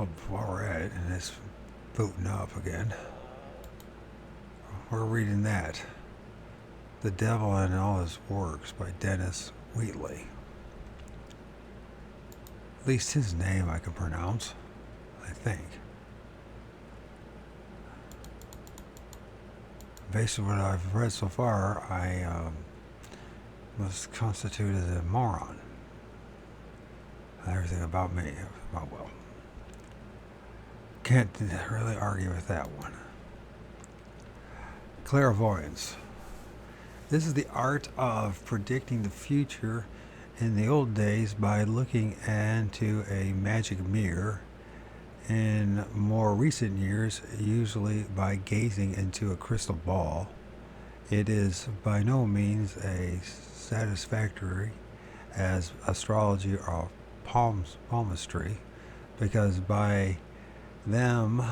Well, while we're at it, and it's booting up again, we're reading that. The Devil and All His Works by Dennis Wheatley. At least his name I can pronounce, I think. Based on what I've read so far, I was constituted as a moron. Everything about me, well, can't really argue with that one. Clairvoyance. This is the art of predicting the future in the old days by looking into a magic mirror. In more recent years, usually by gazing into a crystal ball. It is by no means as satisfactory as astrology or palmistry, because by them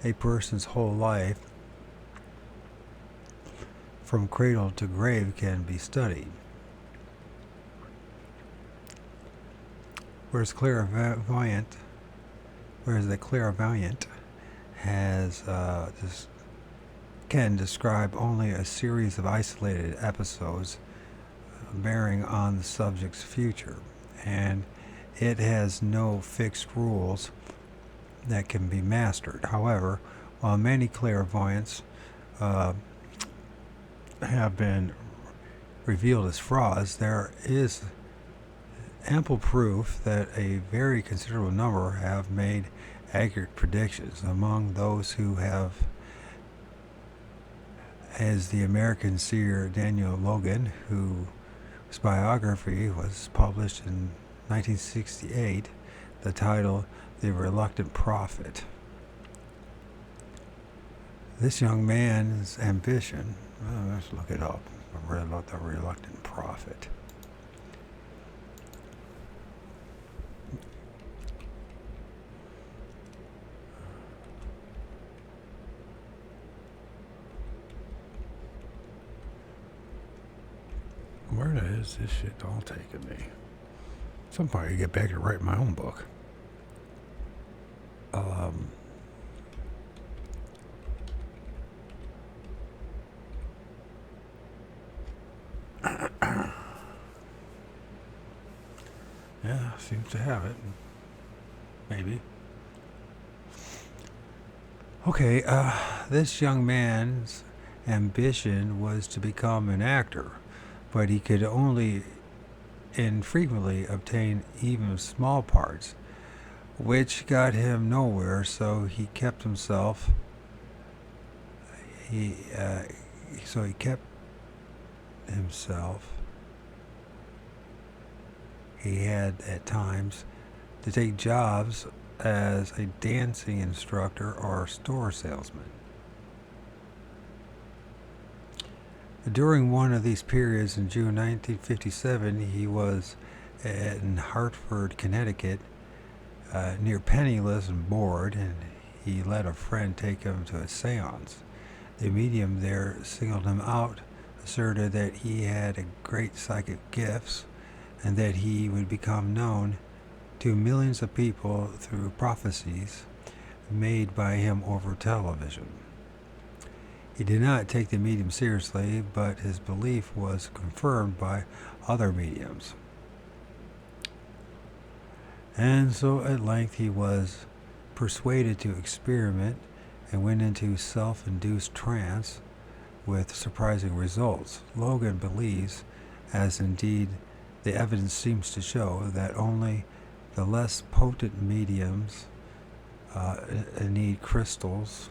a person's whole life from cradle to grave can be studied. Whereas the clairvoyant has can describe only a series of isolated episodes bearing on the subject's future, and it has no fixed rules that can be mastered. However, while many clairvoyants have been revealed as frauds, there is ample proof that a very considerable number have made accurate predictions. Among those who have, as the American seer Daniel Logan, whose biography was published in 1968, the title The Reluctant Prophet. This young man's ambition, let's look it up, The Reluctant Prophet. Where is this shit all taking me? Some point I get back to write my own book. Yeah, seems to have it. Maybe. Okay, this young man's ambition was to become an actor, but he could only infrequently obtain even small parts, which got him nowhere. So he kept himself. He kept himself. He had at times to take jobs as a dancing instructor or store salesman. During one of these periods in June 1957, he was in Hartford, Connecticut, near penniless and bored, and he let a friend take him to a seance. The medium there singled him out, asserted that he had great psychic gifts, and that he would become known to millions of people through prophecies made by him over television. He did not take the medium seriously, but his belief was confirmed by other mediums. And so at length he was persuaded to experiment and went into self-induced trance with surprising results. Logan believes, as indeed the evidence seems to show, that only the less potent mediums need crystals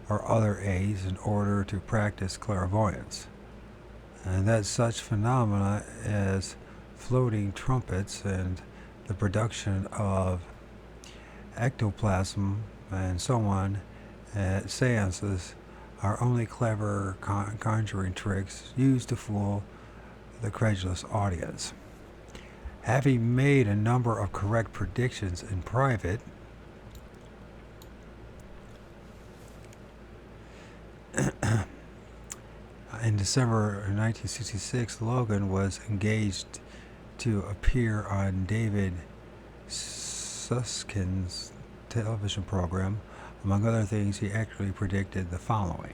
or other aids in order to practice clairvoyance, and that such phenomena as floating trumpets and the production of ectoplasm and so on at seances are only clever conjuring tricks used to fool the credulous audience. Having made a number of correct predictions in private, in December 1966, Logan was engaged to appear on David Susskind's television program. Among other things, he actually predicted the following.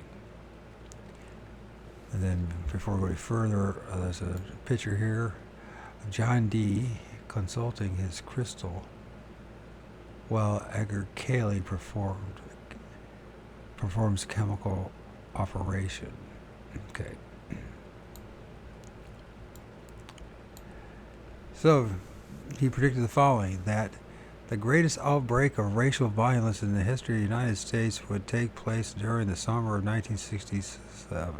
And then, before we go any further, there's a picture here of John Dee consulting his crystal while Edgar Cayley performs chemical operation. Okay. So, he predicted the following, that the greatest outbreak of racial violence in the history of the United States would take place during the summer of 1967.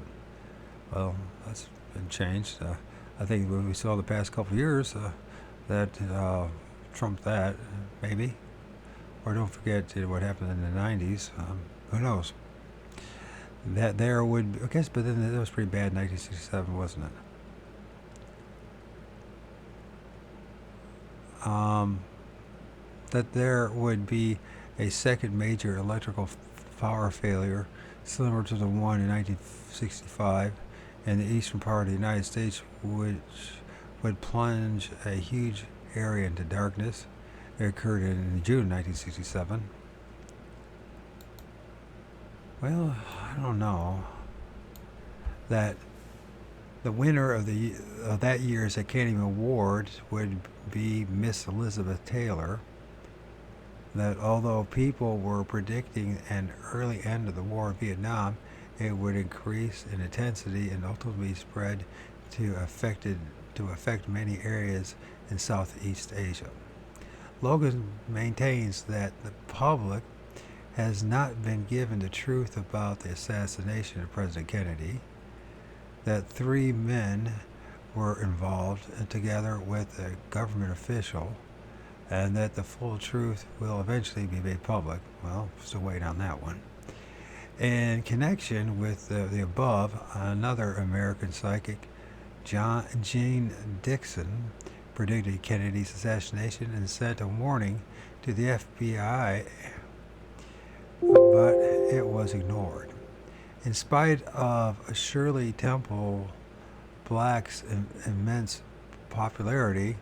Well, that's been changed. I think what we saw the past couple of years, that trumped that, maybe. Or don't forget what happened in the 90s. Who knows? That there would, I guess, but then that was pretty bad in 1967, wasn't it? That there would be a second major electrical power failure similar to the one in 1965 in the eastern part of the United States, which would plunge a huge area into darkness. It occurred in June 1967. Well, I don't know. That the winner of that year's Academy Award would be Miss Elizabeth Taylor. That although people were predicting an early end of the war in Vietnam, it would increase in intensity and ultimately spread to affect many areas in Southeast Asia. Logan maintains that the public has not been given the truth about the assassination of President Kennedy, that 3 men were involved together with a government official, and that the full truth will eventually be made public. Well, still waiting on that one. In connection with the above, another American psychic, Jane Dixon, predicted Kennedy's assassination and sent a warning to the FBI, but it was ignored. In spite of Shirley Temple Black's immense popularity,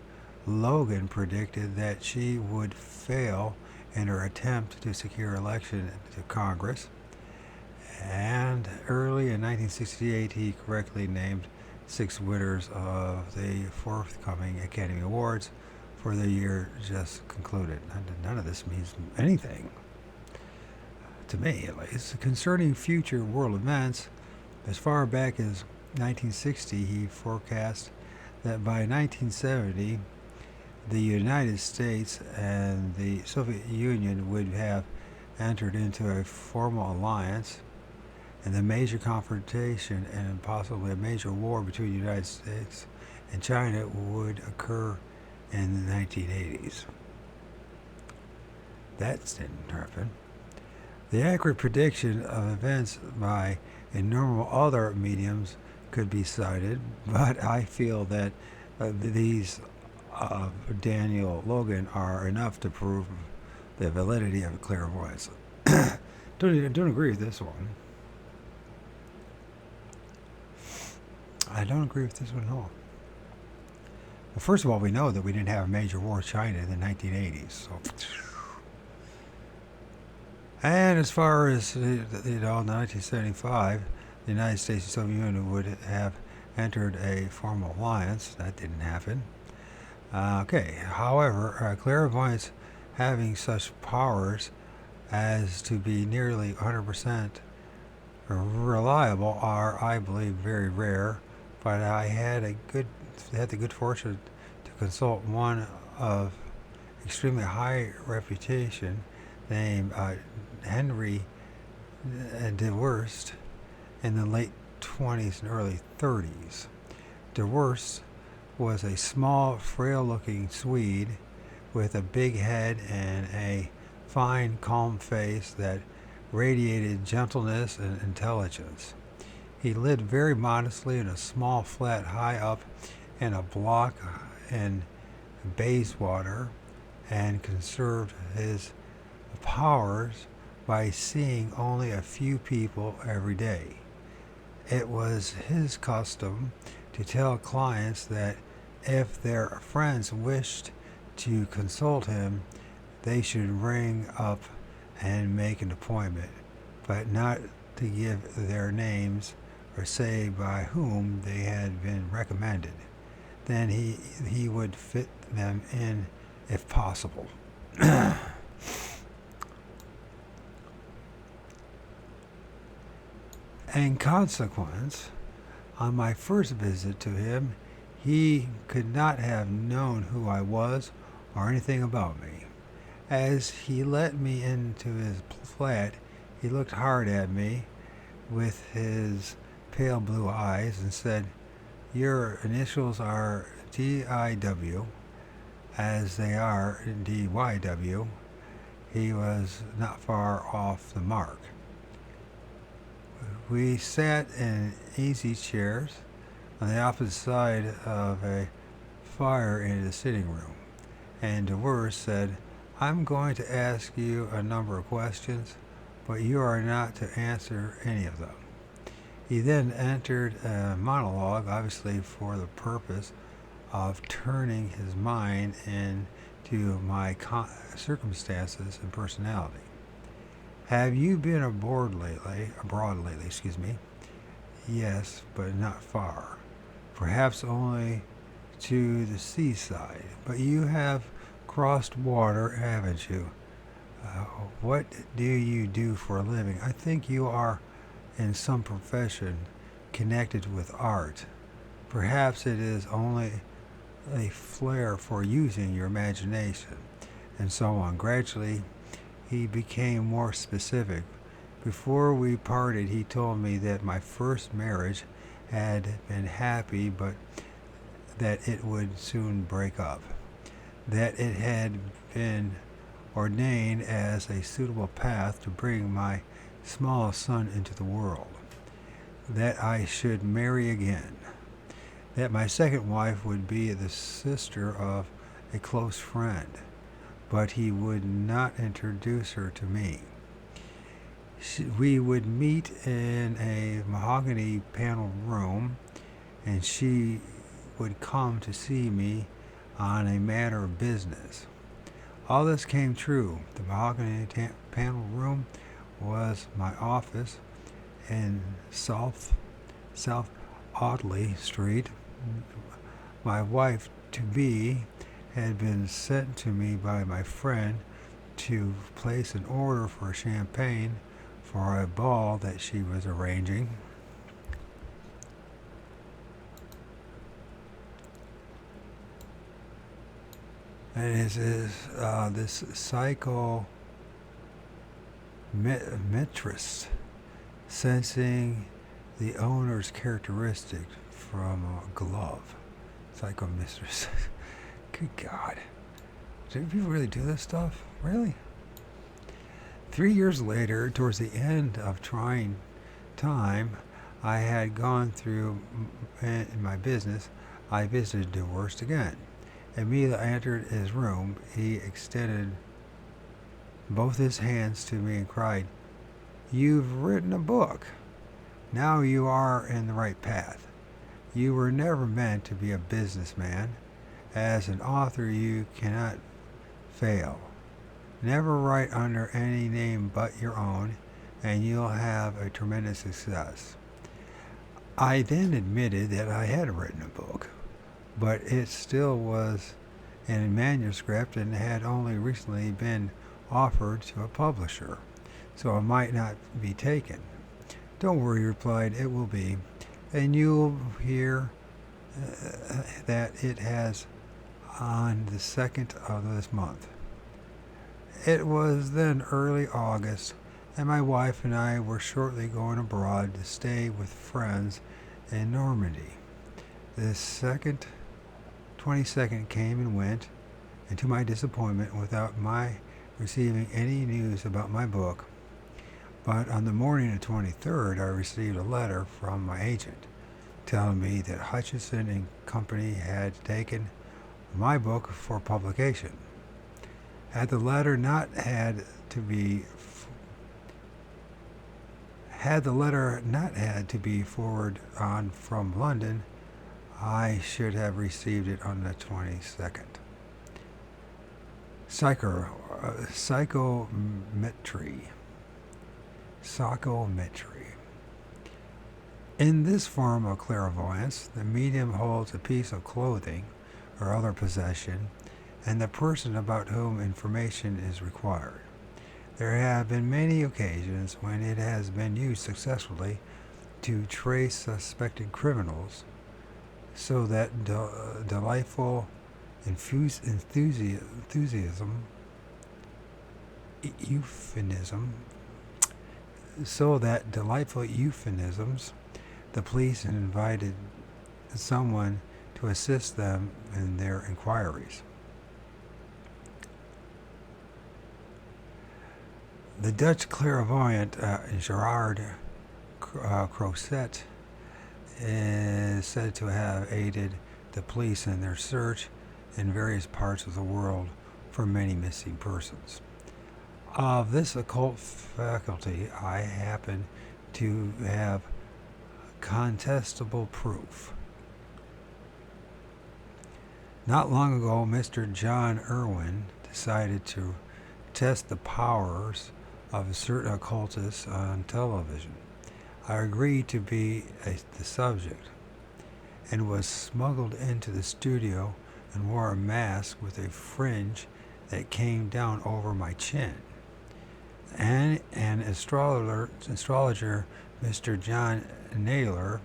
Logan predicted that she would fail in her attempt to secure election to Congress. And early in 1968, he correctly named 6 winners of the forthcoming Academy Awards for the year just concluded. None of this means anything, to me at least. Concerning future world events, as far back as 1960, he forecast that by 1970, the United States and the Soviet Union would have entered into a formal alliance, and the major confrontation and possibly a major war between the United States and China would occur in the 1980s. That didn't happen. The accurate prediction of events by innumerable other mediums could be cited, but I feel that these Daniel Logan are enough to prove the validity of clairvoyance. Don't agree with this one. I don't agree with this one at all. Well, first of all, we know that we didn't have a major war with China in the 1980s. So, and as far as in 1975, the United States and Soviet Union would have entered a formal alliance. That didn't happen. Okay. However, clairvoyance having such powers as to be nearly 100% reliable are, I believe, very rare. But I had the good fortune to consult one of extremely high reputation named Henry DeWurst in the late 20s and early 30s. DeWurst was a small, frail-looking Swede with a big head and a fine, calm face that radiated gentleness and intelligence. He lived very modestly in a small flat high up in a block in Bayswater and conserved his powers by seeing only a few people every day. It was his custom to tell clients that if their friends wished to consult him, they should ring up and make an appointment, but not to give their names or say by whom they had been recommended. Then he would fit them in if possible. In consequence, on my first visit to him, he could not have known who I was or anything about me. As he let me into his flat, he looked hard at me with his pale blue eyes and said, "Your initials are DIW, as they are DYW." He was not far off the mark. We sat in easy chairs on the opposite side of a fire in the sitting room, and Devers said, "I'm going to ask you a number of questions, but you are not to answer any of them." He then entered a monologue, obviously for the purpose of turning his mind into my circumstances and personality. "Have you been abroad lately? "Yes, but not far. Perhaps only to the seaside. But you have crossed water, haven't you? What do you do for a living? I think you are in some profession connected with art. Perhaps it is only a flair for using your imagination," and so on. Gradually, he became more specific. Before we parted, he told me that my first marriage had been happy, but that it would soon break up. That it had been ordained as a suitable path to bring my smallest son into the world. That I should marry again. That my second wife would be the sister of a close friend, but he would not introduce her to me. We would meet in a mahogany paneled room, and she would come to see me on a matter of business. All this came true. The mahogany paneled room was my office in South Audley Street. My wife-to-be had been sent to me by my friend to place an order for champagne for a ball that she was arranging. And it is this psychometrist sensing the owner's characteristic from a glove. Psychometrist. Good God. Do people really do this stuff? Really? 3 years later, towards the end of trying time I had gone through in my business, I visited Devers again. Immediately I entered his room, he extended both his hands to me and cried, "You've written a book. Now you are in the right path. You were never meant to be a businessman. As an author, you cannot fail. Never write under any name but your own, and you'll have a tremendous success." I then admitted that I had written a book, but it still was in a manuscript and had only recently been offered to a publisher, so it might not be taken. "Don't worry," he replied, "it will be, and you'll hear that it has on the 2nd of this month." It was then early August, and my wife and I were shortly going abroad to stay with friends in Normandy. The 22nd came and went, and to my disappointment, without my receiving any news about my book. But on the morning of the 23rd, I received a letter from my agent telling me that Hutchinson and Company had taken my book for publication. Had the letter not had to be forwarded on from London, I should have received it on the 22nd. Psychometry. Psychometry. In this form of clairvoyance, the medium holds a piece of clothing or other possession and the person about whom information is required. There have been many occasions when it has been used successfully to trace suspected criminals, so that delightful euphemisms, the police invited someone to assist them in their inquiries. The Dutch clairvoyant Gerard Croiset is said to have aided the police in their search in various parts of the world for many missing persons. Of this occult faculty, I happen to have contestable proof. Not long ago, Mr. John Irwin decided to test the powers of certain occultists on television. I agreed to be the subject and was smuggled into the studio and wore a mask with a fringe that came down over my chin. And an astrologer, Mr. John Naylor,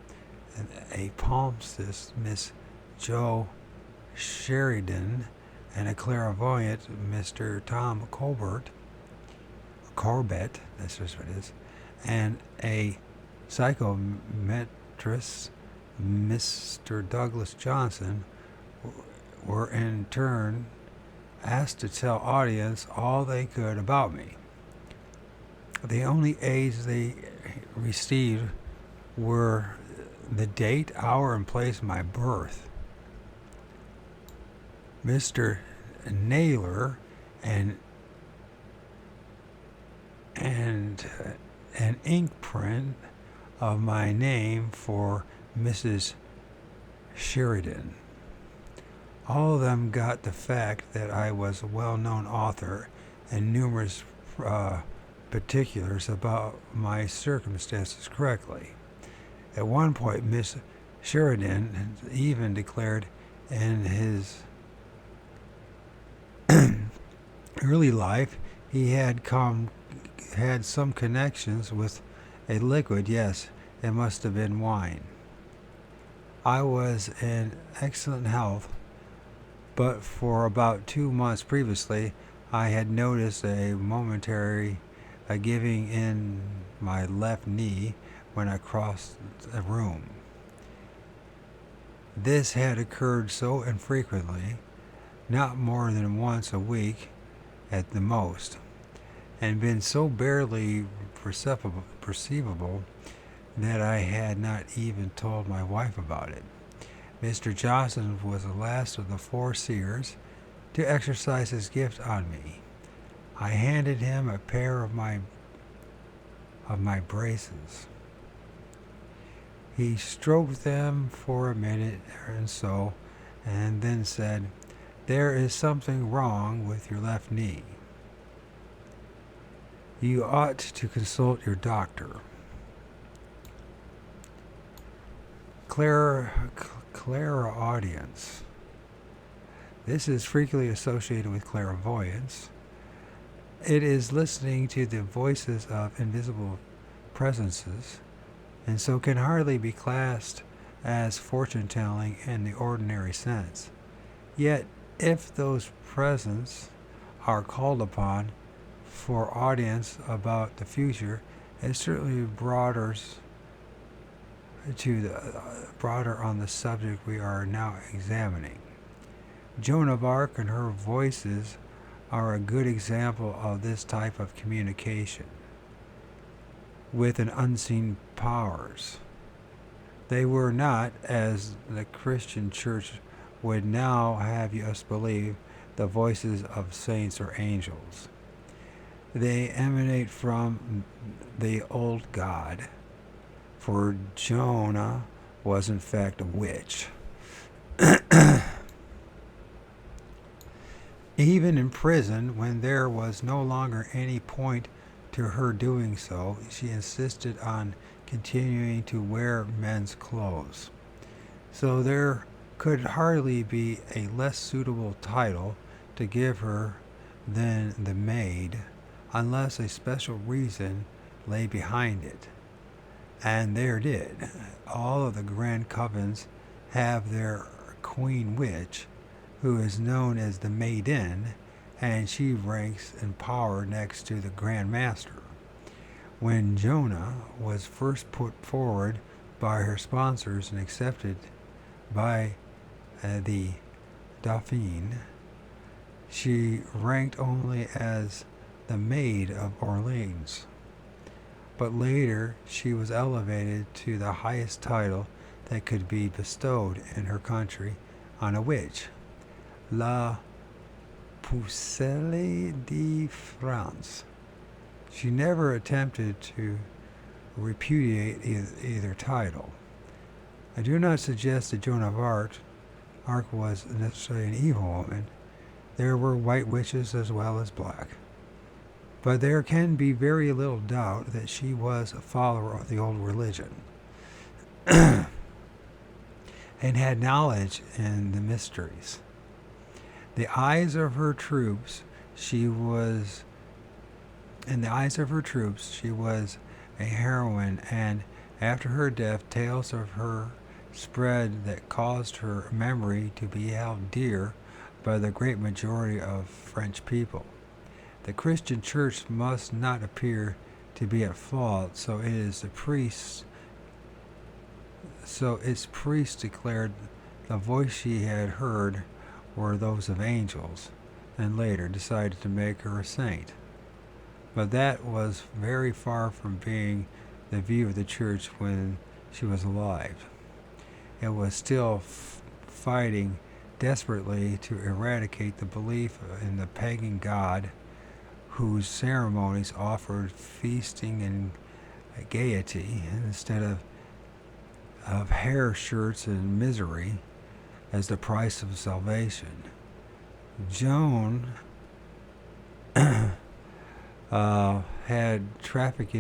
and a palmist, Miss Jo Sheridan, and a clairvoyant, Mr. Tom Corbett, that's just what it is, and a psychometrist, Mr. Douglas Johnson, were in turn asked to tell audience all they could about me. The only aids they received were the date, hour, and place of my birth. Mr. Naylor and an ink print of my name for Mrs. Sheridan. All of them got the fact that I was a well-known author and numerous particulars about my circumstances correctly. At one point, Miss Sheridan even declared in his early life he had some connections with a liquid. Yes, it must have been wine. I was in excellent health, but for about 2 months previously, I had noticed a momentary giving in my left knee when I crossed the room. This had occurred so infrequently, not more than once a week at the most, and been so barely perceivable that I had not even told my wife about it. Mr. Johnson was the last of the 4 seers to exercise his gift on me. I handed him a pair of my braces. He stroked them for a minute or so and then said, "There is something wrong with your left knee. You ought to consult your doctor." Clairaudience. This is frequently associated with clairvoyance. It is listening to the voices of invisible presences, and so can hardly be classed as fortune-telling in the ordinary sense. Yet, if those presents are called upon for audience about the future, it certainly broadens broader on the subject we are now examining. Joan of Arc and her voices are a good example of this type of communication with an unseen powers. They were not, as the Christian Church would now have us believe, the voices of saints or angels. They emanate from the old God, for Jonah was in fact a witch. Even in prison, when there was no longer any point to her doing so, she insisted on continuing to wear men's clothes. So there could hardly be a less suitable title to give her than the maid, unless a special reason lay behind it. And there did. All of the grand covens have their queen witch, who is known as the maiden, and she ranks in power next to the Grand Master. When Jonah was first put forward by her sponsors and accepted by the Dauphin, she ranked only as the Maid of Orleans. But later she was elevated to the highest title that could be bestowed in her country on a witch, La Pucelle de France. She never attempted to repudiate either title. I do not suggest that Joan of Arc was necessarily an evil woman. There were white witches as well as black. But there can be very little doubt that she was a follower of the old religion and had knowledge in the mysteries. In the eyes of her troops, she was a heroine, and after her death, tales of her spread that caused her memory to be held dear by the great majority of French people. The Christian church must not appear to be at fault, so its priests declared the voice she had heard were those of angels, and later decided to make her a saint. But that was very far from being the view of the church when she was alive. It was still fighting desperately to eradicate the belief in the pagan god whose ceremonies offered feasting and gaiety instead of hair shirts and misery as the price of salvation. Joan had trafficked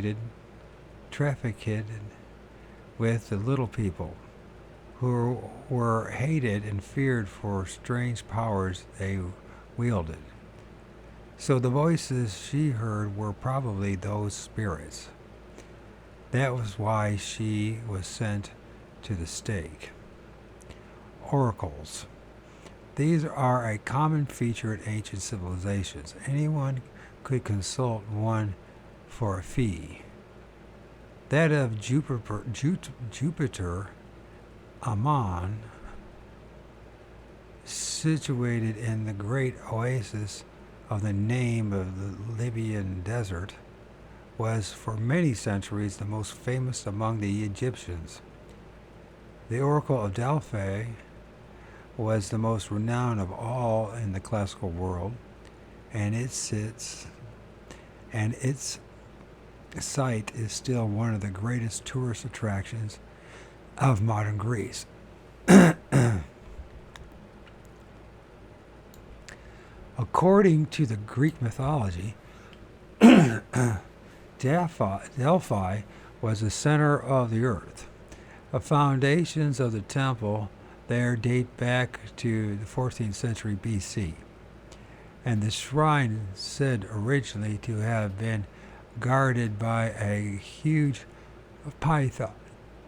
with the little people, who were hated and feared for strange powers they wielded. So the voices she heard were probably those spirits. That was why she was sent to the stake. Oracles. These are a common feature in ancient civilizations. Anyone could consult one for a fee. That of Jupiter Ammon, situated in the great oasis of the name of the Libyan desert, was for many centuries the most famous among the Egyptians. The Oracle of Delphi was the most renowned of all in the classical world, and its site is still one of the greatest tourist attractions of modern Greece. According to the Greek mythology, Delphi was the center of the earth. The foundations of the temple there date back to the 14th century BC, and the shrine, said originally to have been guarded by a huge python,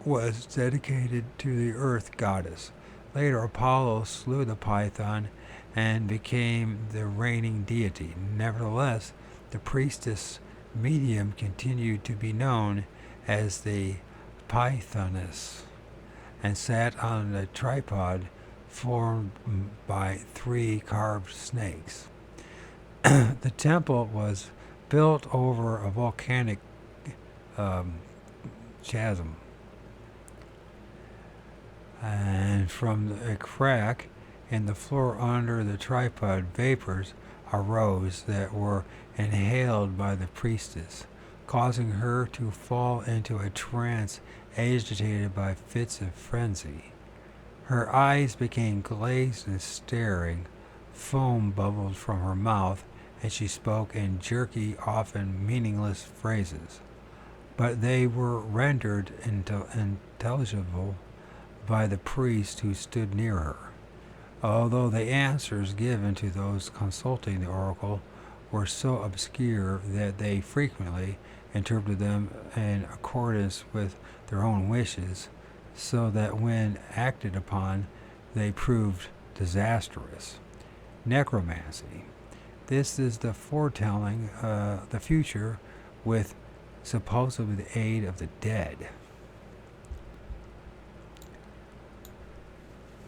was dedicated to the earth goddess. Later, Apollo slew the python and became the reigning deity. Nevertheless, the priestess medium continued to be known as the Pythoness and sat on a tripod formed by 3 carved snakes. The temple was built over a volcanic chasm, and from a crack in the floor under the tripod, vapors arose that were inhaled by the priestess, causing her to fall into a trance agitated by fits of frenzy. Her eyes became glazed and staring, Foam bubbled from her mouth, and she spoke in jerky, often meaningless phrases, but they were rendered intelligible by the priest who stood near her, although the answers given to those consulting the oracle were so obscure that they frequently interpreted them in accordance with their own wishes, so that when acted upon, they proved disastrous. Necromancy. This is the foretelling the future with supposedly the aid of the dead.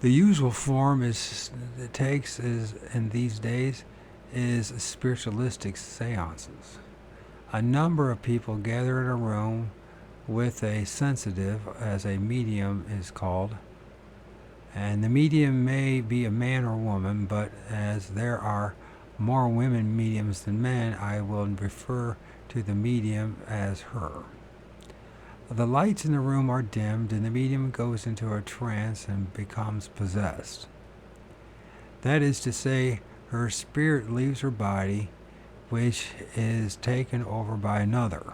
The usual form it takes is in these days is spiritualistic seances. A number of people gather in a room with a sensitive, as a medium is called, and the medium may be a man or woman, but as there are more women mediums than men, I will refer to the medium as her. The lights in the room are dimmed, and the medium goes into a trance and becomes possessed. That is to say, her spirit leaves her body, which is taken over by another.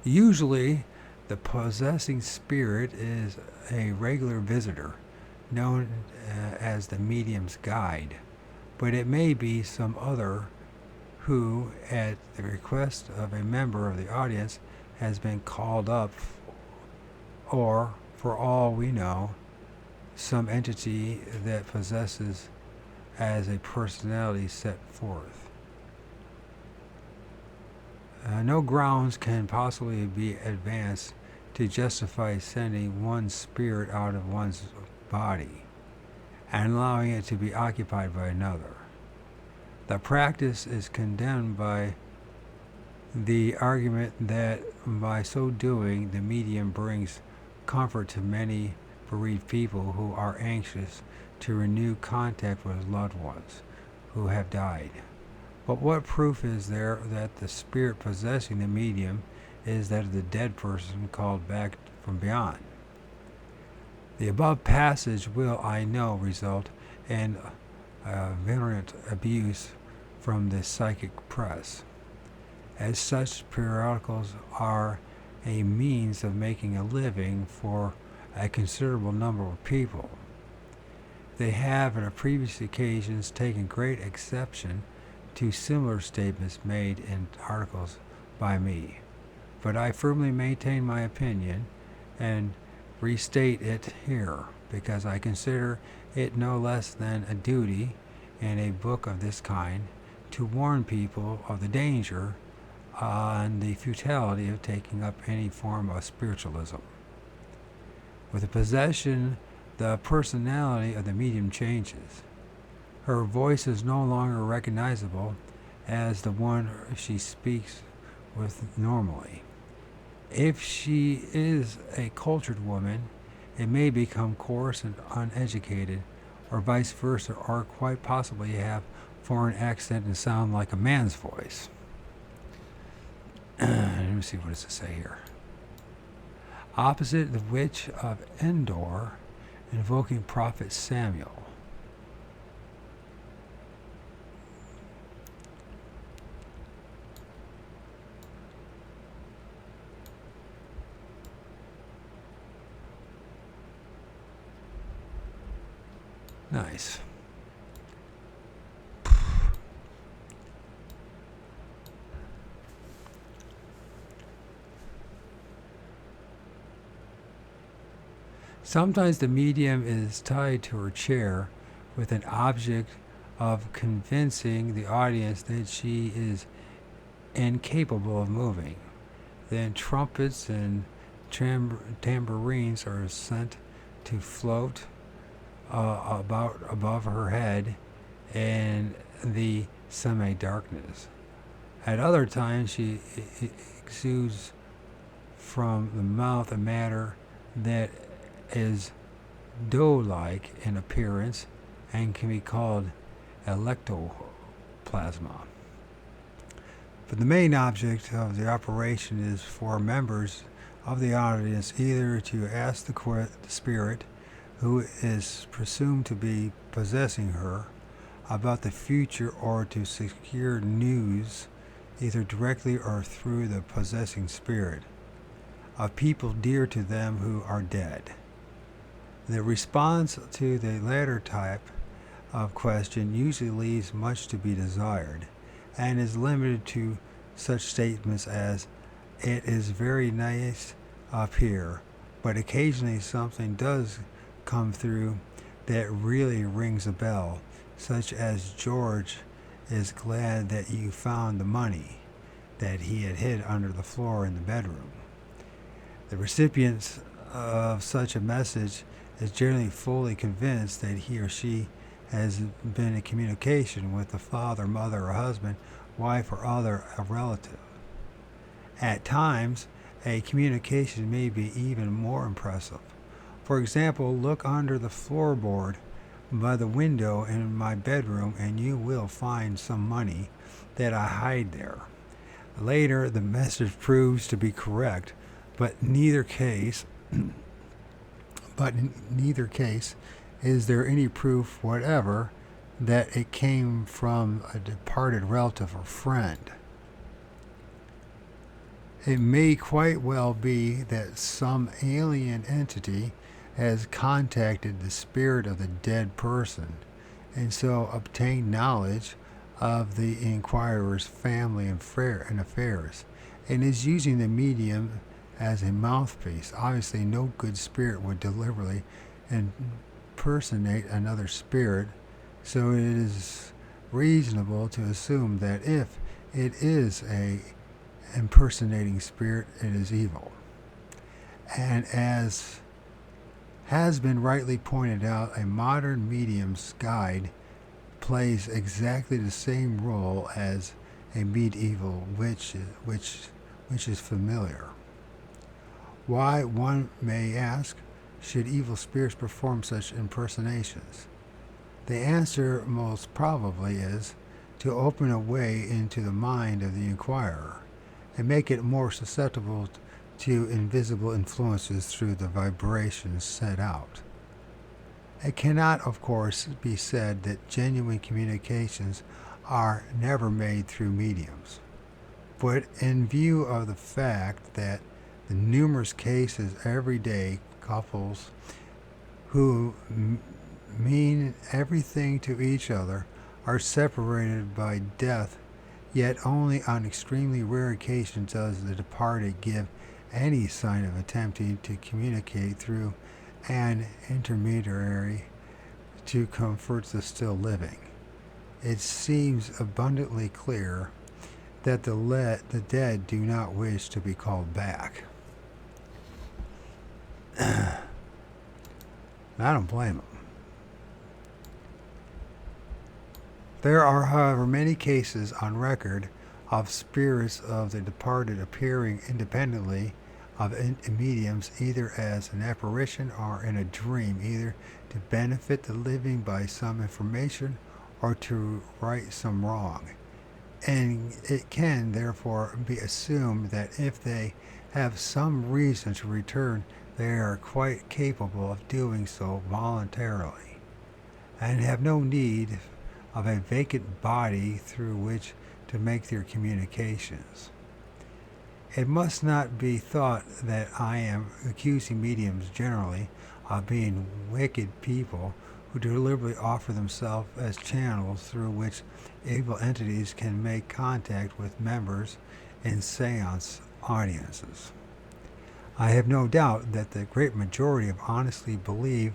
Usually, the possessing spirit is a regular visitor, known as the medium's guide, but it may be some other who, at the request of a member of the audience, has been called up, or, for all we know, some entity that possesses as a personality set forth. No grounds can possibly be advanced to justify sending one spirit out of one's body and allowing it to be occupied by another. The practice is condemned by the argument that by so doing, the medium brings comfort to many bereaved people who are anxious to renew contact with loved ones who have died. But what proof is there that the spirit possessing the medium is that of the dead person called back from beyond? The above passage will, I know, result in virulent abuse from the psychic press, as such periodicals are a means of making a living for a considerable number of people. They have, on previous occasions, taken great exception to similar statements made in articles by me, but I firmly maintain my opinion and restate it here because I consider it no less than a duty in a book of this kind to warn people of the danger and the futility of taking up any form of spiritualism. With the possession, the personality of the medium changes. Her voice is no longer recognizable as the one she speaks with normally. If she is a cultured woman, it may become coarse and uneducated, or vice versa, or quite possibly have foreign accent and sound like a man's voice. Let me see, what does it say here? Opposite the witch of Endor, invoking prophet Samuel. Nice. Sometimes the medium is tied to her chair with an object of convincing the audience that she is incapable of moving. Then trumpets and tambourines are sent to float about above her head in the semi-darkness. At other times, she exudes from the mouth a matter that is dough-like in appearance and can be called ectoplasma. But the main object of the operation is for members of the audience either to ask the spirit who is presumed to be possessing her about the future or to secure news either directly or through the possessing spirit of people dear to them who are dead. The response to the latter type of question usually leaves much to be desired and is limited to such statements as, "It is very nice up here," but occasionally something does come through that really rings a bell, such as, "George is glad that you found the money that he had hid under the floor in the bedroom." The recipient of such a message is generally fully convinced that he or she has been in communication with the father, mother, or husband, wife, or other relative. At times, a communication may be even more impressive. For example, look under the floorboard by the window in my bedroom and you will find some money that I hide there. Later, the message proves to be correct, but in neither case is there any proof whatever that it came from a departed relative or friend. It may quite well be that some alien entity has contacted the spirit of the dead person and so obtained knowledge of the inquirer's family and affairs and is using the medium as a mouthpiece. Obviously, no good spirit would deliberately impersonate another spirit, so it is reasonable to assume that if it is a impersonating spirit, it is evil. And as has been rightly pointed out, a modern medium's guide plays exactly the same role as a medieval witch, which is familiar. Why, one may ask, should evil spirits perform such impersonations? The answer most probably is to open a way into the mind of the inquirer and make it more susceptible to invisible influences through the vibrations set out. It cannot, of course, be said that genuine communications are never made through mediums, but in view of the fact that the numerous cases every day, couples who mean everything to each other are separated by death, yet only on extremely rare occasions does the departed give any sign of attempting to communicate through an intermediary to comfort the still living. It seems abundantly clear that the dead do not wish to be called back. I don't blame them. There are, however, many cases on record of spirits of the departed appearing independently of mediums, either as an apparition or in a dream, either to benefit the living by some information or to right some wrong. And it can therefore be assumed that if they have some reason to return, they are quite capable of doing so voluntarily, and have no need of a vacant body through which to make their communications. It must not be thought that I am accusing mediums generally of being wicked people who deliberately offer themselves as channels through which evil entities can make contact with members in seance audiences. I have no doubt that the great majority of honestly believe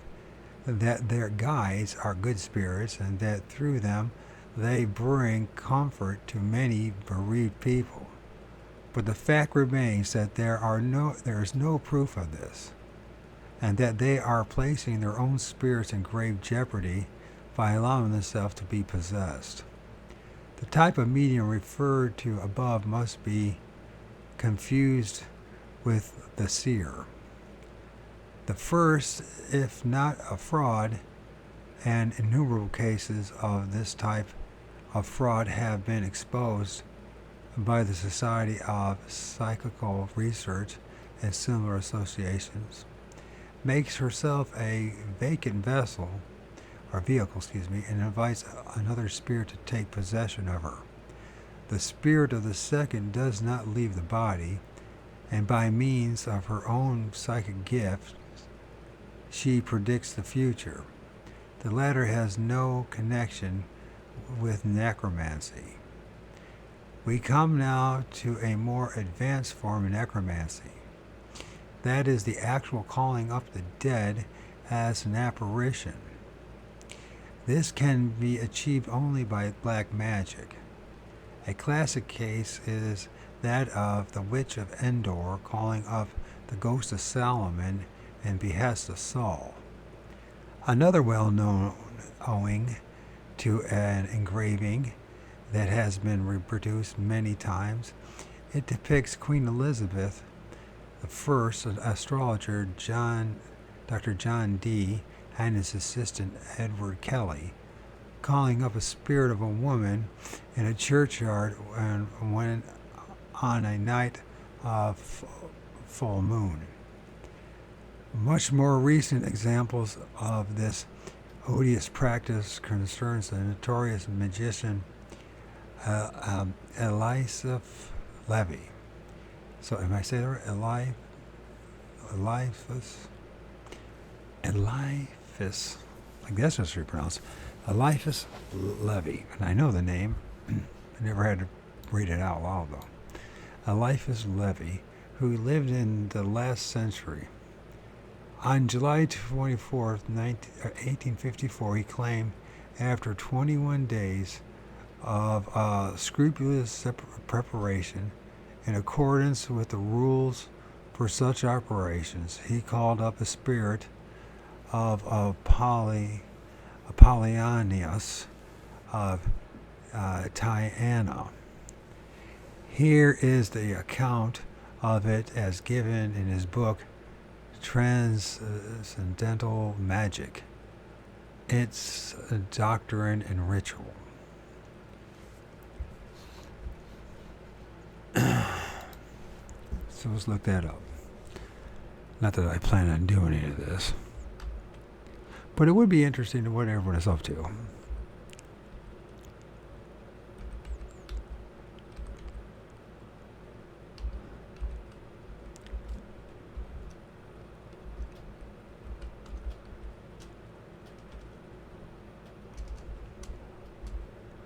that their guides are good spirits and that through them they bring comfort to many bereaved people. But the fact remains that there is no proof of this, and that they are placing their own spirits in grave jeopardy by allowing themselves to be possessed. The type of medium referred to above must be confused with the seer. The first, if not a fraud, and innumerable cases of this type of fraud have been exposed by the Society of Psychical Research and similar associations, makes herself a vacant vessel, or vehicle, and invites another spirit to take possession of her. The spirit of the second does not leave the body, and by means of her own psychic gift, she predicts the future. The latter has no connection with necromancy. We come now to a more advanced form of necromancy. That is the actual calling up the dead as an apparition. This can be achieved only by black magic. A classic case is that of the Witch of Endor calling up the ghost of Solomon in behest of Saul. Another well-known owing to an engraving that has been reproduced many times, it depicts Queen Elizabeth I, an astrologer Dr. John Dee, and his assistant Edward Kelly, calling up a spirit of a woman in a churchyard when on a night of full moon. Much more recent examples of this odious practice concerns the notorious magician Eliphas Levi. So, am I saying that right? Eliphas. I guess that's how you pronounce it. Eliphas Levi. And I know the name. I never had to read it out loud, though. Eliphas Levi, who lived in the last century. On July 24th, 1854, he claimed, after 21 days of scrupulous preparation, in accordance with the rules for such operations, he called up a spirit of Apollonius of Tyana. Here is the account of it as given in his book, Transcendental Magic, Its Doctrine and Ritual. So let's look that up. Not that I plan on doing any of this, but it would be interesting to what everyone is up to.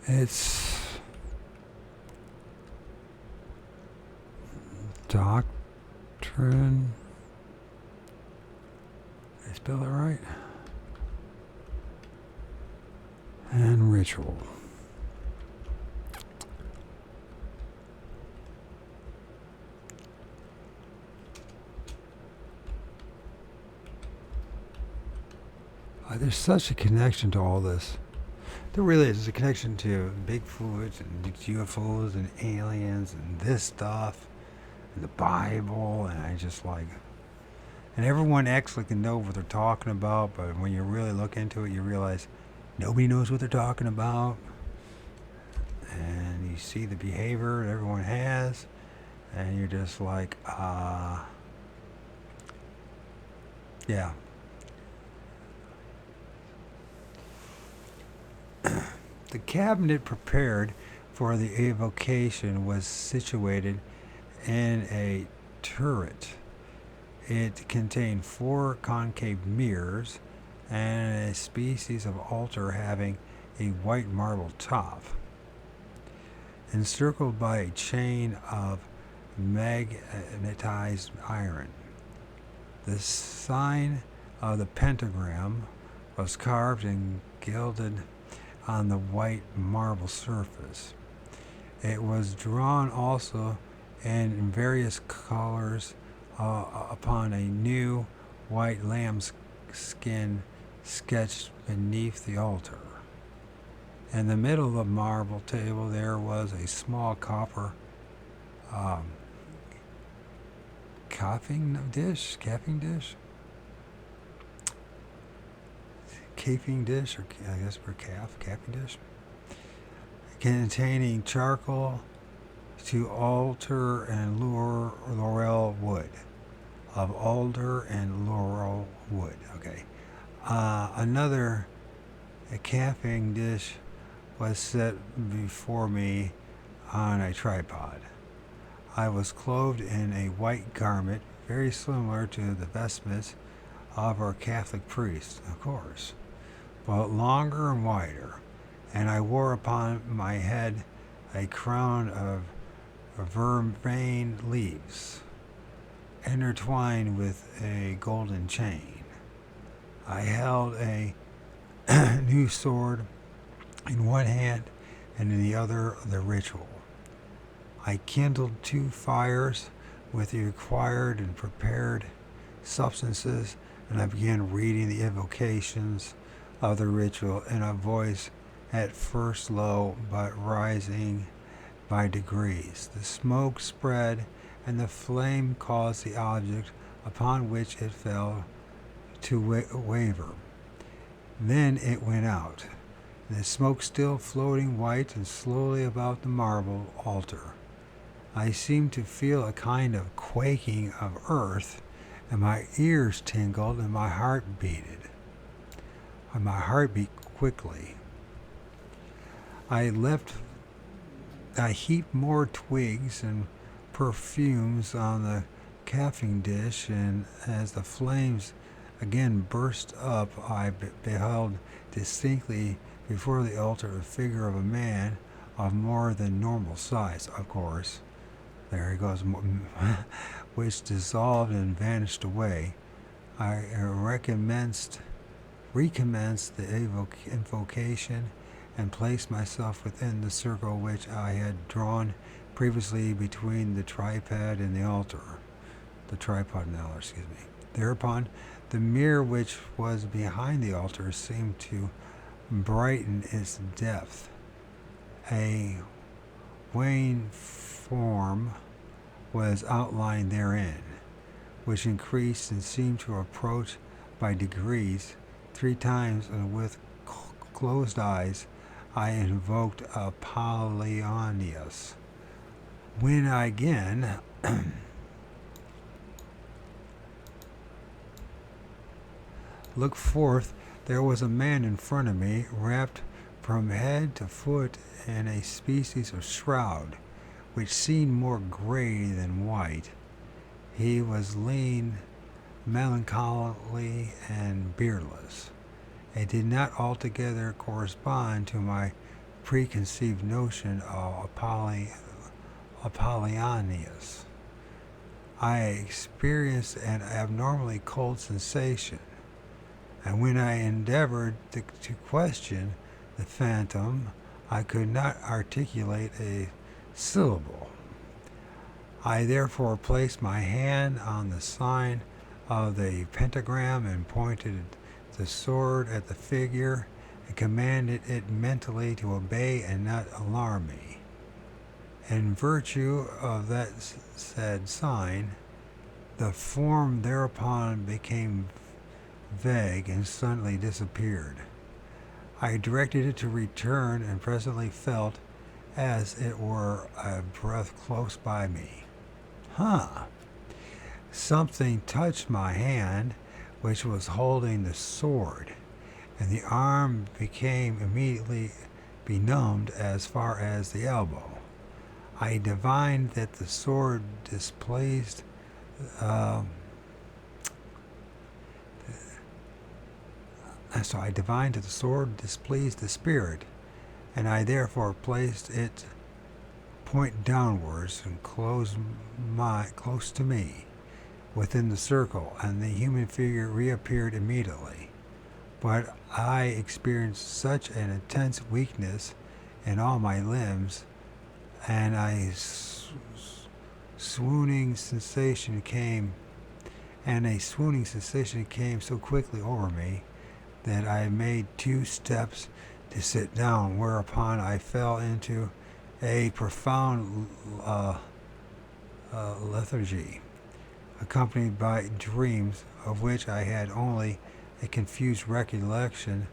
It's doctrine. Did I spell that right? And ritual. There's such a connection to all this. There really is. There's a connection to Bigfoot and UFOs and aliens and this stuff and the Bible, and I just like, and everyone actually can know what they're talking about, but when you really look into it, you realize nobody knows what they're talking about, and you see the behavior that everyone has, and you're just like, yeah. The cabinet prepared for the evocation was situated in a turret. It contained 4 concave mirrors and a species of altar having a white marble top, encircled by a chain of magnetized iron. The sign of the pentagram was carved and gilded on the white marble surface. It was drawn also in various colors upon a new white lamb's skin sketched beneath the altar. In the middle of the marble table there was a small copper cafing dish, or I guess for capping dish, containing charcoal to altar and laurel wood. of alder and laurel wood. Okay. Another camping dish was set before me on a tripod. I was clothed in a white garment very similar to the vestments of our Catholic priests, of course, but longer and wider, and I wore upon my head a crown of vervain leaves, intertwined with a golden chain. I held a new sword in one hand, and in the other the ritual. I kindled 2 fires with the required and prepared substances, and I began reading the invocations of the ritual in a voice at first low but rising by degrees. The smoke spread, and the flame caused the object upon which it fell to waver. Then it went out, the smoke still floating white and slowly about the marble altar. I seemed to feel a kind of quaking of earth, and my ears tingled, and my heart beat quickly. I heaped more twigs and perfumes on the chafing dish, and as the flames again burst up, I beheld distinctly before the altar the figure of a man of more than normal size, of course. There he goes, which dissolved and vanished away. I recommenced the invocation and placed myself within the circle which I had drawn previously between the tripod and the altar. Thereupon, the mirror which was behind the altar seemed to brighten its depth. A wan form was outlined therein, which increased and seemed to approach by degrees 3 times, and with closed eyes I invoked Apollonius. When I again looked forth, there was a man in front of me, wrapped from head to foot in a species of shroud, which seemed more gray than white. He was lean, melancholy, and beardless. It did not altogether correspond to my preconceived notion of Apollonius. I experienced an abnormally cold sensation, and when I endeavored to question the phantom, I could not articulate a syllable. I therefore placed my hand on the sign of the pentagram and pointed the sword at the figure and commanded it mentally to obey and not alarm me. In virtue of that said sign, the form thereupon became vague and suddenly disappeared. I directed it to return and presently felt as it were a breath close by me. Something touched my hand, which was holding the sword, and the arm became immediately benumbed as far as the elbow. I divined that the sword displeased the spirit, and I therefore placed it point downwards and close to me within the circle, and the human figure reappeared immediately. But I experienced such an intense weakness in all my limbs, and a swooning sensation came so quickly over me that I made 2 steps to sit down, whereupon I fell into a profound lethargy, accompanied by dreams of which I had only a confused recollection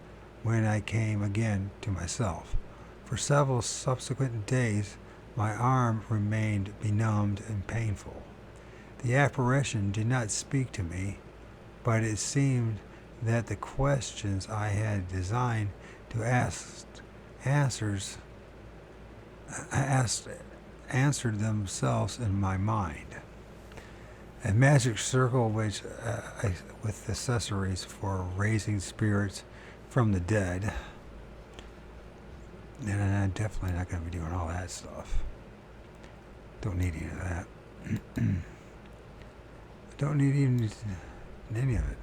when I came again to myself. For several subsequent days my arm remained benumbed and painful, The apparition did not speak to me, but it seemed that the questions I had designed to answers asked answered themselves in my mind. A magic circle with accessories for raising spirits from the dead. And I'm definitely not going to be doing all that stuff. Don't need any of that. Don't need even any of it.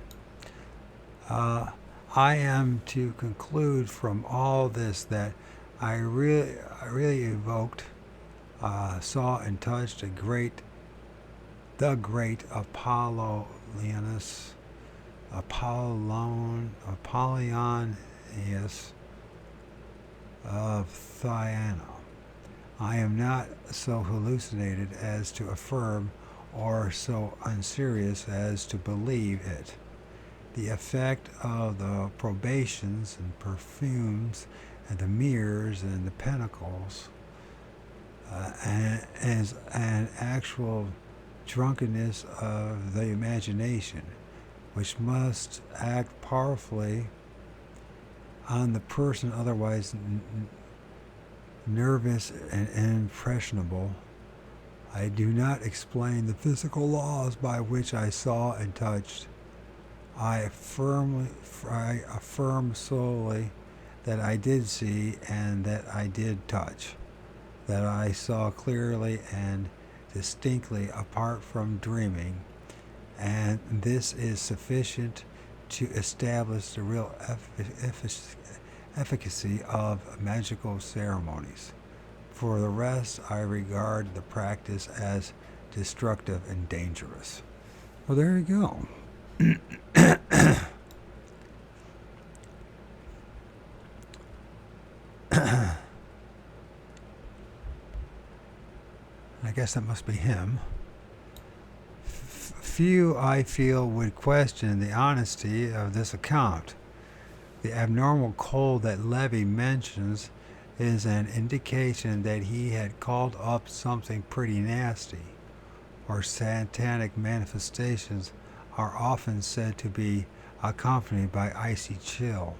I am to conclude from all this that I really evoked, saw and touched the great Apollonius of Thyana. I am not so hallucinated as to affirm, or so unserious as to believe it. The effect of the probations and perfumes and the mirrors and the pinnacles as an actual drunkenness of the imagination, which must act powerfully on the person otherwise nervous and impressionable. I do not explain the physical laws by which I saw and touched. I affirm solely that I did see and that I did touch, that I saw clearly and distinctly apart from dreaming, and this is sufficient to establish the real efficacy of magical ceremonies. For the rest, I regard the practice as destructive and dangerous. Well, there you go. I guess that must be him. Few, I feel, would question the honesty of this account. The abnormal cold that Levy mentions is an indication that he had called up something pretty nasty, or satanic manifestations are often said to be accompanied by icy chill.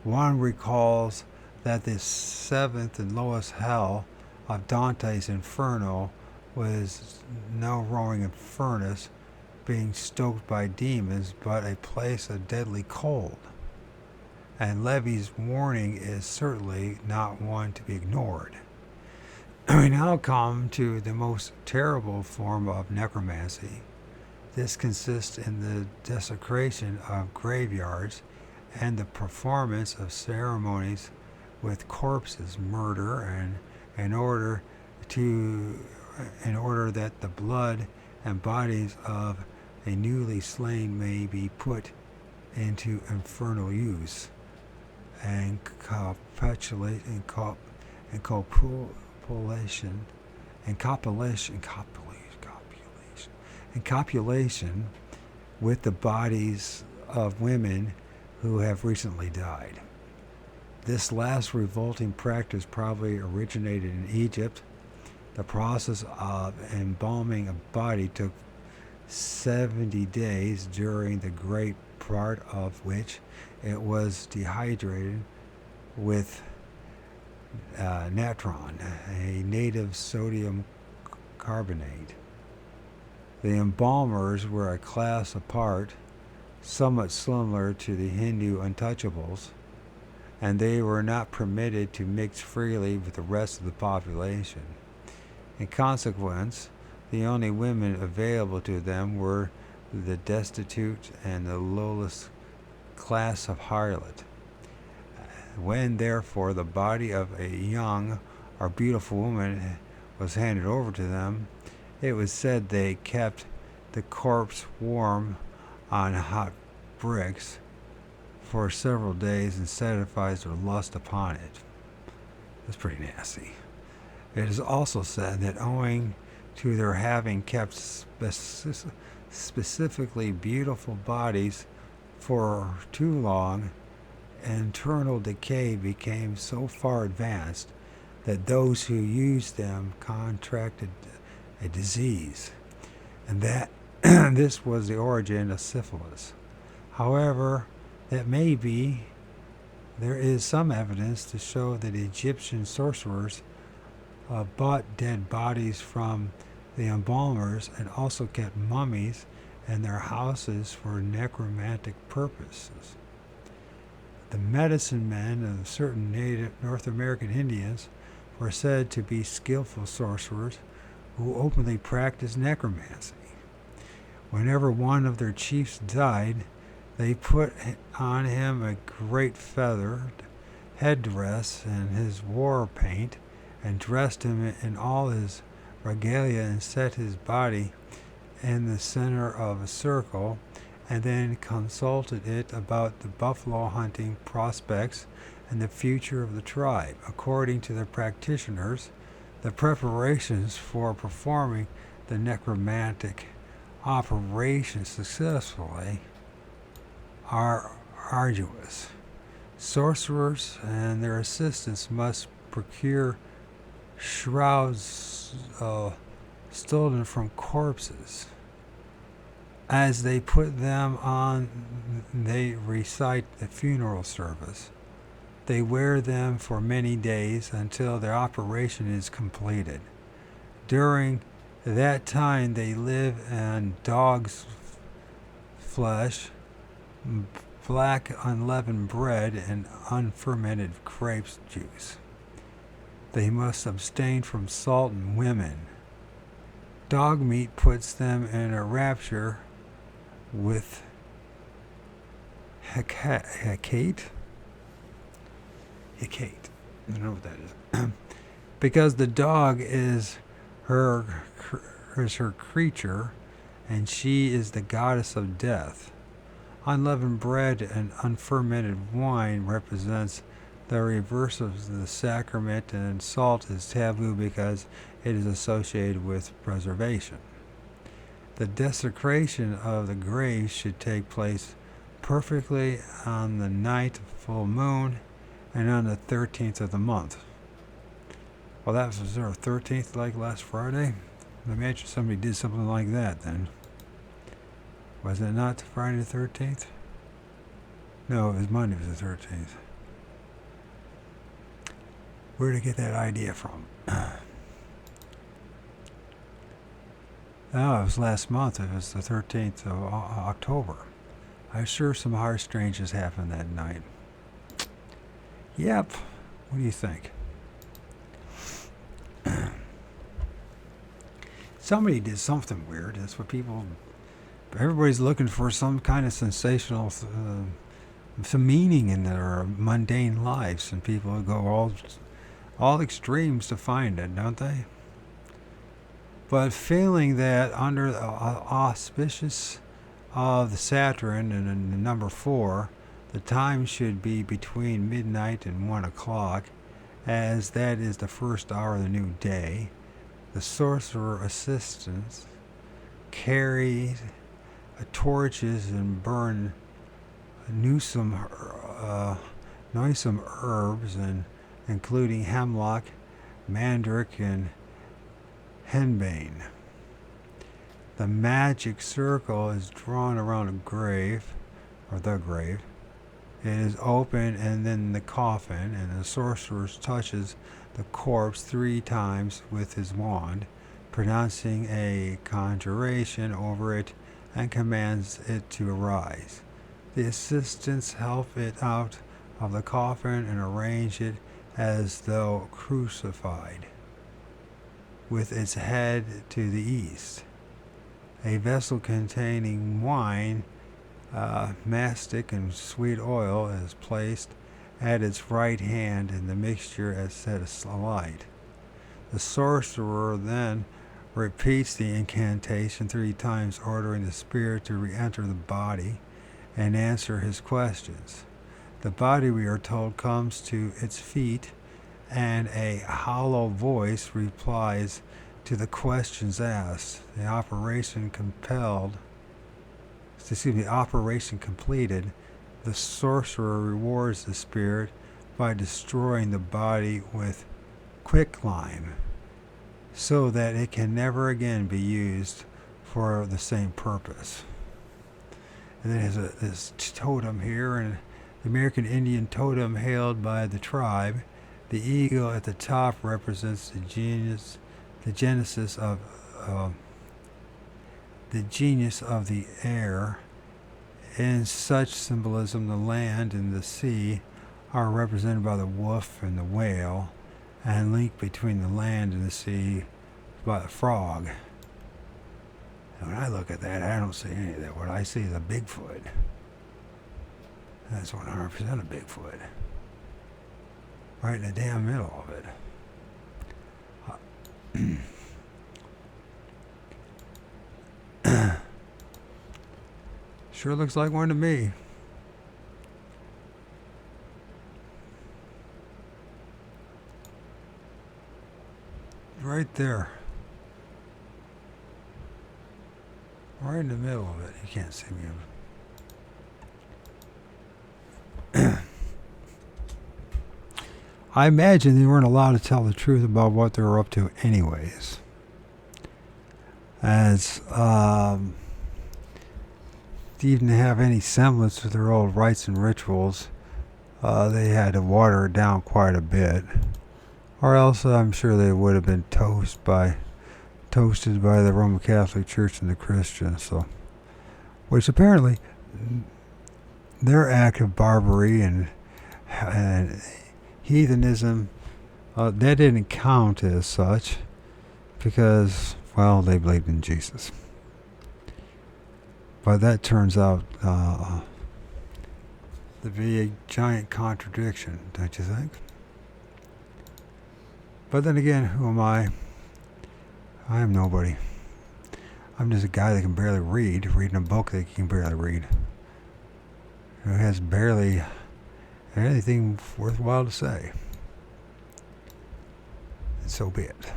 One recalls that the seventh and lowest hell of Dante's Inferno was no roaring furnace being stoked by demons, but a place of deadly cold. And Levy's warning is certainly not one to be ignored. We now come to the most terrible form of necromancy. This consists in the desecration of graveyards and the performance of ceremonies with corpses, murder, and in order that the blood and bodies of a newly slain may be put into infernal use, and copulation with the bodies of women who have recently died. This last revolting practice probably originated in Egypt. The process of embalming a body took 70 days, during the great part of which it was dehydrated with natron, a native sodium carbonate. The embalmers were a class apart, somewhat similar to the Hindu untouchables, and they were not permitted to mix freely with the rest of the population. In consequence, the only women available to them were the destitute and the lowest class of harlot. When, therefore, the body of a young or beautiful woman was handed over to them, it was said they kept the corpse warm on hot bricks for several days and satisfied their lust upon it. That's pretty nasty. It is also said that owing to their having kept specifically beautiful bodies for too long, internal decay became so far advanced that those who used them contracted a disease, and that this was the origin of syphilis. However, that may be, there is some evidence to show that Egyptian sorcerers bought dead bodies from the embalmers and also kept mummies in their houses for necromantic purposes. The medicine men of certain native North American Indians were said to be skillful sorcerers who openly practiced necromancy. Whenever one of their chiefs died, they put on him a great feathered headdress and his war paint, and dressed him in all his regalia, and set his body in the center of a circle, and then consulted it about the buffalo hunting prospects and the future of the tribe. According to the practitioners, the preparations for performing the necromantic operation successfully are arduous. Sorcerers and their assistants must procure shrouds stolen from corpses. As they put them on, they recite the funeral service. They wear them for many days until their operation is completed. During that time, they live on dog's flesh, black unleavened bread, and unfermented grape juice. They must abstain from salt and women. Dog meat puts them in a rapture with Hecate. I don't know what that is. Because the dog is her creature, and she is the goddess of death. Unleavened bread and unfermented wine represents the reverse of the sacrament, and salt is taboo because it is associated with preservation. The desecration of the grave should take place perfectly on the night of full moon and on the 13th of the month. Well, that was their 13th, like last Friday? I imagine somebody did something like that then. Was it not Friday the 13th? No, it was Monday the 13th. Where did I get that idea from? Oh, it was last month. It was the 13th of October. I'm sure some hard strangeness happened that night. Yep. What do you think? Somebody did something weird. That's what everybody's looking for, some kind of sensational, some meaning in their mundane lives, and people go all extremes to find it, don't they? But feeling that under the auspices of the Saturn and the number 4, the time should be between midnight and 1 o'clock, as that is the first hour of the new day. The sorcerer assistants carry torches and burn noisome herbs, and including hemlock, mandrake, and henbane. The magic circle is drawn around a grave, or the grave. It is open, and then the coffin, and the sorcerer touches the corpse 3 times with his wand, pronouncing a conjuration over it, and commands it to arise. The assistants help it out of the coffin and arrange it as though crucified, with its head to the east. A vessel containing wine, mastic, and sweet oil is placed at its right hand, and the mixture is set alight. The sorcerer then repeats the incantation 3 times, ordering the spirit to re-enter the body and answer his questions. The body, we are told, comes to its feet, and a hollow voice replies to the questions asked. The operation completed, the sorcerer rewards the spirit by destroying the body with quicklime, so that it can never again be used for the same purpose. And then it has this totem here, and the American Indian totem held by the tribe. The eagle at the top represents the genius of the air. In such symbolism, the land and the sea are represented by the wolf and the whale, and linked between the land and the sea by the frog. And when I look at that, I don't see any of that. What I see is a Bigfoot. That's 100% a Bigfoot. Right in the damn middle of it. Sure looks like one to me. Right there. Right in the middle of it. You can't see me. I imagine they weren't allowed to tell the truth about what they were up to anyways. As to even have any semblance of their old rites and rituals, they had to water it down quite a bit. Or else I'm sure they would have been toasted by the Roman Catholic Church and the Christians. So, which apparently their act of barbarity and heathenism, that didn't count as such because, well, they believed in Jesus. But that turns out to be a giant contradiction, don't you think? But then again, who am I? I am nobody. I'm just a guy that can barely read, reading a book that he can barely read, who has barely anything worthwhile to say. And so be it.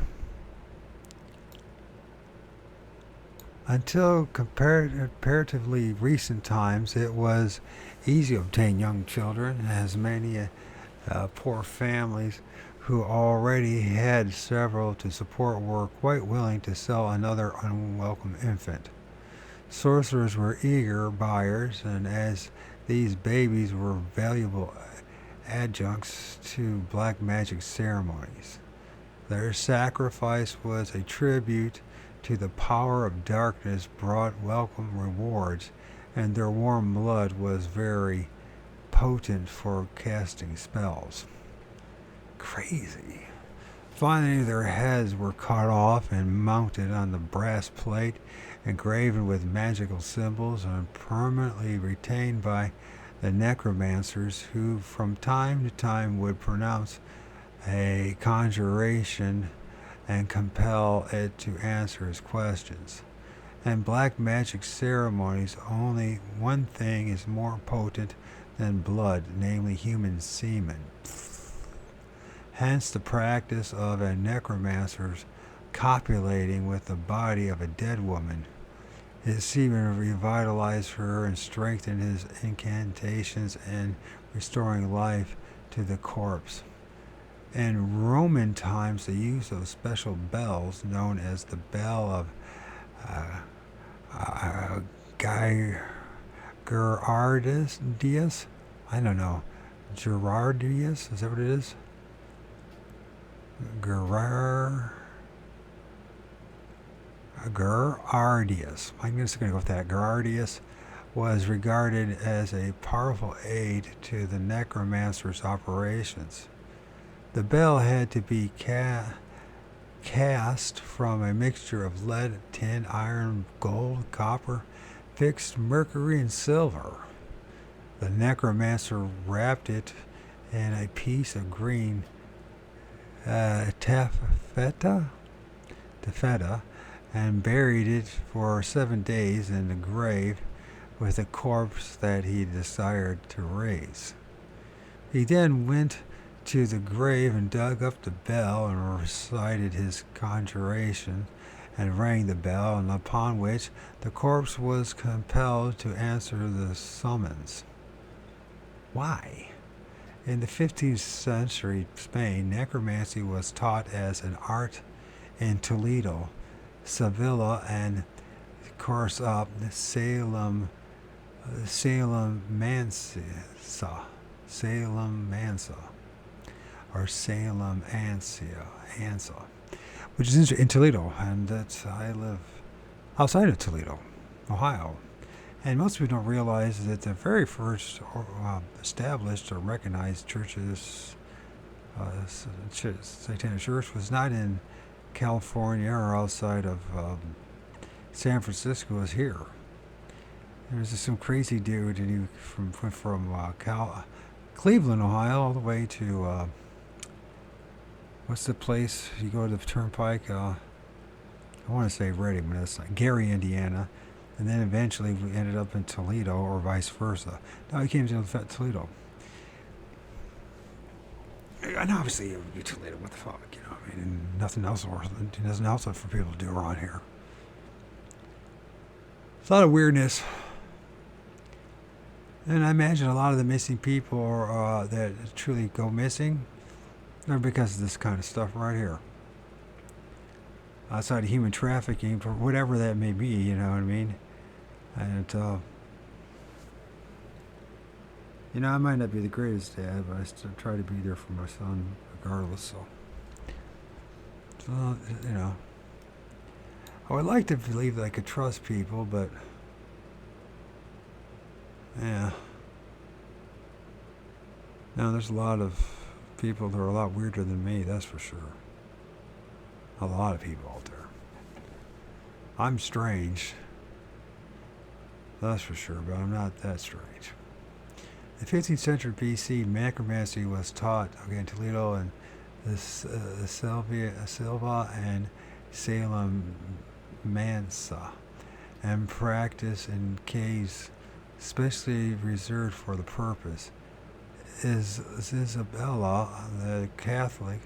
Until comparatively recent times, it was easy to obtain young children, as many poor families who already had several to support were quite willing to sell another unwelcome infant. Sorcerers were eager buyers, and as these babies were valuable adjuncts to black magic ceremonies, their sacrifice was a tribute to the power of darkness, brought welcome rewards, and their warm blood was very potent for casting spells. Crazy. Finally, their heads were cut off and mounted on the brass plate, engraven with magical symbols, and permanently retained by the necromancers, who from time to time would pronounce a conjuration and compel it to answer his questions. In black magic ceremonies, only one thing is more potent than blood, namely human semen. Hence the practice of a necromancer's copulating with the body of a dead woman. His semen revitalized her and strengthened his incantations in restoring life to the corpse. In Roman times, the use of special bells, known as the bell of Gerardius, I don't know, Gerardius, is that what it is? Gerardius. I'm just going to go with that. Gerardius was regarded as a powerful aid to the necromancer's operations. The bell had to be cast from a mixture of lead, tin, iron, gold, copper, fixed mercury, and silver. The necromancer wrapped it in a piece of green taffeta, and buried it for 7 days in the grave with a corpse that he desired to raise. He then went to the grave and dug up the bell and recited his conjuration and rang the bell, and upon which the corpse was compelled to answer the summons. Why? In the 15th century Spain, necromancy was taught as an art in Toledo, Sevilla, and course, the Salem Mansa, or Salem Ansa, which is in Toledo, and I live outside of Toledo, Ohio. And most people don't realize that the very first established or recognized churches, Satanic Church, was not in California or outside of San Francisco. It was here. There was some crazy dude, and he went from Cleveland, Ohio, all the way to what's the place? You go to the Turnpike. I want to say Reading, but it's like Gary, Indiana. And then eventually we ended up in Toledo, or vice versa. Now he came to Toledo. And obviously it would be Toledo, what the fuck, you know? I mean, nothing else for people to do around here. It's a lot of weirdness. And I imagine a lot of the missing people that truly go missing are because of this kind of stuff right here. Outside of human trafficking, for whatever that may be, you know what I mean? And, I might not be the greatest dad, but I still try to be there for my son regardless, so I would like to believe that I could trust people, but, yeah. No, there's a lot of people that are a lot weirder than me, that's for sure. A lot of people out there. I'm strange. That's for sure, but I'm not that strange. In the 15th century BC, necromancy was taught in Toledo and the Silva and Salem Mansa, and practiced in caves specially reserved for the purpose. Isabella, the Catholic,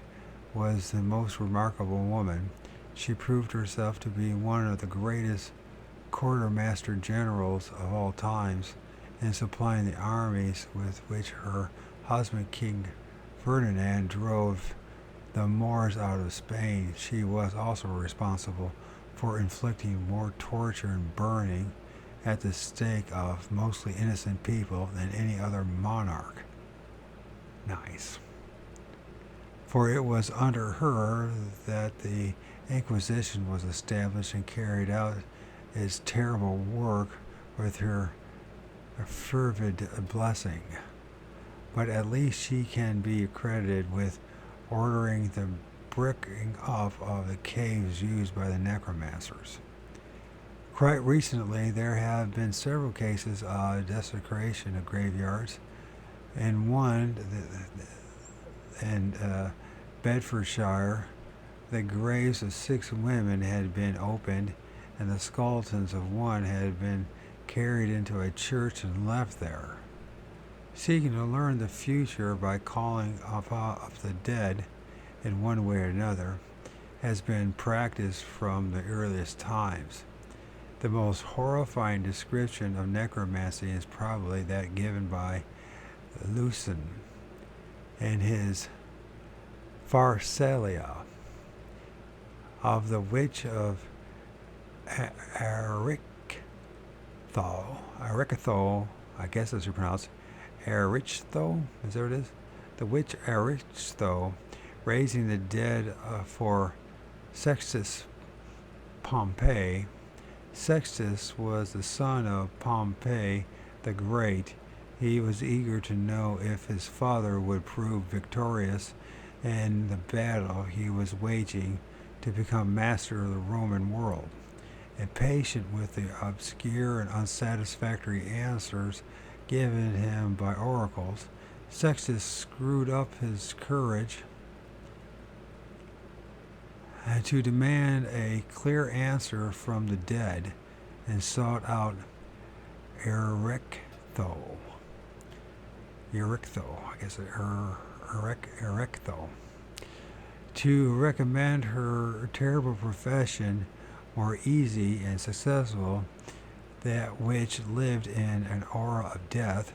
was the most remarkable woman. She proved herself to be one of the greatest quartermaster generals of all times in supplying the armies with which her husband King Ferdinand drove the Moors out of Spain. She was also responsible for inflicting more torture and burning at the stake of mostly innocent people than any other monarch. Nice. For it was under her that the Inquisition was established and carried out its terrible work with her fervid blessing. But at least she can be credited with ordering the bricking up of the caves used by the necromancers. Quite recently, there have been several cases of desecration of graveyards, and one in Bedfordshire, the graves of 6 women had been opened, and the skeletons of one had been carried into a church and left there. Seeking to learn the future by calling up the dead in one way or another has been practiced from the earliest times. The most horrifying description of necromancy is probably that given by Lucian in his Pharsalia of the witch of Erictho, I guess that's how you pronounce it. Erichtho, is that what it is? The witch Erichtho, raising the dead for Sextus Pompey. Sextus was the son of Pompey the Great. He was eager to know if his father would prove victorious in the battle he was waging to become master of the Roman world. Impatient with the obscure and unsatisfactory answers given him by oracles, Sextus screwed up his courage to demand a clear answer from the dead, and sought out Erictho, to recommend her terrible profession more easy and successful, that which lived in an aura of death.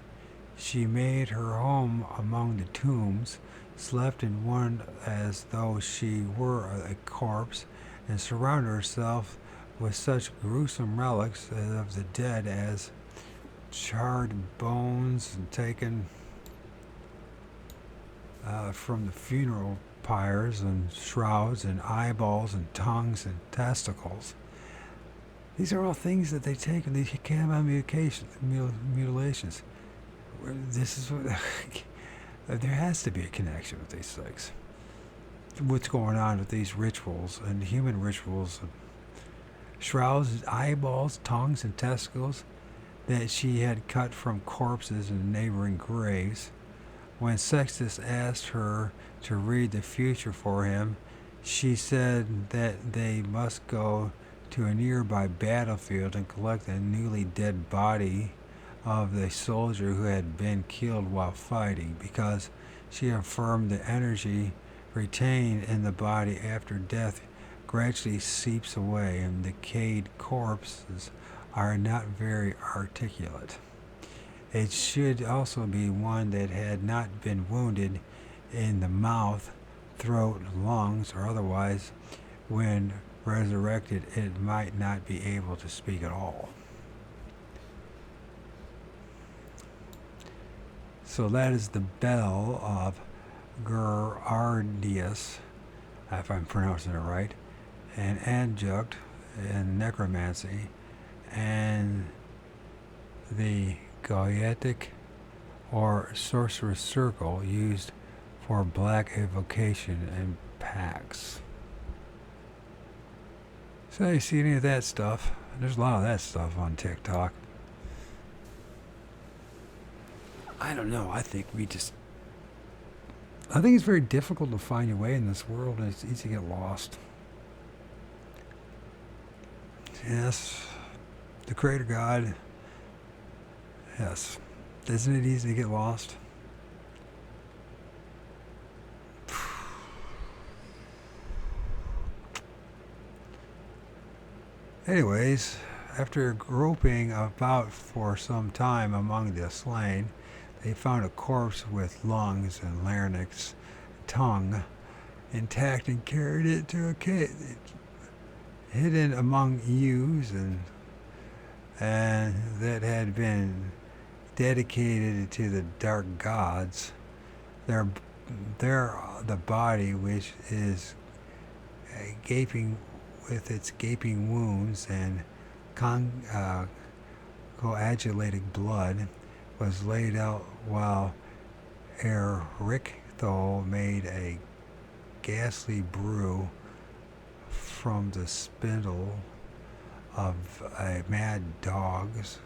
She made her home among the tombs, slept in one as though she were a corpse, and surrounded herself with such gruesome relics of the dead as charred bones and taken from the funeral pyres, and shrouds and eyeballs and tongues and testicles. These are all things that they take in these cannibal mutilations. This is what there has to be a connection with these things. What's going on with these rituals and human rituals, shrouds, eyeballs, tongues, and testicles that she had cut from corpses in neighboring graves. When Sextus asked her to read the future for him, she said that they must go to a nearby battlefield and collect the newly dead body of the soldier who had been killed while fighting, because she affirmed the energy retained in the body after death gradually seeps away, and decayed corpses are not very articulate. It should also be one that had not been wounded in the mouth, throat, lungs, or otherwise. When resurrected, it might not be able to speak at all. So that is the bell of Gerardius, if I'm pronouncing it right, an adjunct in necromancy, and the Goetic or sorcerer's circle used for black evocation and pacts. So you see any of that stuff? There's a lot of that stuff on TikTok. I don't know. I think it's very difficult to find your way in this world, and it's easy to get lost. Yes, the Creator God. Yes. Isn't it easy to get lost? Anyways, after groping about for some time among the slain, they found a corpse with lungs and larynx, tongue intact, and carried it to a cave hidden among yews and that had been dedicated to the dark gods. The body, which is gaping with its gaping wounds and coagulated blood, was laid out while Erictho made a ghastly brew from the spindle of mad dogs,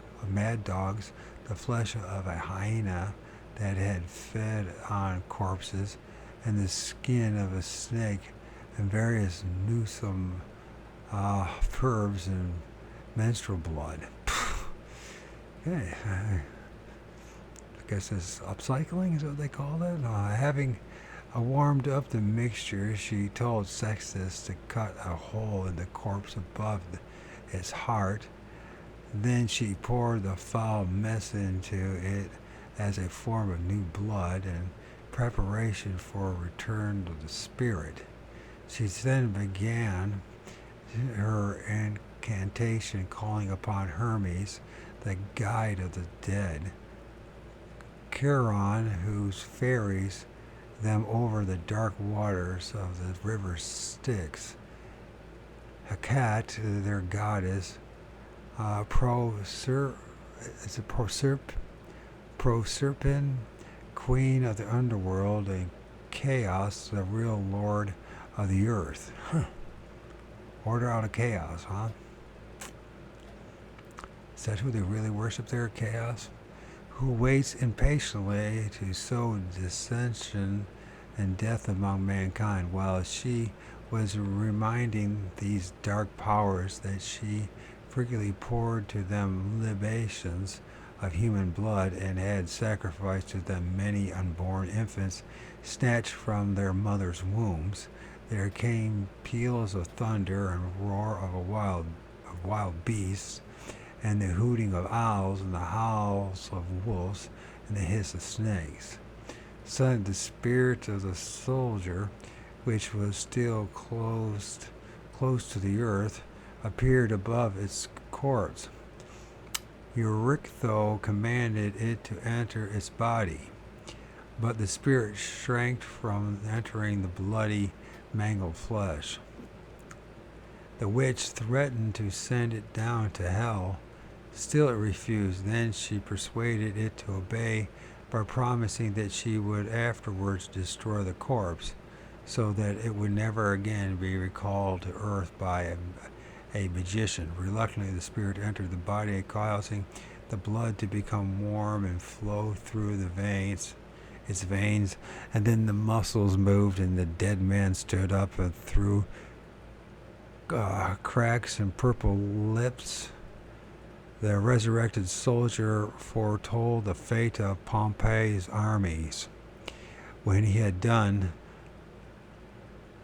the flesh of a hyena that had fed on corpses, and the skin of a snake, and various newsome herbs and menstrual blood. Okay, I guess it's upcycling is what they call it. Having warmed up the mixture, she told Sextus to cut a hole in the corpse above its heart. Then she poured the foul mess into it as a form of new blood in preparation for a return to the spirit. She then began her incantation, calling upon Hermes, the guide of the dead, Charon, whose ferries them over the dark waters of the river Styx, Hecate, their goddess, Proserpine, queen of the underworld, and Chaos, the real lord of the earth. Order out of chaos, huh? Is that who they really worship there, Chaos? Who waits impatiently to sow dissension and death among mankind, while she was reminding these dark powers that she frequently poured to them libations of human blood, and had sacrificed to them many unborn infants snatched from their mothers' wombs. There came peals of thunder and roar of wild beasts, and the hooting of owls, and the howls of wolves, and the hiss of snakes. Suddenly the spirit of the soldier, which was still close to the earth, appeared above its corpse. Euryctho commanded it to enter its body, but the spirit shrank from entering the bloody, mangled flesh. The witch threatened to send it down to hell. Still it refused. Then she persuaded it to obey by promising that she would afterwards destroy the corpse, so that it would never again be recalled to earth by a magician. Reluctantly, the spirit entered the body, causing the blood to become warm and flow through its veins, and then the muscles moved, and the dead man stood up and through cracks and purple lips. The resurrected soldier foretold the fate of Pompey's armies. When he had done,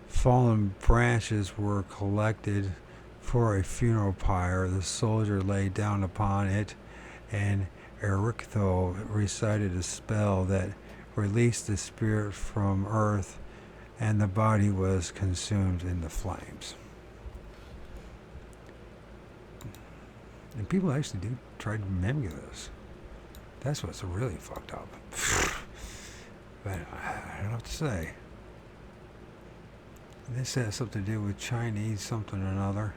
fallen branches were collected for a funeral pyre. The soldier lay down upon it, and Euryctho recited a spell that released the spirit from earth, and the body was consumed in the flames. And people actually do try to mimic this. That's what's really fucked up. But I don't know what to say. This has something to do with Chinese something or another.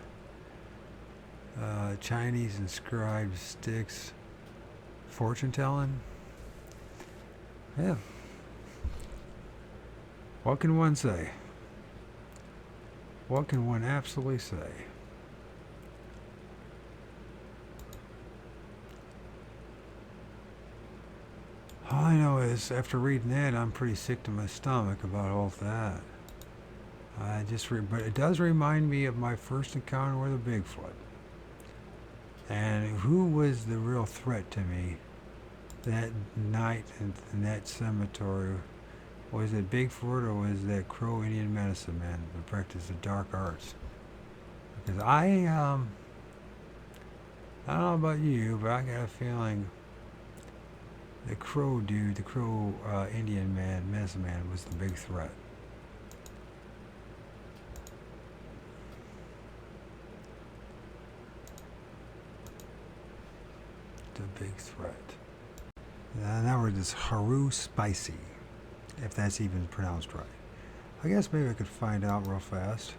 Chinese inscribed sticks. Fortune telling? Yeah. What can one say? What can one absolutely say? All I know is, after reading that, I'm pretty sick to my stomach about all that. But it does remind me of my first encounter with a Bigfoot. And who was the real threat to me that night in that cemetery? Was it Bigfoot or was that Crow Indian medicine man that practiced the dark arts? Because I don't know about you, but I got a feeling the Crow dude, the Crow Indian man, medicine man, was the big threat. The big threat. Now we're this Haru Spicy, if that's even pronounced right. I guess maybe I could find out real fast.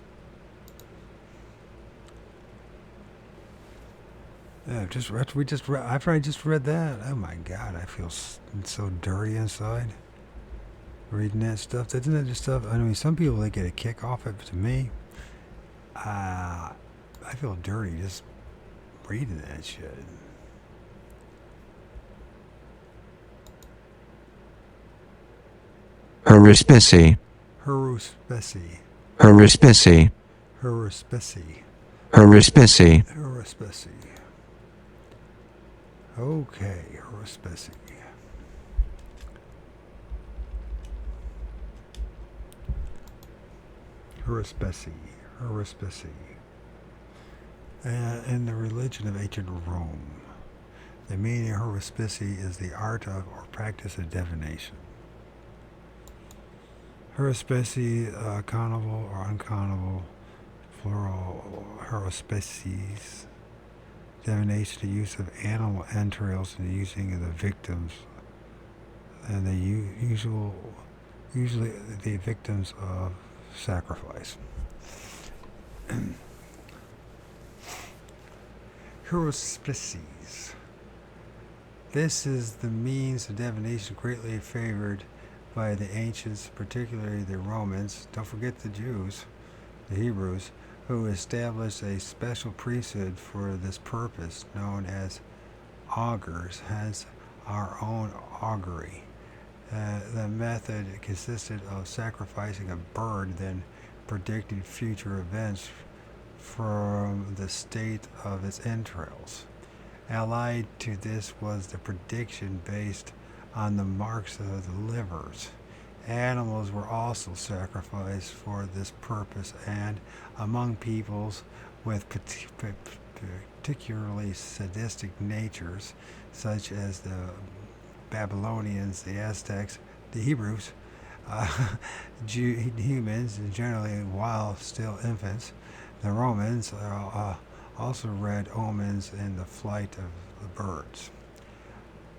Yeah, after I just read that, oh my God, I feel so dirty inside. Reading that stuff, isn't that just stuff? I mean, some people they get a kick off it. To me, I feel dirty just reading that shit. Haruspicy. Haruspicy. Haruspicy. Haruspicy. Haruspicy. Haruspicy. Okay, Haruspicy. Haruspicy. Haruspicy. In the religion of ancient Rome, the meaning of haruspicy is the art of or practice of divination. Haruspicy, countable or uncountable, plural haruspices. Divination, the use of animal entrails and the using of the victims, and usually the victims of sacrifice. Haruspices. This is the means of divination greatly favored by the ancients, particularly the Romans. Don't forget the Jews, the Hebrews, who established a special priesthood for this purpose, known as augurs, hence our own augury. The method consisted of sacrificing a bird, then predicting future events from the state of its entrails. Allied to this was the prediction based on the marks of the livers. Animals were also sacrificed for this purpose, and among peoples with particularly sadistic natures, such as the Babylonians, the Aztecs, the Hebrews, humans, and generally while still infants, the Romans, also read omens and the flight of the birds.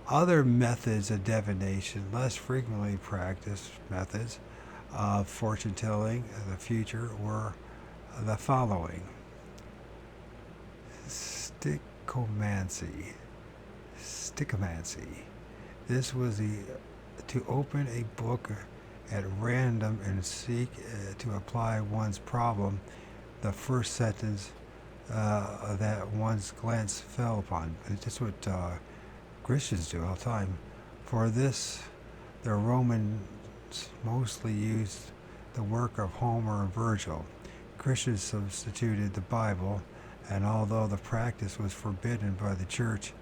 Other methods of divination, less frequently practiced methods of fortune telling the future, were the following: stichomancy. Stichomancy. This was to open a book at random and seek to apply one's problem the first sentence that one's glance fell upon. It's just what Christians do all the time. For this, the Romans mostly used the work of Homer and Virgil. Christians substituted the Bible, and although the practice was forbidden by the church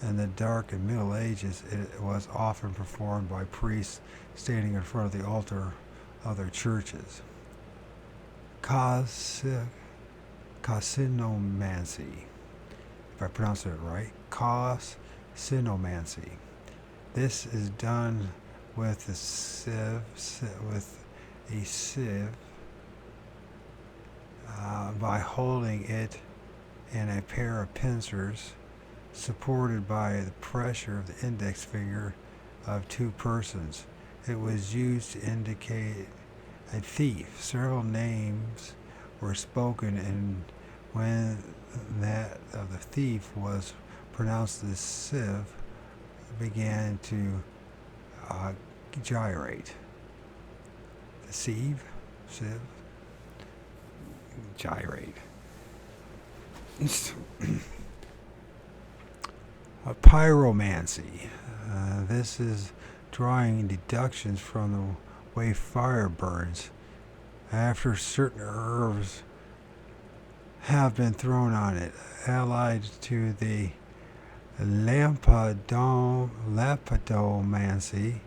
in the Dark and Middle Ages, it was often performed by priests standing in front of the altar of their churches. Casinomancy, if I pronounce it right, Casinomancy. This is done with a sieve, by holding it in a pair of pincers supported by the pressure of the index finger of two persons. It was used to indicate a thief. Several names were spoken, and when that of the thief was pronounced, the sieve began to gyrate. The sieve, gyrate. Pyromancy. This is drawing deductions from the way fire burns after certain herbs have been thrown on it, allied to the lampedomancy,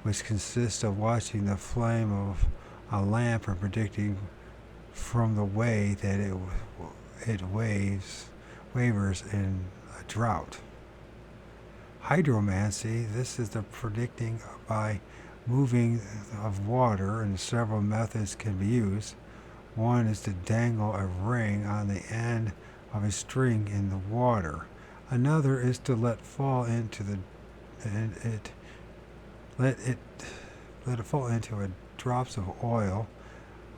which consists of watching the flame of a lamp and predicting from the way that it wavers in a drought. Hydromancy, this is the predicting by moving of water, and several methods can be used. One is to dangle a ring on the end of a string in the water. Another is to let it fall into drops of oil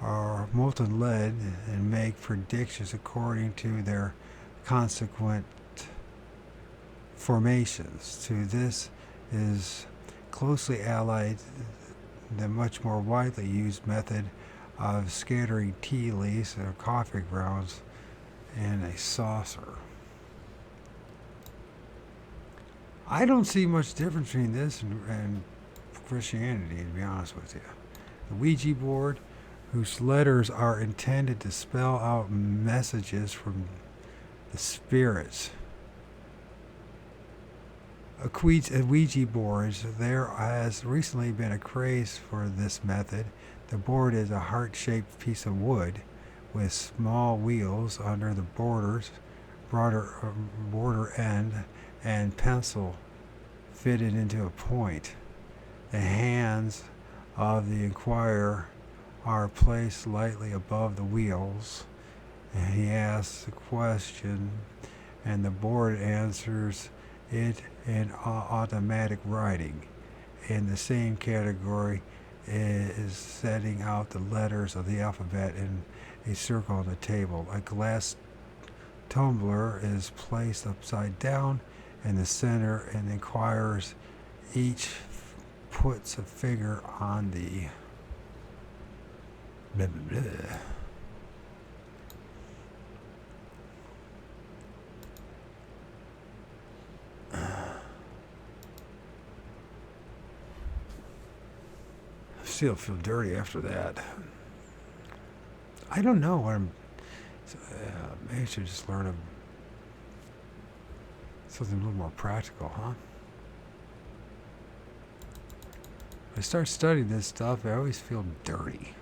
or molten lead and make predictions according to their consequent formations. To this is closely allied the much more widely used method of scattering tea leaves or coffee grounds in a saucer. I don't see much difference between this and Christianity, to be honest with you. The Ouija board, whose letters are intended to spell out messages from the spirits. Ouija boards, there has recently been a craze for this method. The board is a heart-shaped piece of wood with small wheels under the border end and pencil fitted into a point. The hands of the inquirer are placed lightly above the wheels, and he asks a question, and the board answers it in automatic writing. In the same category is setting out the letters of the alphabet in a circle on the table. A glass tumbler is placed upside down in the center, and the inquirers each puts a finger on the blah, blah, blah. Still feel dirty after that. I don't know what maybe I should just learn something a little more practical, huh? When I start studying this stuff, I always feel dirty.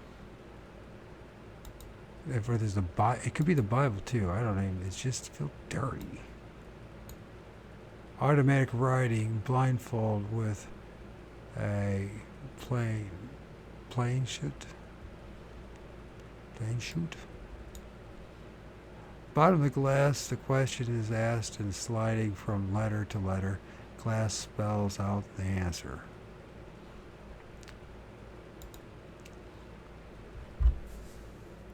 If there's it could be the Bible too. I don't know. It's just feel dirty. Automatic writing, blindfold with a plane shoot. Bottom of the glass, the question is asked and sliding from letter to letter. Glass spells out the answer.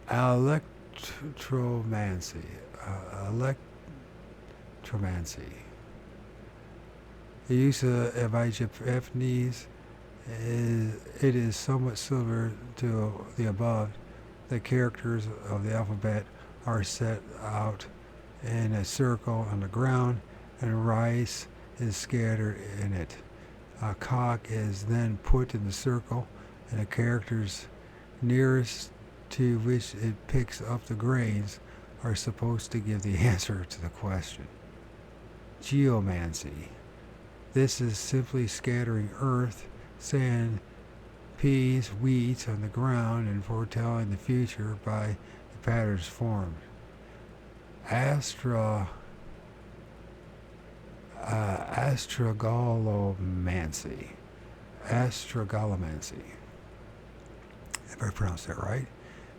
Electromancy. Electromancy. The use by Japanese it is somewhat similar to the above. The characters of the alphabet are set out in a circle on the ground, and rice is scattered in it. A cock is then put in the circle, and the characters nearest to which it picks up the grains are supposed to give the answer to the question. Geomancy. This is simply scattering earth, sand, peas, wheat on the ground and foretelling the future by the patterns formed. Astrogalomancy. Astrogalomancy. If I pronounced that right.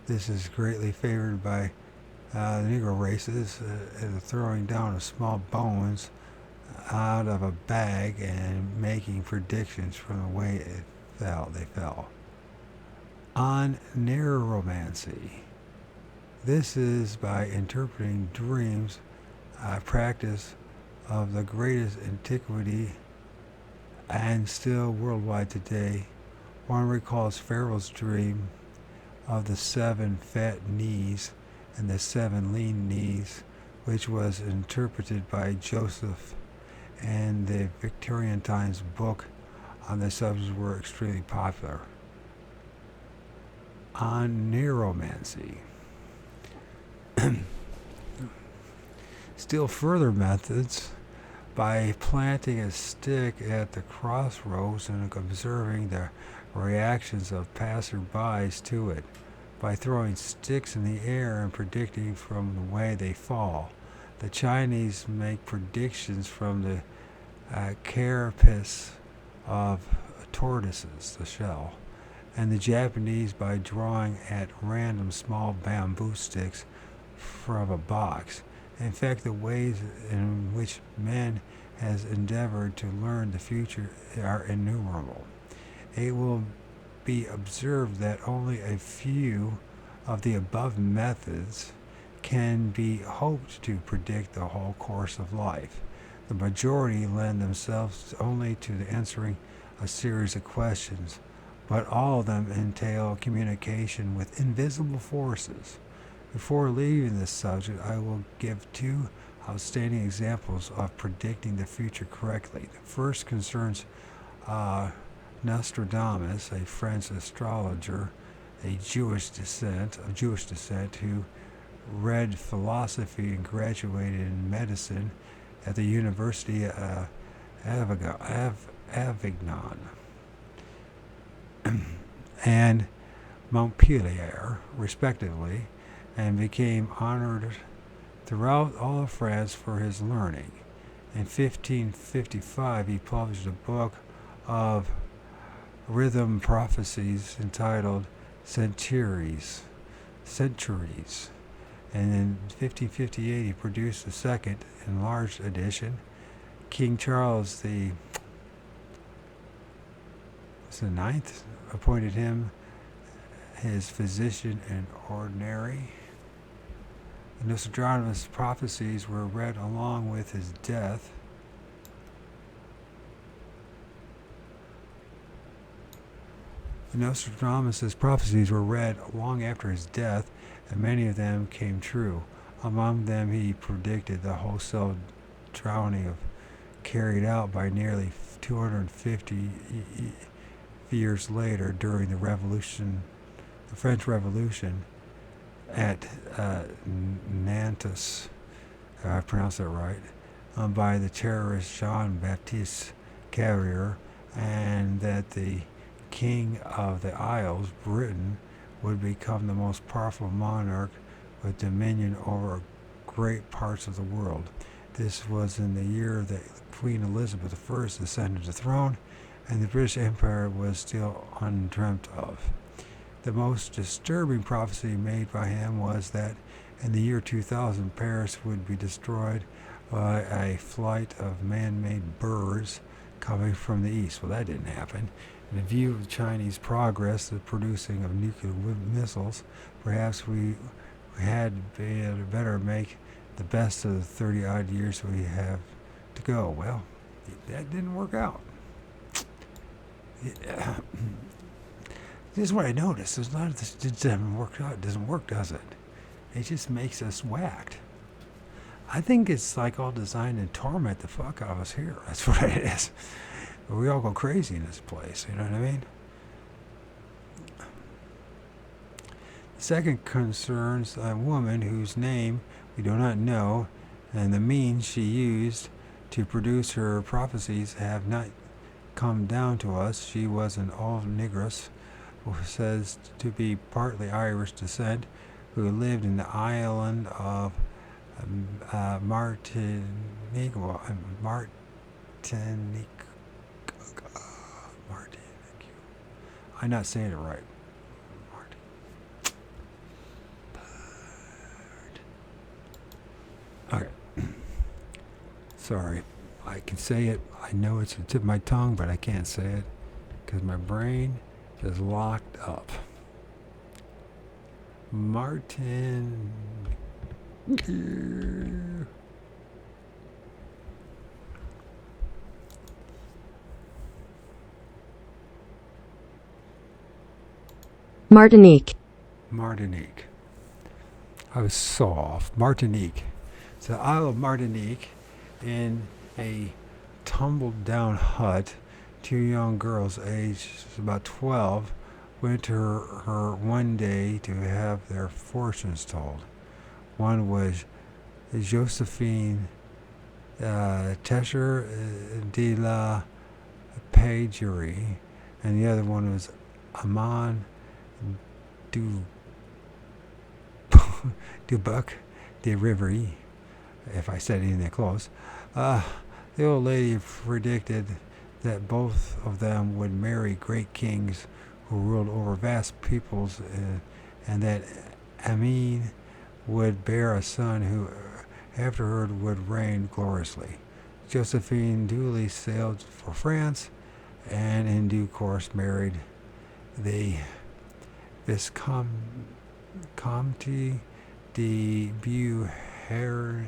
This is greatly favored by the Negro races, the throwing down of small bones out of a bag and making predictions from the way they fell. On neuromancy. This is by interpreting dreams, a practice of the greatest antiquity and still worldwide today. One recalls Pharaoh's dream of the 7 fat knees and the 7 lean knees, which was interpreted by Joseph, and the Victorian Times book on the subject were extremely popular. On neuromancy. Still further methods by planting a stick at the crossroads and observing the reactions of passerbys to it, by throwing sticks in the air and predicting from the way they fall. The Chinese make predictions from the carapace of tortoises, the shell, and the Japanese by drawing at random small bamboo sticks from a box. In fact, the ways in which man has endeavored to learn the future are innumerable. It will be observed that only a few of the above methods can be hoped to predict the whole course of life. The majority lend themselves only to the answering a series of questions, but all of them entail communication with invisible forces. Before leaving this subject, I will give 2 outstanding examples of predicting the future correctly. The first concerns Nostradamus, a French astrologer, of Jewish descent, who read philosophy and graduated in medicine at the University of Avignon and Montpellier, respectively, and became honored throughout all of France for his learning. In 1555, he published a book of rhythm prophecies entitled Centuries, and in 1558 he produced a second enlarged edition. King Charles the Ninth appointed him his physician in ordinary. Nostradamus' prophecies were read along with his death. Nostradamus' prophecies were read long after his death, and many of them came true. Among them, he predicted the wholesale drowning of carried out by nearly 250 years later during the French Revolution at Nantes, if I pronounced that right, by the terrorist Jean-Baptiste Carrier, and that the King of the Isles, Britain, would become the most powerful monarch with dominion over great parts of the world. This was in the year that Queen Elizabeth I ascended the throne, and the British Empire was still undreamt of. The most disturbing prophecy made by him was that in the year 2000, Paris would be destroyed by a flight of man-made birds coming from the east. Well, that didn't happen. In view of Chinese progress, the producing of nuclear missiles, perhaps we had better make the best of the 30-odd years we have to go. Well, that didn't work out. This is what I noticed. There's a lot of this doesn't work out. It doesn't work, does it? It just makes us whacked. I think it's like all designed to torment the fuck out of us here. That's what it is. We all go crazy in this place. You know what I mean? The second concerns a woman whose name we do not know, and the means she used to produce her prophecies have not come down to us. She was an old negress who says to be partly Irish descent, who lived in the island of Martinique. I'm not saying it right. Okay. Sorry. I can say it. I know it's at the tip of my tongue, but I can't say it because my brain is locked up. Martin. Martinique. Martinique. I was so off. Martinique. It's the Isle of Martinique. In a tumbled down hut, two young girls aged about 12 went to her one day to have their fortunes told. One was Josephine Tesher de la Pagerie, and the other one was Amon Dubuc de Rivery, if I said anything close. The old lady predicted that both of them would marry great kings who ruled over vast peoples, and that Amin would bear a son who afterward would reign gloriously. Josephine duly sailed for France, and in due course married the Viscount de Beauharnais,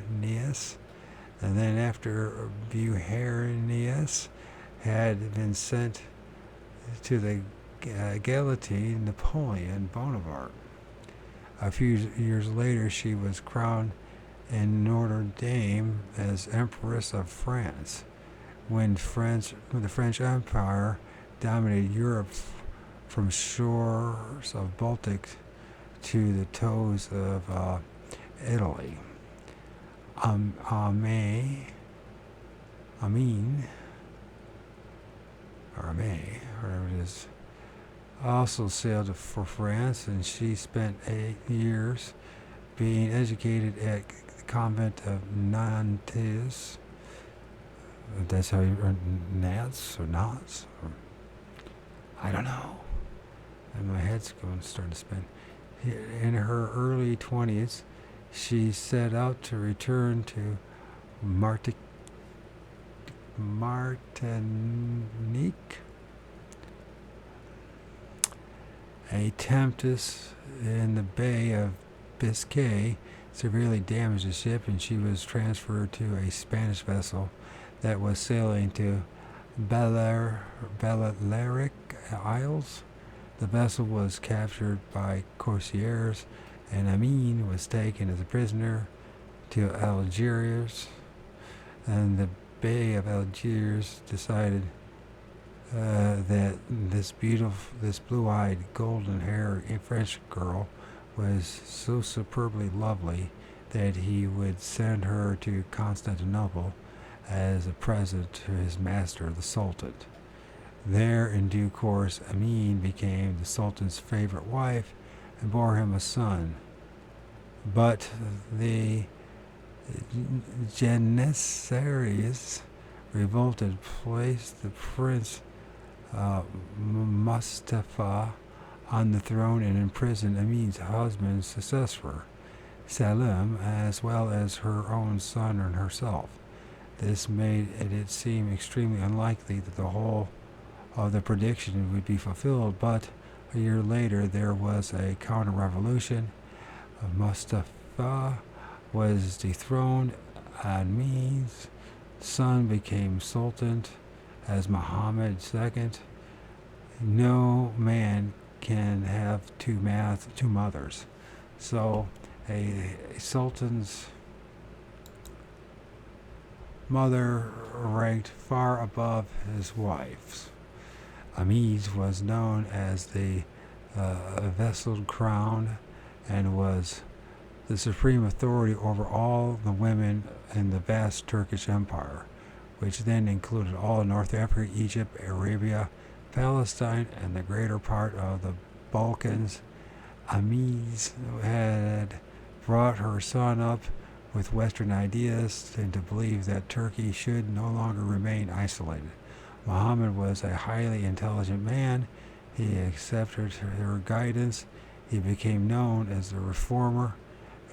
and then after Beauharnais had been sent to the guillotine, Napoleon Bonaparte. A few years later, she was crowned in Notre Dame as Empress of France. When the French Empire dominated Europe from shores of Baltic to the toes of Italy. Amin, or May, whatever it is, also sailed for France, and she spent 8 years being educated at the convent of Nantes. That's how you Nats or Knots? Or, I don't know. And my head's starting to spin. In her early 20s, she set out to return to Martinique, a tempest in the Bay of Biscay severely damaged the ship, and she was transferred to a Spanish vessel that was sailing to Balearic Isles. The vessel was captured by corsairs, and Amin was taken as a prisoner to Algiers, and the Bay of Algiers decided that this blue-eyed, golden-haired French girl was so superbly lovely that he would send her to Constantinople as a present to his master, the Sultan. There, in due course, Amin became the Sultan's favorite wife and bore him a son. But the Janissaries revolted, placed the Prince Mustafa on the throne, and imprisoned Amin's husband's successor. Salem, as well as her own son and herself. This made it seem extremely unlikely that the whole of the prediction would be fulfilled, but a year later there was a counter-revolution. Mustafa was dethroned. Admi's son became sultan as Muhammad II. No man can have two mothers. So a sultan's mother ranked far above his wife's. Ames was known as the vesseled crown and was the supreme authority over all the women in the vast Turkish Empire, which then included all North Africa, Egypt, Arabia, Palestine, and the greater part of the Balkans. Ames had brought her son up with Western ideas and to believe that Turkey should no longer remain isolated. Muhammad was a highly intelligent man. He accepted her guidance. He became known as the reformer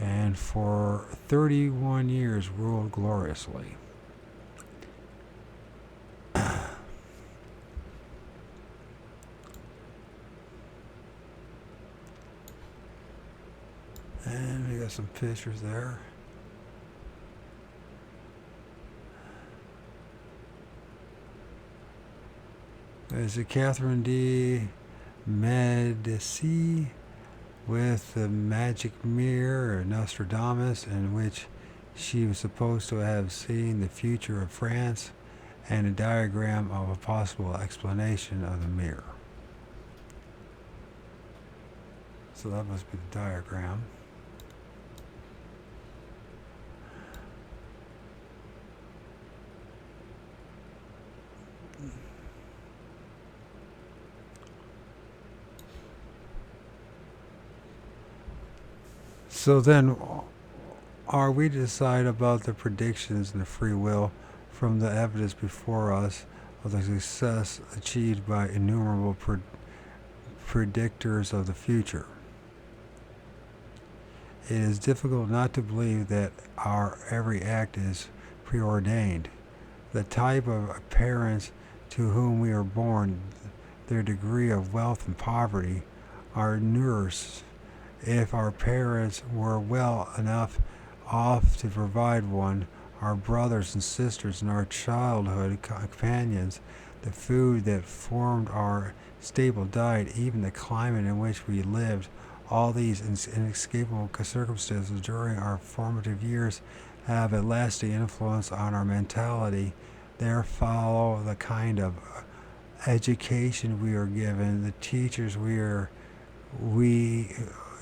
and for 31 years ruled gloriously. And we got some pictures there. There's a Catherine de Medici with the magic mirror, or Nostradamus, in which she was supposed to have seen the future of France, and a diagram of a possible explanation of the mirror. So that must be the diagram. So then, are we to decide about the predictions and the free will from the evidence before us of the success achieved by innumerable predictors of the future? It is difficult not to believe that our every act is preordained. The type of parents to whom we are born, their degree of wealth and poverty, our nurse. If our parents were well enough off to provide one, our brothers and sisters and our childhood companions, the food that formed our stable diet, even the climate in which we lived, all these inescapable circumstances during our formative years have a lasting influence on our mentality. There follow the kind of education we are given, the teachers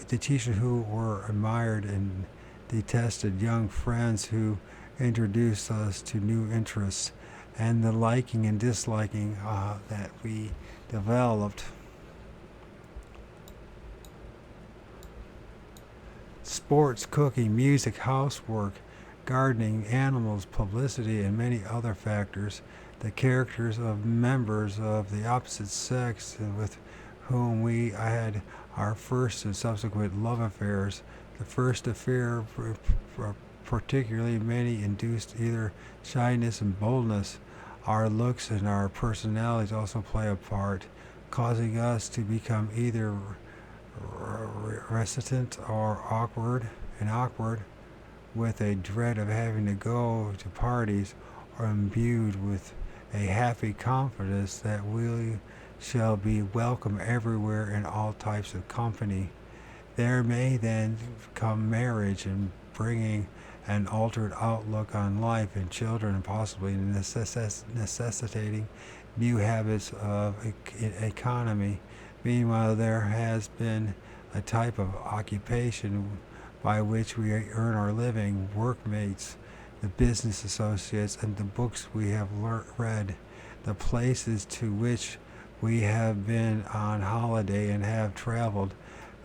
the teachers who were admired and detested, young friends who introduced us to new interests, and the liking and disliking that we developed. Sports, cooking, music, housework, gardening, animals, publicity, and many other factors. The characters of members of the opposite sex with whom we had our first and subsequent love affairs. The first affair, particularly many, induced either shyness and boldness. Our looks and our personalities also play a part, causing us to become either reticent or awkward, with a dread of having to go to parties, or imbued with a happy confidence that we shall be welcome everywhere in all types of company. There may then come marriage and bringing an altered outlook on life and children, and possibly necessitating new habits of economy. Meanwhile, there has been a type of occupation by which we earn our living, workmates, the business associates, and the books we have read, the places to which we have been on holiday and have traveled.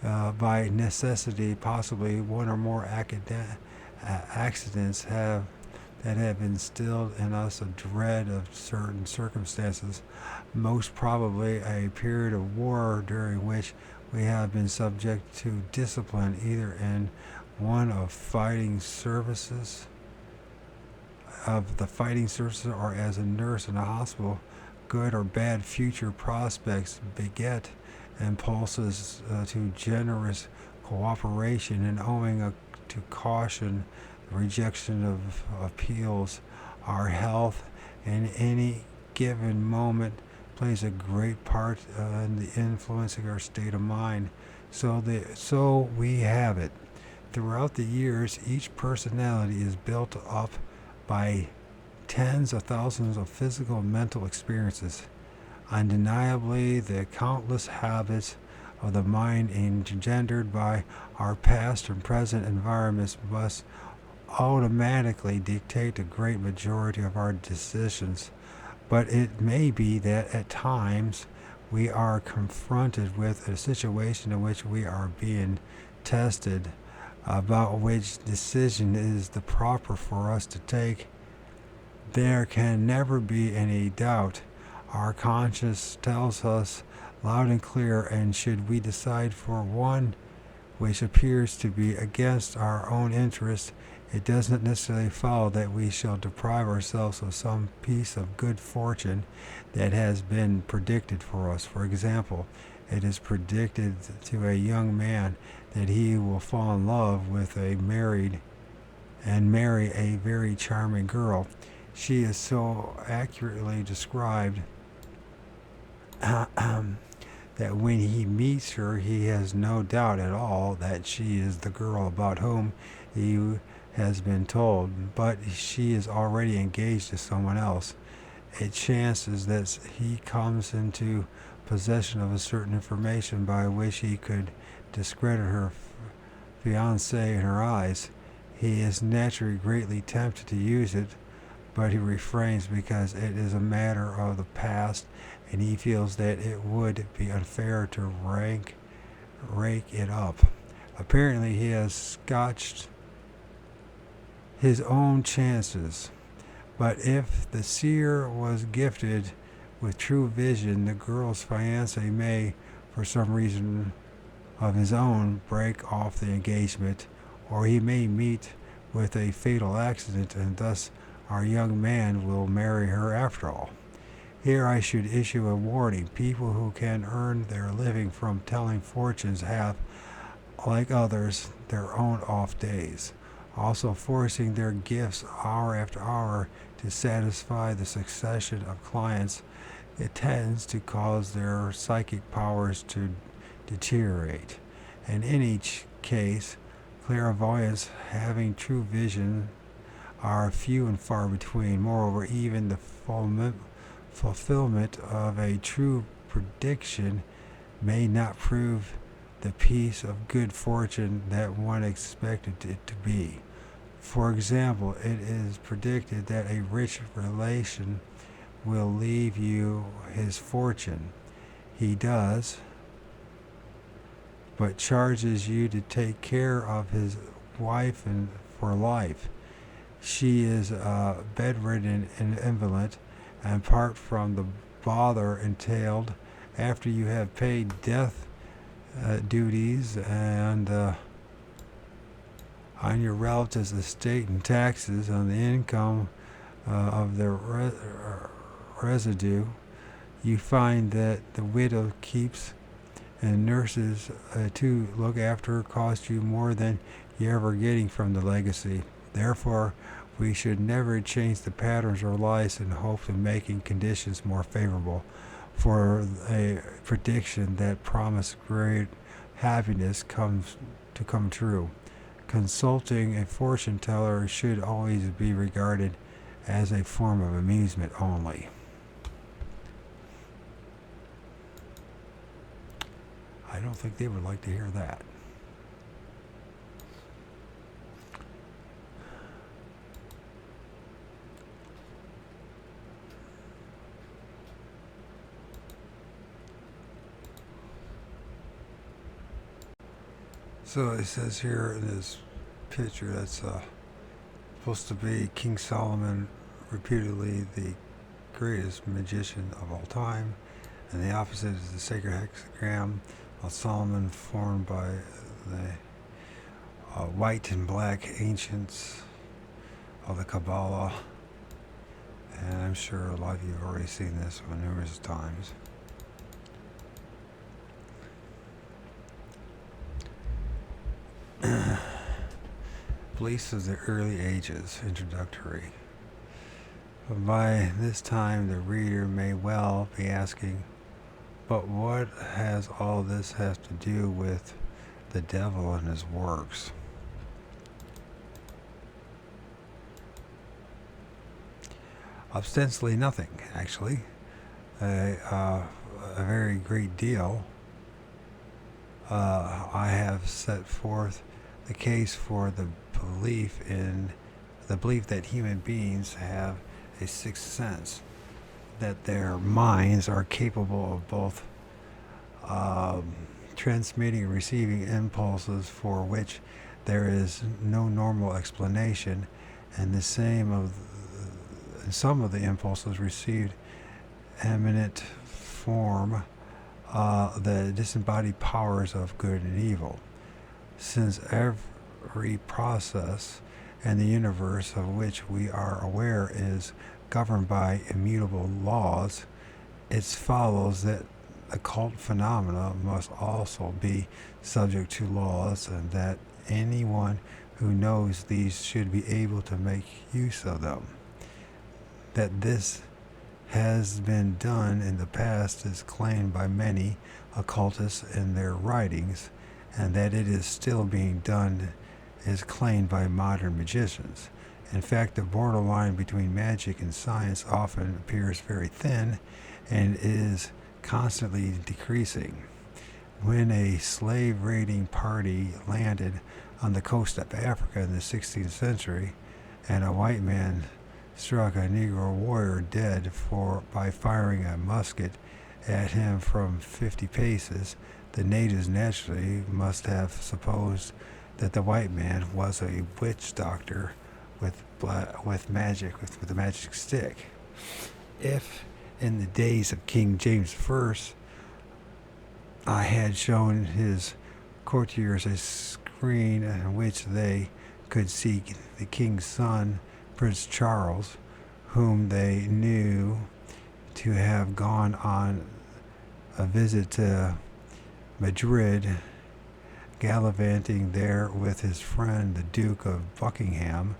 By necessity, possibly one or more accidents that have instilled in us a dread of certain circumstances, most probably a period of war during which we have been subject to discipline either in one of the fighting services, or as a nurse in a hospital, good or bad future prospects beget impulses to generous cooperation and owing to caution, rejection of appeals. Our health in any given moment plays a great part in the influencing our state of mind. So we have it. Throughout the years, each personality is built up by tens of thousands of physical and mental experiences. Undeniably, the countless habits of the mind engendered by our past and present environments must automatically dictate the great majority of our decisions. But it may be that at times we are confronted with a situation in which we are being tested about which decision is the proper for us to take. There can never be any doubt. Our conscience tells us loud and clear, and should we decide for one which appears to be against our own interest, it doesn't necessarily follow that we shall deprive ourselves of some piece of good fortune that has been predicted for us. For example, it is predicted to a young man that he will fall in love with marry a very charming girl. She is so accurately described that when he meets her, he has no doubt at all that she is the girl about whom he has been told, but she is already engaged to someone else. It chances that he comes into possession of a certain information by which he could discredit her fiancé in her eyes. He is naturally greatly tempted to use it, but he refrains because it is a matter of the past, and he feels that it would be unfair to rake it up. Apparently, he has scotched his own chances. But if the seer was gifted with true vision, the girl's fiancé may, for some reason of his own, break off the engagement, or he may meet with a fatal accident, and thus our young man will marry her after all. Here I should issue a warning. People who can earn their living from telling fortunes have, like others, their own off days, also forcing their gifts hour after hour to satisfy the succession of clients. It tends to cause their psychic powers to deteriorate. And in each case, clairvoyants having true vision are few and far between. Moreover, even the fulfillment of a true prediction may not prove the piece of good fortune that one expected it to be. For example, it is predicted that a rich relation will leave you his fortune. He does, but charges you to take care of his wife and for life. She is bedridden and invalid, and apart from the bother entailed after you have paid death duties and on your relatives' estate and taxes on the income of the residue, you find that the widow keeps and nurses to look after her cost you more than you're ever getting from the legacy. Therefore, we should never change the patterns of our lives in hopes of making conditions more favorable for a prediction that promised great happiness comes to come true. Consulting a fortune teller should always be regarded as a form of amusement only. I don't think they would like to hear that. So it says here in this picture that's supposed to be King Solomon, reputedly the greatest magician of all time, and the opposite is the sacred hexagram of Solomon, formed by the white and black ancients of the Kabbalah, and I'm sure a lot of you have already seen this one numerous times. Beliefs of the early ages, introductory. But by this time, the reader may well be asking, but what has all this have to do with the devil and his works? Ostensibly nothing, actually. A very great deal. I have set forth the case for the belief that human beings have a sixth sense, that their minds are capable of both transmitting and receiving impulses for which there is no normal explanation, and the same of some of the impulses received eminent form the disembodied powers of good and evil. Since every process in the universe of which we are aware is governed by immutable laws, it follows that occult phenomena must also be subject to laws, and that anyone who knows these should be able to make use of them. That this has been done in the past is claimed by many occultists in their writings, and that it is still being done is claimed by modern magicians. In fact, the borderline between magic and science often appears very thin and is constantly decreasing. When a slave raiding party landed on the coast of Africa in the 16th century, and a white man struck a Negro warrior dead by firing a musket at him from 50 paces, the natives naturally must have supposed that the white man was a witch doctor with a magic stick. If in the days of King James I had shown his courtiers a screen in which they could see the king's son, Prince Charles, whom they knew to have gone on a visit to Madrid, gallivanting there with his friend the Duke of Buckingham,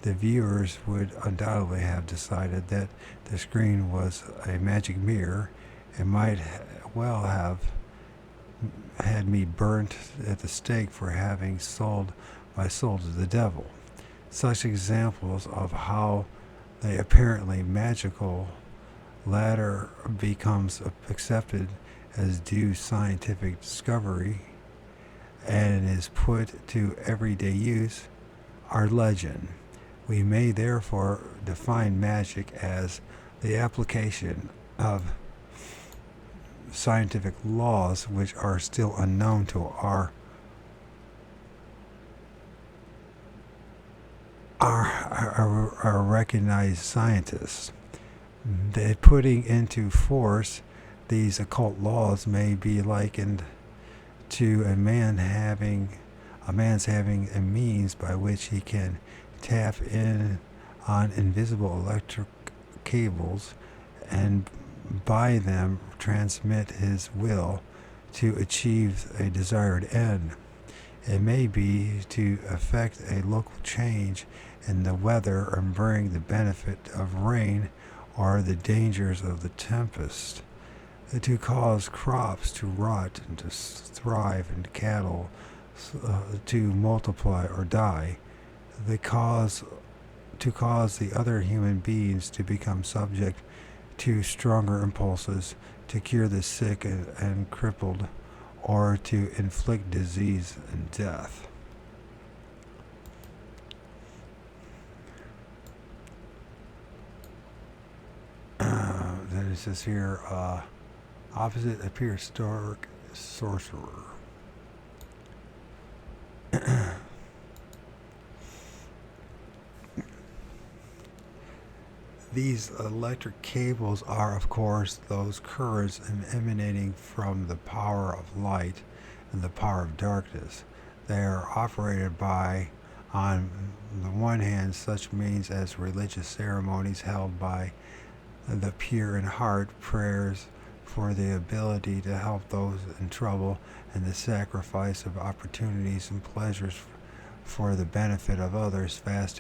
the viewers would undoubtedly have decided that the screen was a magic mirror, and might well have had me burnt at the stake for having sold my soul to the devil. Such examples of how the apparently magical latter becomes accepted as due scientific discovery and is put to everyday use are legend. We may therefore define magic as the application of scientific laws which are still unknown to our recognized scientists. The putting into force these occult laws may be likened to a man's having a means by which he can tap in on invisible electric cables and by them transmit his will to achieve a desired end. It may be to effect a local change in the weather and bring the benefit of rain or the dangers of the tempest, to cause crops to rot and to thrive and cattle to multiply or die, to cause the other human beings to become subject to stronger impulses, to cure the sick and crippled, or to inflict disease and death. Then it says here, opposite a prehistoric sorcerer. These electric cables are, of course, those currents emanating from the power of light and the power of darkness. They are operated by, on the one hand, such means as religious ceremonies held by the pure in heart, prayers for the ability to help those in trouble, and the sacrifice of opportunities and pleasures for the benefit of others, fasts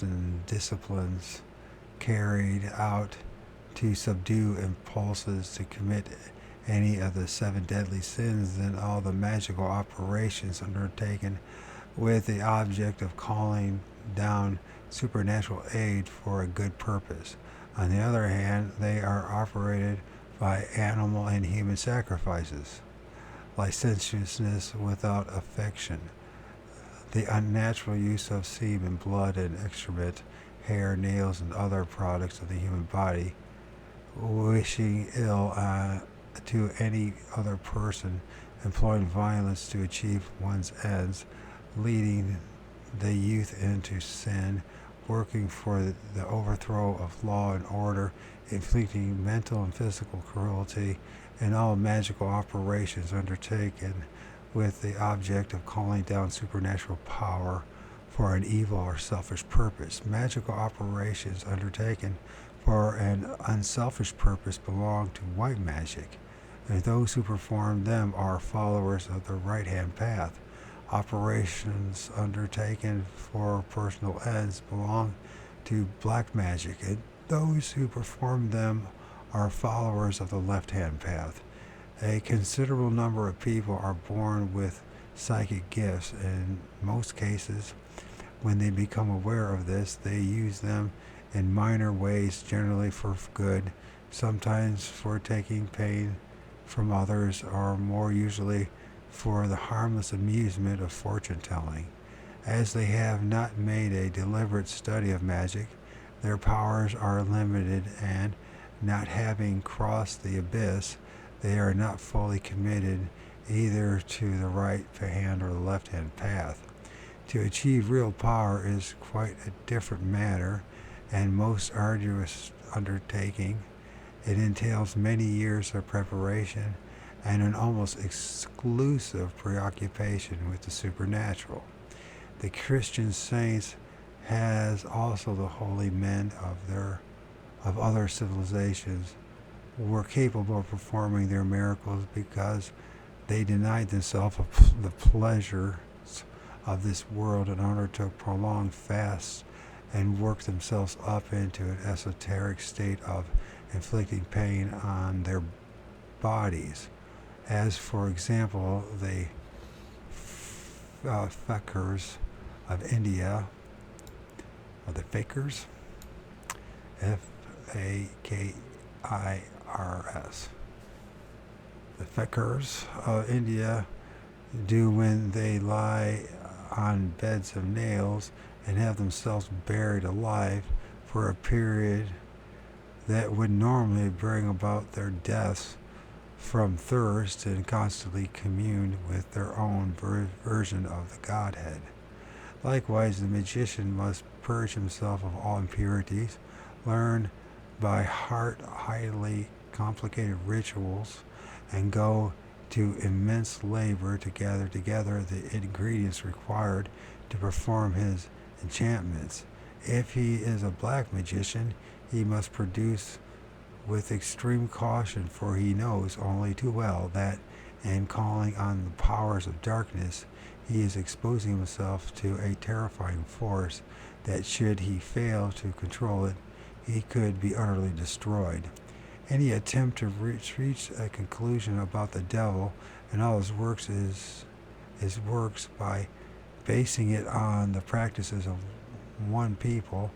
and disciplines carried out to subdue impulses to commit any of the 7 deadly sins, and all the magical operations undertaken with the object of calling down supernatural aid for a good purpose. On the other hand, they are operated by animal and human sacrifices, licentiousness without affection, the unnatural use of semen, blood, and excrement, hair, nails, and other products of the human body, wishing ill to any other person, employing violence to achieve one's ends, leading the youth into sin, working for the overthrow of law and order, inflicting mental and physical cruelty, and all magical operations undertaken with the object of calling down supernatural power for an evil or selfish purpose. Magical operations undertaken for an unselfish purpose belong to white magic, and those who perform them are followers of the right-hand path. Operations undertaken for personal ends belong to black magic, and those who perform them are followers of the left-hand path. A considerable number of people are born with psychic gifts. In most cases, when they become aware of this, they use them in minor ways, generally for good, sometimes for taking pain from others, or more usually for the harmless amusement of fortune telling. As they have not made a deliberate study of magic, their powers are limited, and not having crossed the abyss, they are not fully committed either to the right hand or the left hand path. To achieve real power is quite a different matter, and most arduous undertaking. It entails many years of preparation and an almost exclusive preoccupation with the supernatural. The Christian saints has also the holy men of other civilizations were capable of performing their miracles because they denied themselves of the pleasures of this world and undertook prolonged fasts and worked themselves up into an esoteric state of inflicting pain on their bodies, as for example the Fakirs of India, or the Fakirs, Fakirs, the Fakirs of India do when they lie on beds of nails and have themselves buried alive for a period that would normally bring about their deaths from thirst, and constantly commune with their own version of the Godhead. Likewise, the magician must purge himself of all impurities, learn by heart highly complicated rituals, and go to immense labor to gather together the ingredients required to perform his enchantments. If he is a black magician, he must produce with extreme caution, for he knows only too well that in calling on the powers of darkness, he is exposing himself to a terrifying force that, should he fail to control it, he could be utterly destroyed. Any attempt to reach a conclusion about the devil and all his works by basing it on the practices of one people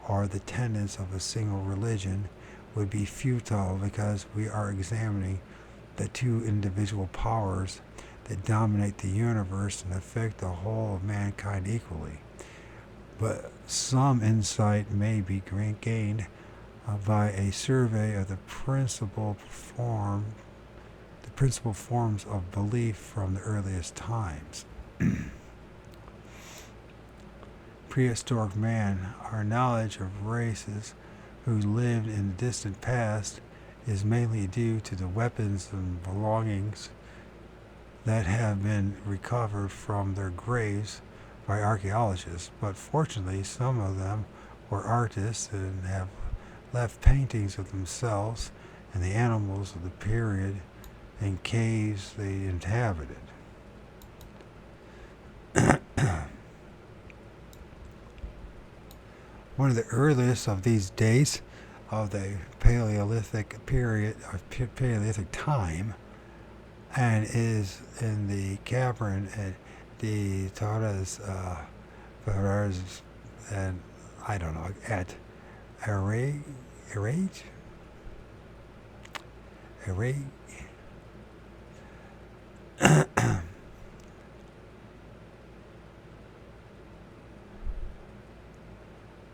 or the tenets of a single religion would be futile, because we are examining the two individual powers that dominate the universe and affect the whole of mankind equally. But some insight may be gained by a survey of the principal forms of belief from the earliest times. Prehistoric man, our knowledge of races who lived in the distant past, is mainly due to the weapons and belongings that have been recovered from their graves by archaeologists, but fortunately some of them were artists and have left paintings of themselves and the animals of the period in caves they inhabited. One of the earliest of these dates of the Paleolithic period, of Paleolithic time, and is in the cavern at the Torres Ferrers, and I don't know, at Arage,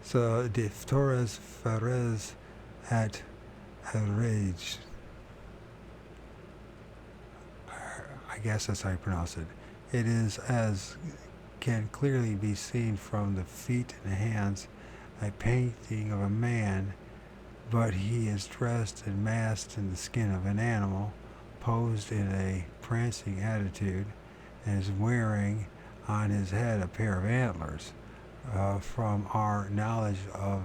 so the Torres Ferrers at Arage. I guess that's how you pronounce it. It is, as can clearly be seen from the feet and hands, a painting of a man, but he is dressed and masked in the skin of an animal, posed in a prancing attitude, and is wearing on his head a pair of antlers. From our knowledge of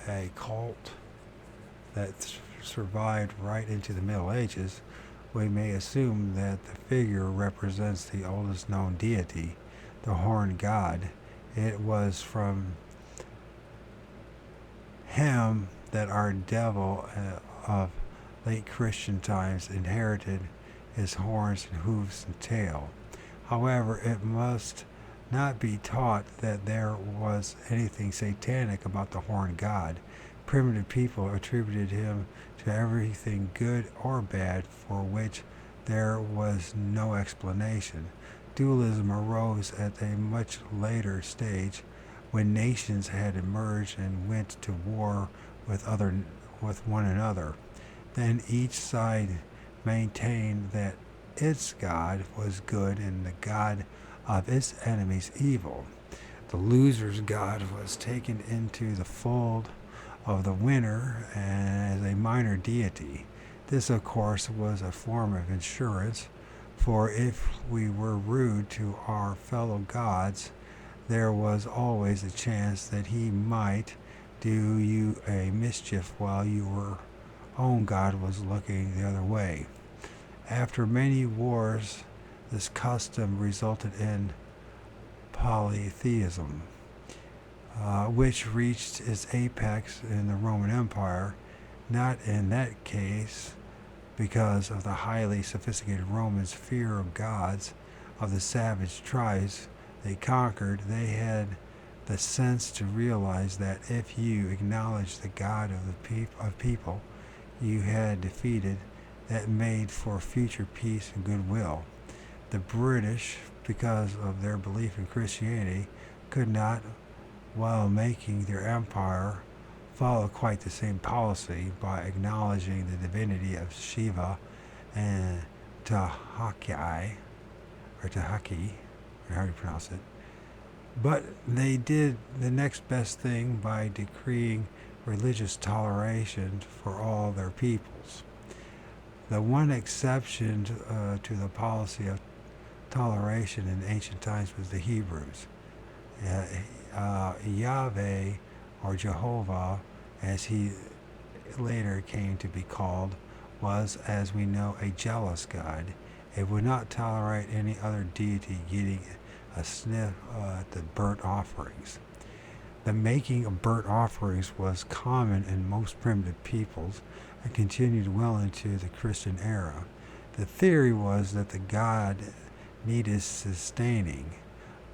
a cult that survived right into the Middle Ages, we may assume that the figure represents the oldest known deity, the horned god. It was from him that our devil of late Christian times inherited his horns and hooves and tail. However, it must not be taught that there was anything satanic about the horned god. Primitive people attributed him to everything good or bad for which there was no explanation. Dualism arose at a much later stage when nations had emerged and went to war with one another. Then each side maintained that its god was good and the god of its enemies evil. The loser's god was taken into the fold of the winner as a minor deity. This, of course, was a form of insurance, for if we were rude to our fellow gods, there was always a chance that he might do you a mischief while your own god was looking the other way. After many wars, this custom resulted in polytheism, which reached its apex in the Roman Empire, not in that case because of the highly sophisticated Romans' fear of gods of the savage tribes they conquered. They had the sense to realize that if you acknowledged the god of the people you had defeated, that made for future peace and goodwill. The British, because of their belief in Christianity, could not, while making their empire, follow quite the same policy by acknowledging the divinity of Shiva and Tahaki, or how do you pronounce it? But they did the next best thing by decreeing religious toleration for all their peoples. The one exception to the policy of toleration in ancient times was the Hebrews. Yahweh, or Jehovah, as he later came to be called, was, as we know, a jealous God. It would not tolerate any other deity getting a sniff at the burnt offerings. The making of burnt offerings was common in most primitive peoples and continued well into the Christian era. The theory was that the god needed sustaining,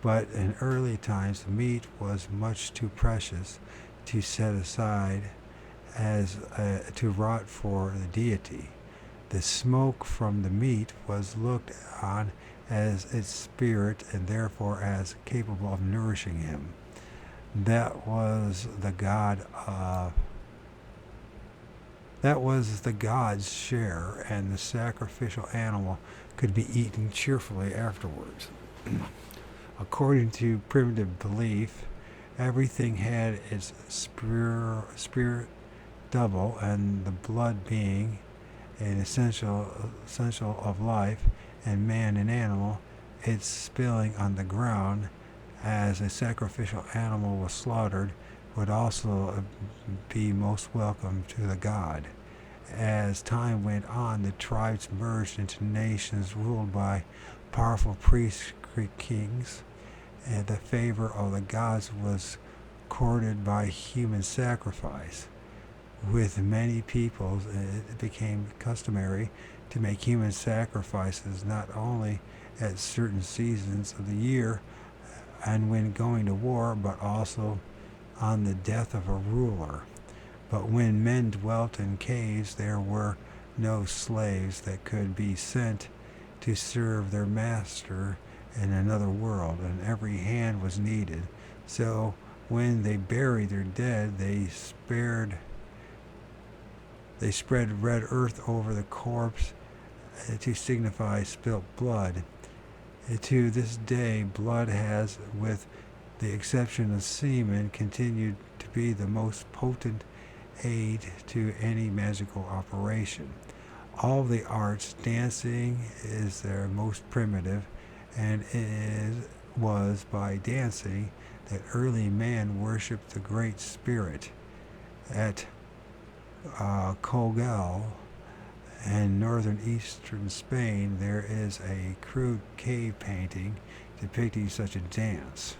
but in early times the meat was much too precious to set aside as to rot for the deity. The smoke from the meat was looked on as its spirit and therefore as capable of nourishing him. That was the god's share, and the sacrificial animal could be eaten cheerfully afterwards. According to primitive belief, everything had its spirit double, and the blood being an essential of life, and man and animal, its spilling on the ground as a sacrificial animal was slaughtered would also be most welcome to the god. As time went on, the tribes merged into nations ruled by powerful priest kings, and the favor of the gods was courted by human sacrifice. With many peoples, it became customary to make human sacrifices not only at certain seasons of the year and when going to war, but also on the death of a ruler. But when men dwelt in caves, there were no slaves that could be sent to serve their master in another world, and every hand was needed. So when they buried their dead, they spread red earth over the corpse to signify spilt blood. To this day, blood has, with the exception of semen, continued to be the most potent aid to any magical operation. All the arts, dancing is their most primitive, and was by dancing that early man worshipped the Great Spirit. At Kogel in northern eastern Spain, there is a crude cave painting depicting such a dance.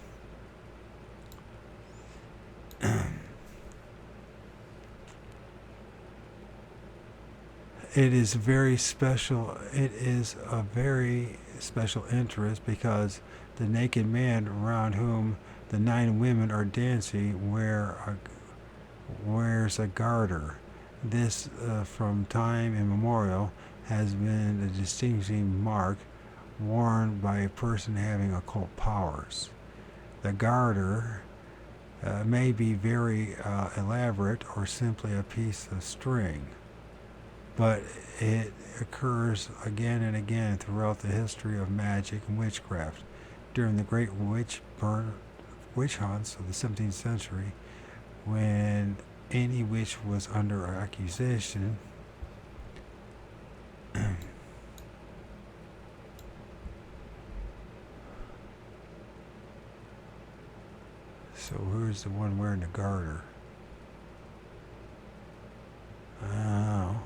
It is very special. It is a very special interest because the naked man around whom the 9 women are dancing wears a garter. This, from time immemorial, has been a distinguishing mark worn by a person having occult powers. The garter may be very elaborate or simply a piece of string, but it occurs again and again throughout the history of magic and witchcraft. During the great witch hunts of the 17th century, when any witch was under accusation, so who's the one wearing the garter? Oh,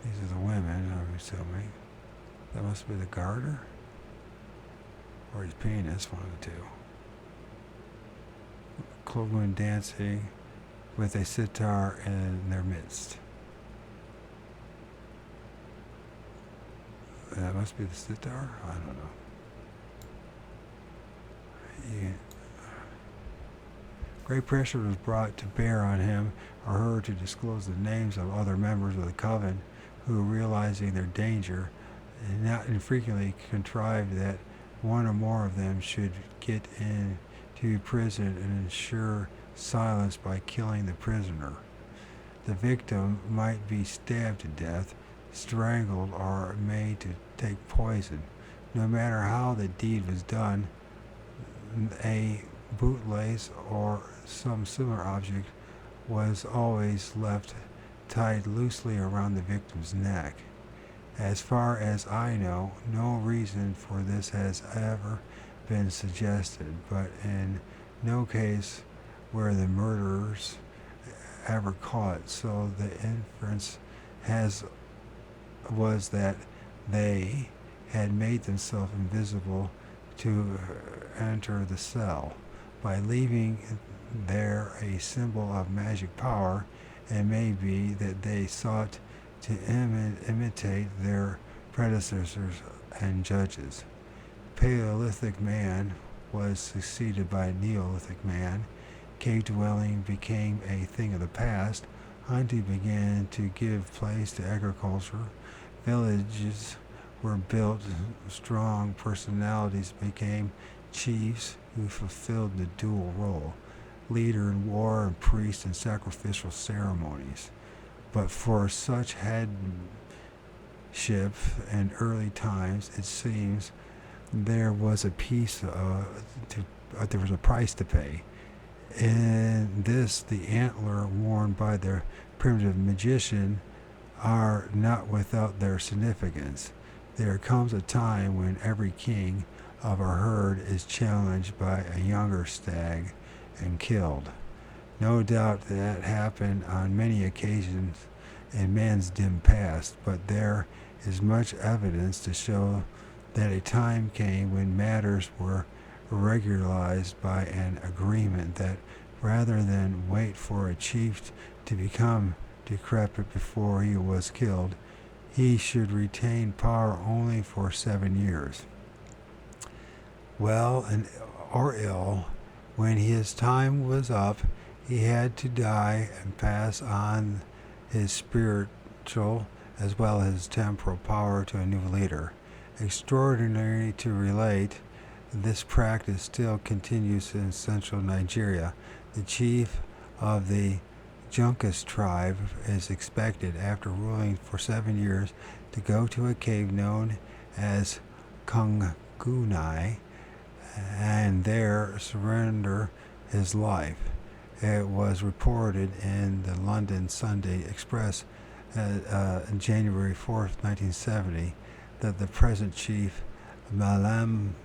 these are the women, I'm assuming. That must be the garter? Or his penis, one of the two. Cloaked women dancing with a sitar in their midst. That must be the sitar? I don't know. Yeah. Great pressure was brought to bear on him or her to disclose the names of other members of the coven who, realizing their danger, and not infrequently contrived that one or more of them should get into prison and ensure silence by killing the prisoner. The victim might be stabbed to death, strangled, or made to take poison. No matter how the deed was done, a bootlace or some similar object was always left tied loosely around the victim's neck. As far as I know, no reason for this has ever been suggested, but in no case were the murderers ever caught, so the inference was that they had made themselves invisible to enter the cell. By leaving there a symbol of magic power, it may be that they sought to imitate their predecessors and judges. Paleolithic man was succeeded by Neolithic man. Cave dwelling became a thing of the past. Hunting began to give place to agriculture. Villages were built. Strong personalities became chiefs who fulfilled the dual role, leader in war and priest in sacrificial ceremonies. But for such headship in early times, it seems there was a price to pay. In this, the antler worn by the primitive magician are not without their significance. There comes a time when every king of a herd is challenged by a younger stag and killed. No doubt that happened on many occasions in man's dim past, but there is much evidence to show that a time came when matters were regularized by an agreement that rather than wait for a chief to become decrepit before he was killed, he should retain power only for 7 years. Well or ill, when his time was up, he had to die and pass on his spiritual as well as his temporal power to a new leader. Extraordinary to relate, this practice still continues in central Nigeria. The chief of the Incas tribe is expected, after ruling for 7 years, to go to a cave known as Kungunai and there surrender his life. It was reported in the London Sunday Express on January 4th, 1970, that the present chief, Malam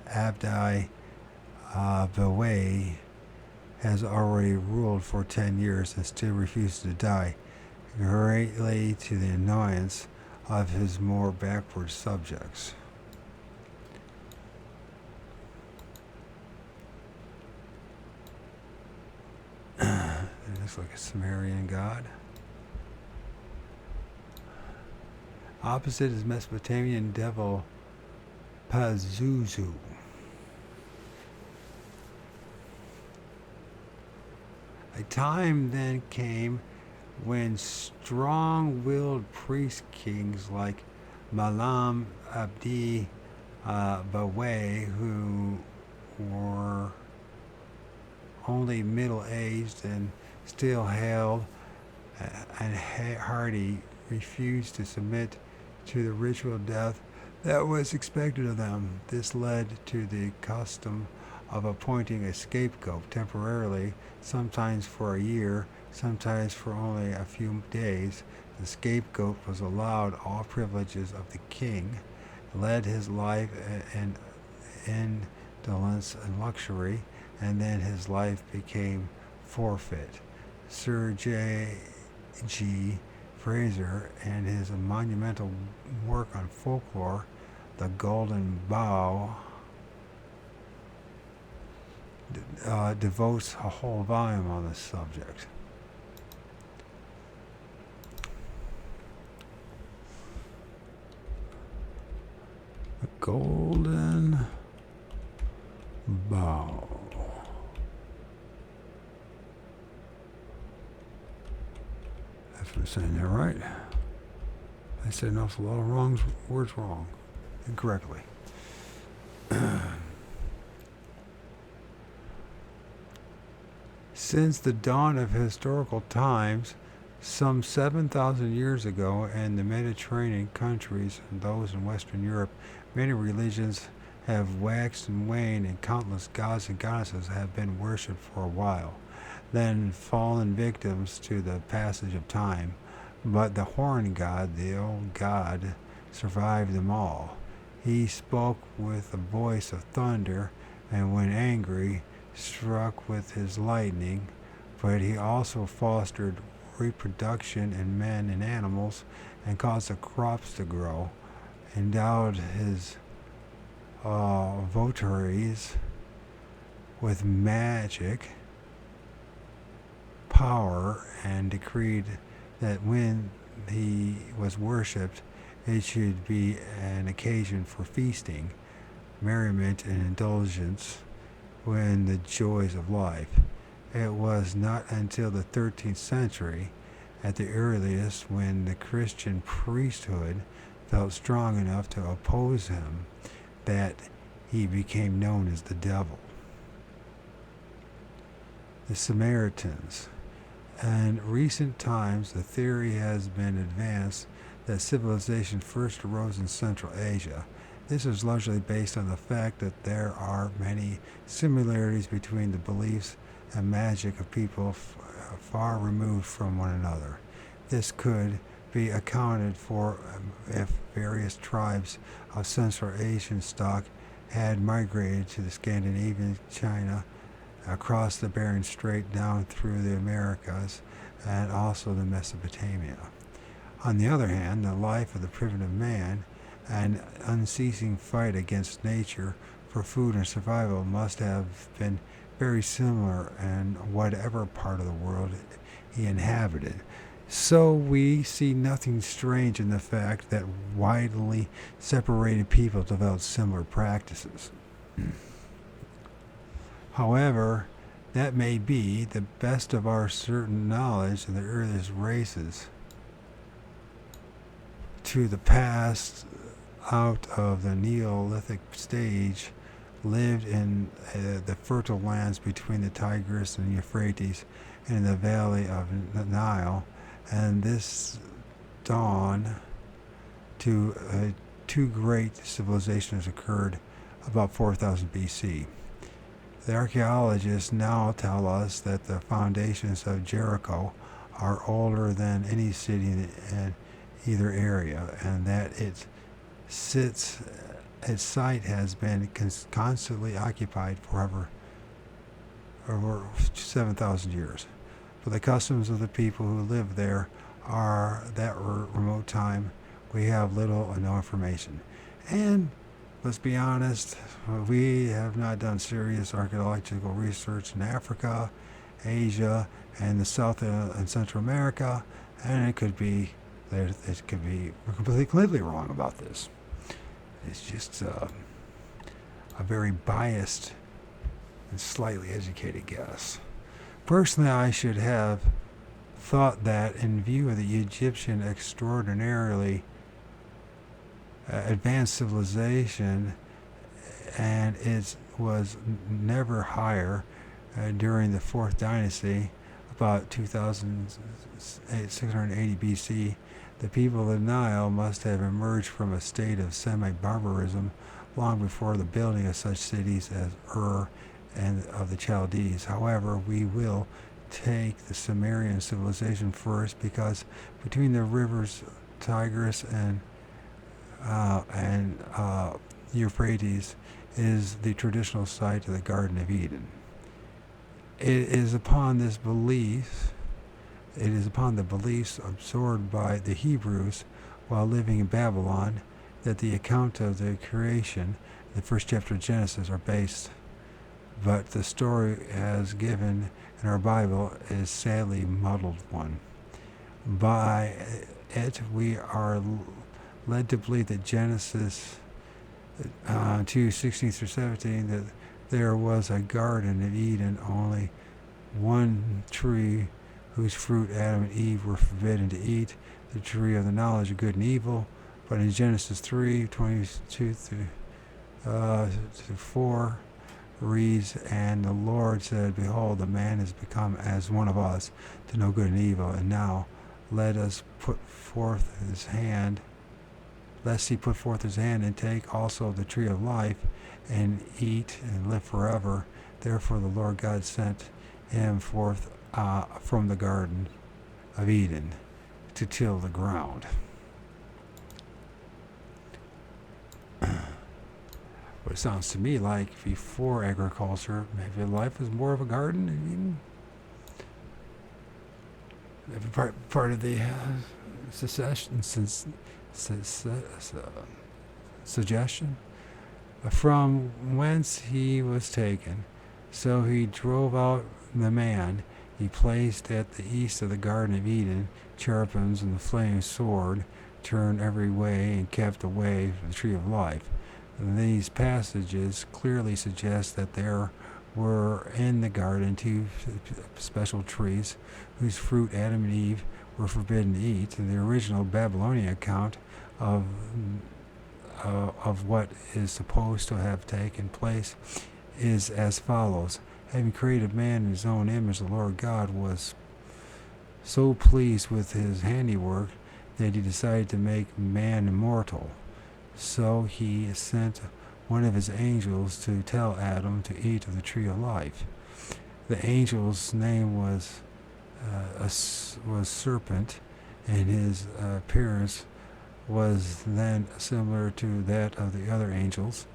Abdi Bawe, has already ruled for 10 years and still refuses to die, greatly to the annoyance of his more backward subjects. It looks like a Sumerian god. Opposite is Mesopotamian devil Pazuzu. A time then came when strong-willed priest kings like Malam Abdi Bawe, who were only middle-aged and still hale and hardy, refused to submit to the ritual death that was expected of them. This led to the custom of appointing a scapegoat temporarily, sometimes for a year, sometimes for only a few days. The scapegoat was allowed all privileges of the king, led his life in indolence and luxury, and then his life became forfeit. Sir J.G. Fraser, in his monumental work on folklore, The Golden Bough, devotes a whole volume on this subject. The Golden Bough. That's what I'm saying there, right? I said an awful lot of words wrong, incorrectly. Since the dawn of historical times, some 7,000 years ago, in the Mediterranean countries and those in Western Europe, many religions have waxed and waned, and countless gods and goddesses have been worshipped for a while, then fallen victims to the passage of time. But the horn god, the old god, survived them all. He spoke with a voice of thunder, and when angry, struck with his lightning. But he also fostered reproduction in men and animals, and caused the crops to grow, endowed his votaries with magic power, and decreed that when he was worshipped, it should be an occasion for feasting, merriment, and indulgence in the joys of life. It was not until the 13th century, at the earliest, when the Christian priesthood felt strong enough to oppose him, that he became known as the devil. The Samaritans. In recent times, the theory has been advanced that civilization first arose in Central Asia. This is largely based on the fact that there are many similarities between the beliefs and magic of people far removed from one another. This could be accounted for if various tribes of Central Asian stock had migrated to the Scandinavian China, across the Bering Strait down through the Americas, and also the Mesopotamia. On the other hand, the life of the primitive man, an unceasing fight against nature for food and survival, must have been very similar in whatever part of the world he inhabited. So we see nothing strange in the fact that widely separated people developed similar practices. However, that may be the best of our certain knowledge of the earliest races to the past out of the Neolithic stage lived in the fertile lands between the Tigris and Euphrates and in the valley of the Nile, and this dawn to two great civilizations occurred about 4000 BC. The archaeologists now tell us that the foundations of Jericho are older than any city in either area, and that its site has been constantly occupied for over 7,000 years. But the customs of the people who live there are that remote time. We have little or no information. And let's be honest, we have not done serious archaeological research in Africa, Asia, and the South and Central America, and it could be we're completely wrong about this. It's just a very biased and slightly educated guess. Personally, I should have thought that in view of the Egyptian extraordinarily advanced civilization, and it was never higher during the 4th dynasty, about 2680 BC, the people of the Nile must have emerged from a state of semi-barbarism long before the building of such cities as Ur and of the Chaldees. However, we will take the Sumerian civilization first because between the rivers Tigris and Euphrates is the traditional site of the Garden of Eden. It is upon the beliefs absorbed by the Hebrews while living in Babylon that the account of the creation, the first chapter of Genesis, are based. But the story as given in our Bible is sadly muddled one. By it, we are led to believe that Genesis 2:16 through 17, that there was a Garden of Eden, only one tree whose fruit Adam and Eve were forbidden to eat, the tree of the knowledge of good and evil. But in Genesis 3:22 through 4 reads, "And the Lord said, Behold, the man is become as one of us, to know good and evil. And now let us put forth his hand, lest he put forth his hand and take also of the tree of life, and eat and live forever. Therefore the Lord God sent him forth from the Garden of Eden to till the ground." But it sounds to me like before agriculture, maybe life was more of a garden of Eden. Maybe part of the suggestion from whence he was taken. So he drove out the man. He placed at the east of the Garden of Eden cherubims and the flaming sword, turned every way and kept away from the tree of life. And these passages clearly suggest that there were in the garden two special trees whose fruit Adam and Eve were forbidden to eat. And the original Babylonian account of what is supposed to have taken place is as follows. Having created man in his own image, the Lord God was so pleased with his handiwork that he decided to make man immortal. So he sent one of his angels to tell Adam to eat of the tree of life. The angel's name was Serpent, and his appearance was then similar to that of the other angels,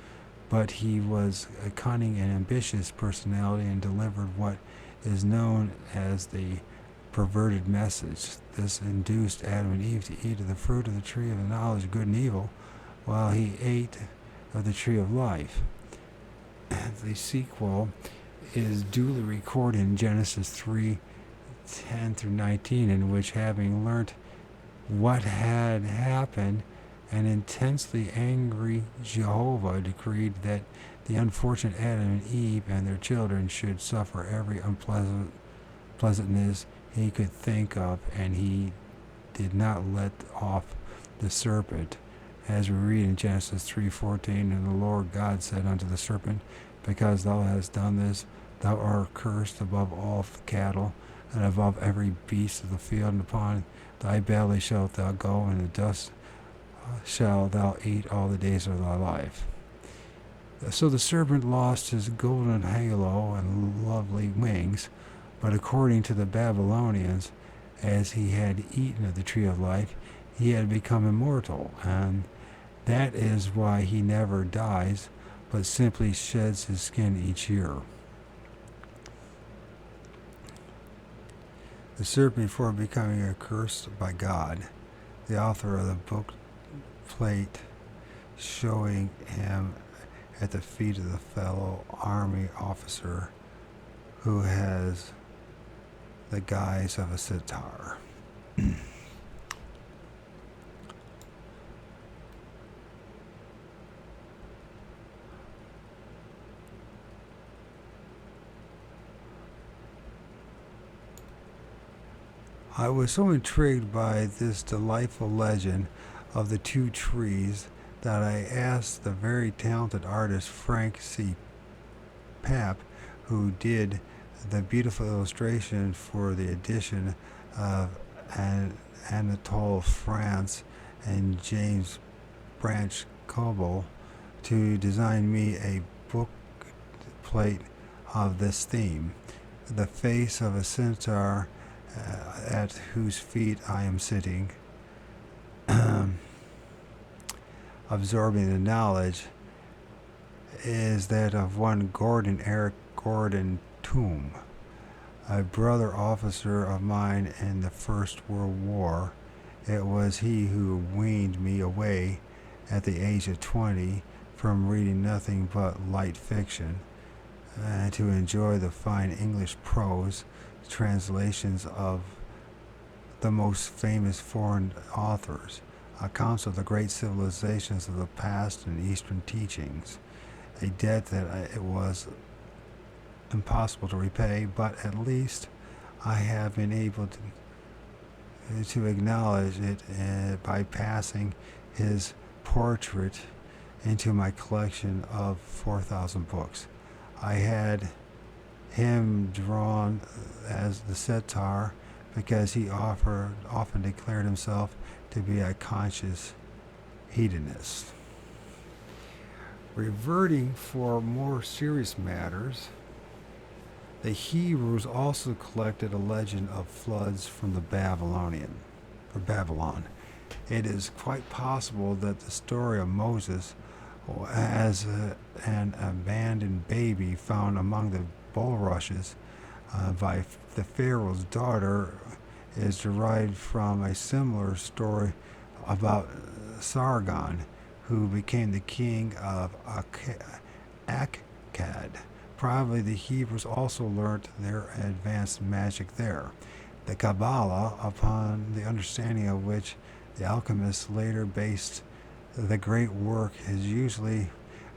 but he was a cunning and ambitious personality and delivered what is known as the perverted message. This induced Adam and Eve to eat of the fruit of the tree of the knowledge of good and evil, while he ate of the tree of life. The sequel is duly recorded in Genesis 3:10 through 19, in which, having learnt what had happened, an intensely angry Jehovah decreed that the unfortunate Adam and Eve and their children should suffer every unpleasantness he could think of, and he did not let off the serpent. As we read in Genesis 3:14, and the Lord God said unto the serpent, because thou hast done this, thou art cursed above all cattle, and above every beast of the field, and upon thy belly shalt thou go, and the dust shalt thou eat all the days of thy life. So the serpent lost his golden halo and lovely wings, but according to the Babylonians, as he had eaten of the tree of life, he had become immortal, and that is why he never dies, but simply sheds his skin each year. The serpent, before becoming accursed by God, the author of the book plate showing him at the feet of the fellow army officer who has the guise of a sitar. I was so intrigued by this delightful legend of the two trees that I asked the very talented artist Frank C. Papp, who did the beautiful illustration for the edition of Anatole France and James Branch Coble, to design me a book plate of this theme. The face of a centaur at whose feet I am sitting, absorbing the knowledge, is that of one Eric Gordon Toome, a brother officer of mine in the First World War. It was he who weaned me away at the age of 20 from reading nothing but light fiction, and to enjoy the fine English prose translations of the most famous foreign authors, accounts of the great civilizations of the past and Eastern teachings, a debt that it was impossible to repay, but at least I have been able to acknowledge it by passing his portrait into my collection of 4,000 books. I had him drawn as the centaur because he often declared himself to be a conscious hedonist. Reverting for more serious matters, the Hebrews also collected a legend of floods from the Babylon. It is quite possible that the story of Moses as an abandoned baby found among the bulrushes by the Pharaoh's daughter is derived from a similar story about Sargon, who became the king of Akkad. Probably the Hebrews also learnt their advanced magic there. The Kabbalah, upon the understanding of which the alchemists later based the great work, is usually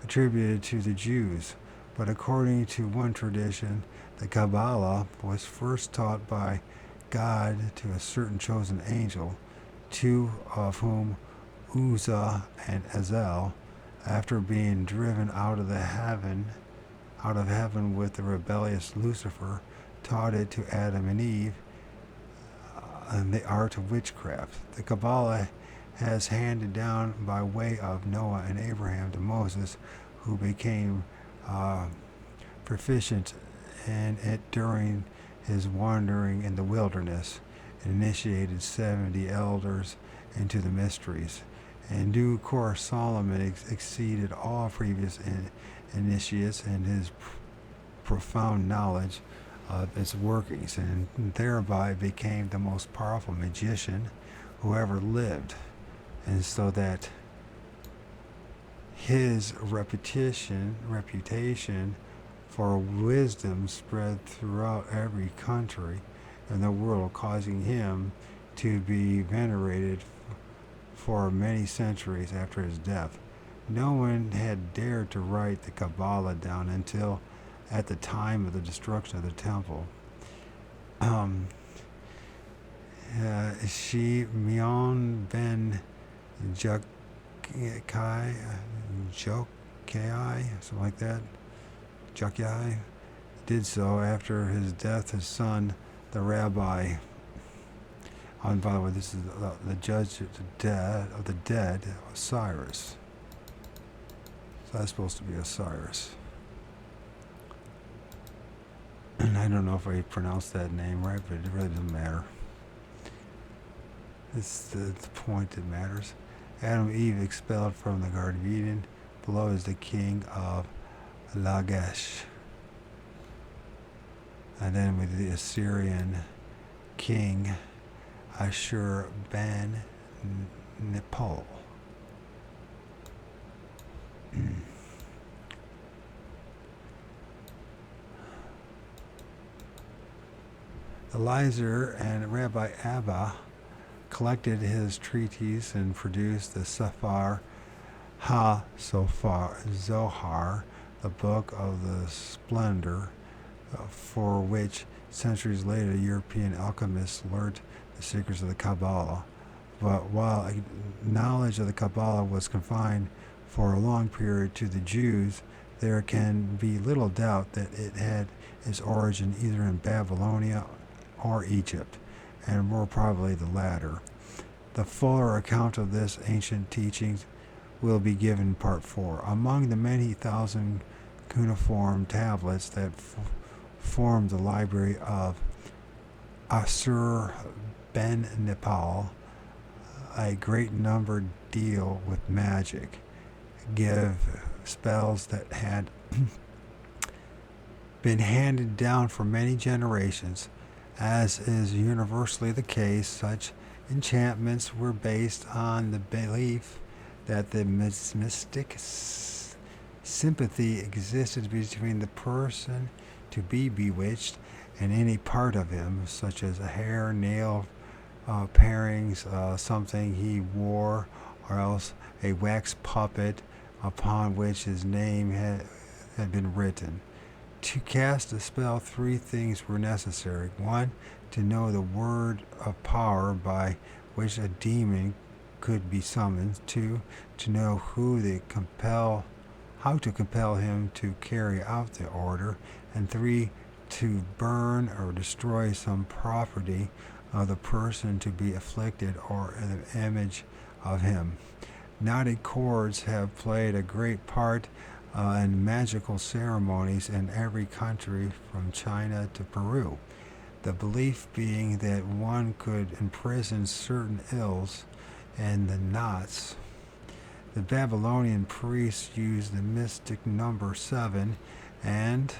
attributed to the Jews, but according to one tradition, the Kabbalah was first taught by God to a certain chosen angel, two of whom, Uzzah and Azel, after being driven out of heaven with the rebellious Lucifer, taught it to Adam and Eve, and the art of witchcraft. The Kabbalah has handed down by way of Noah and Abraham to Moses, who became proficient in it during his wandering in the wilderness. and initiated 70 elders into the mysteries. In due course, Solomon exceeded all previous initiates in his profound knowledge of its workings, and thereby became the most powerful magician who ever lived. And so that his reputation for wisdom spread throughout every country in the world, causing him to be venerated for many centuries after his death. No one had dared to write the Kabbalah down until at the time of the destruction of the temple. Shimeon ben Jokai, something like that, Jokai, did so after his death. His son, the rabbi, and by the way, this is the judge of the dead, Osiris. So that's supposed to be Osiris. And I don't know if I pronounced that name right, but it really doesn't matter. It's the point that matters. Adam and Eve expelled from the Garden of Eden. Below is the king of Lagash. And then with the Assyrian king Ashur ben Nepal. Eliezer and Rabbi Abba collected his treatise and produced the Sefer HaZohar, the book of the splendor, for which centuries later European alchemists learnt the secrets of the Kabbalah. But while knowledge of the Kabbalah was confined for a long period to the Jews, there can be little doubt that it had its origin either in Babylonia or Egypt, and more probably the latter. The fuller account of this ancient teachings will be given in part 4. Among the many thousand cuneiform tablets that form the library of Ashur ben Nepal, a great number deal with magic, give spells that had been handed down for many generations. As is universally the case, such enchantments were based on the belief that the mystic sympathy existed between the person to be bewitched and any part of him, such as a hair, nail parings, something he wore, or else a wax puppet upon which his name had been written. To cast a spell, 3 things were necessary. 1, to know the word of power by which a demon could be summoned. 2, to know how to compel him to carry out the order. And 3, to burn or destroy some property of the person to be afflicted or an image of him. Knotted cords have played a great part in magical ceremonies in every country from China to Peru. The belief being that one could imprison certain ills in the knots. The Babylonian priests used the mystic number 7 and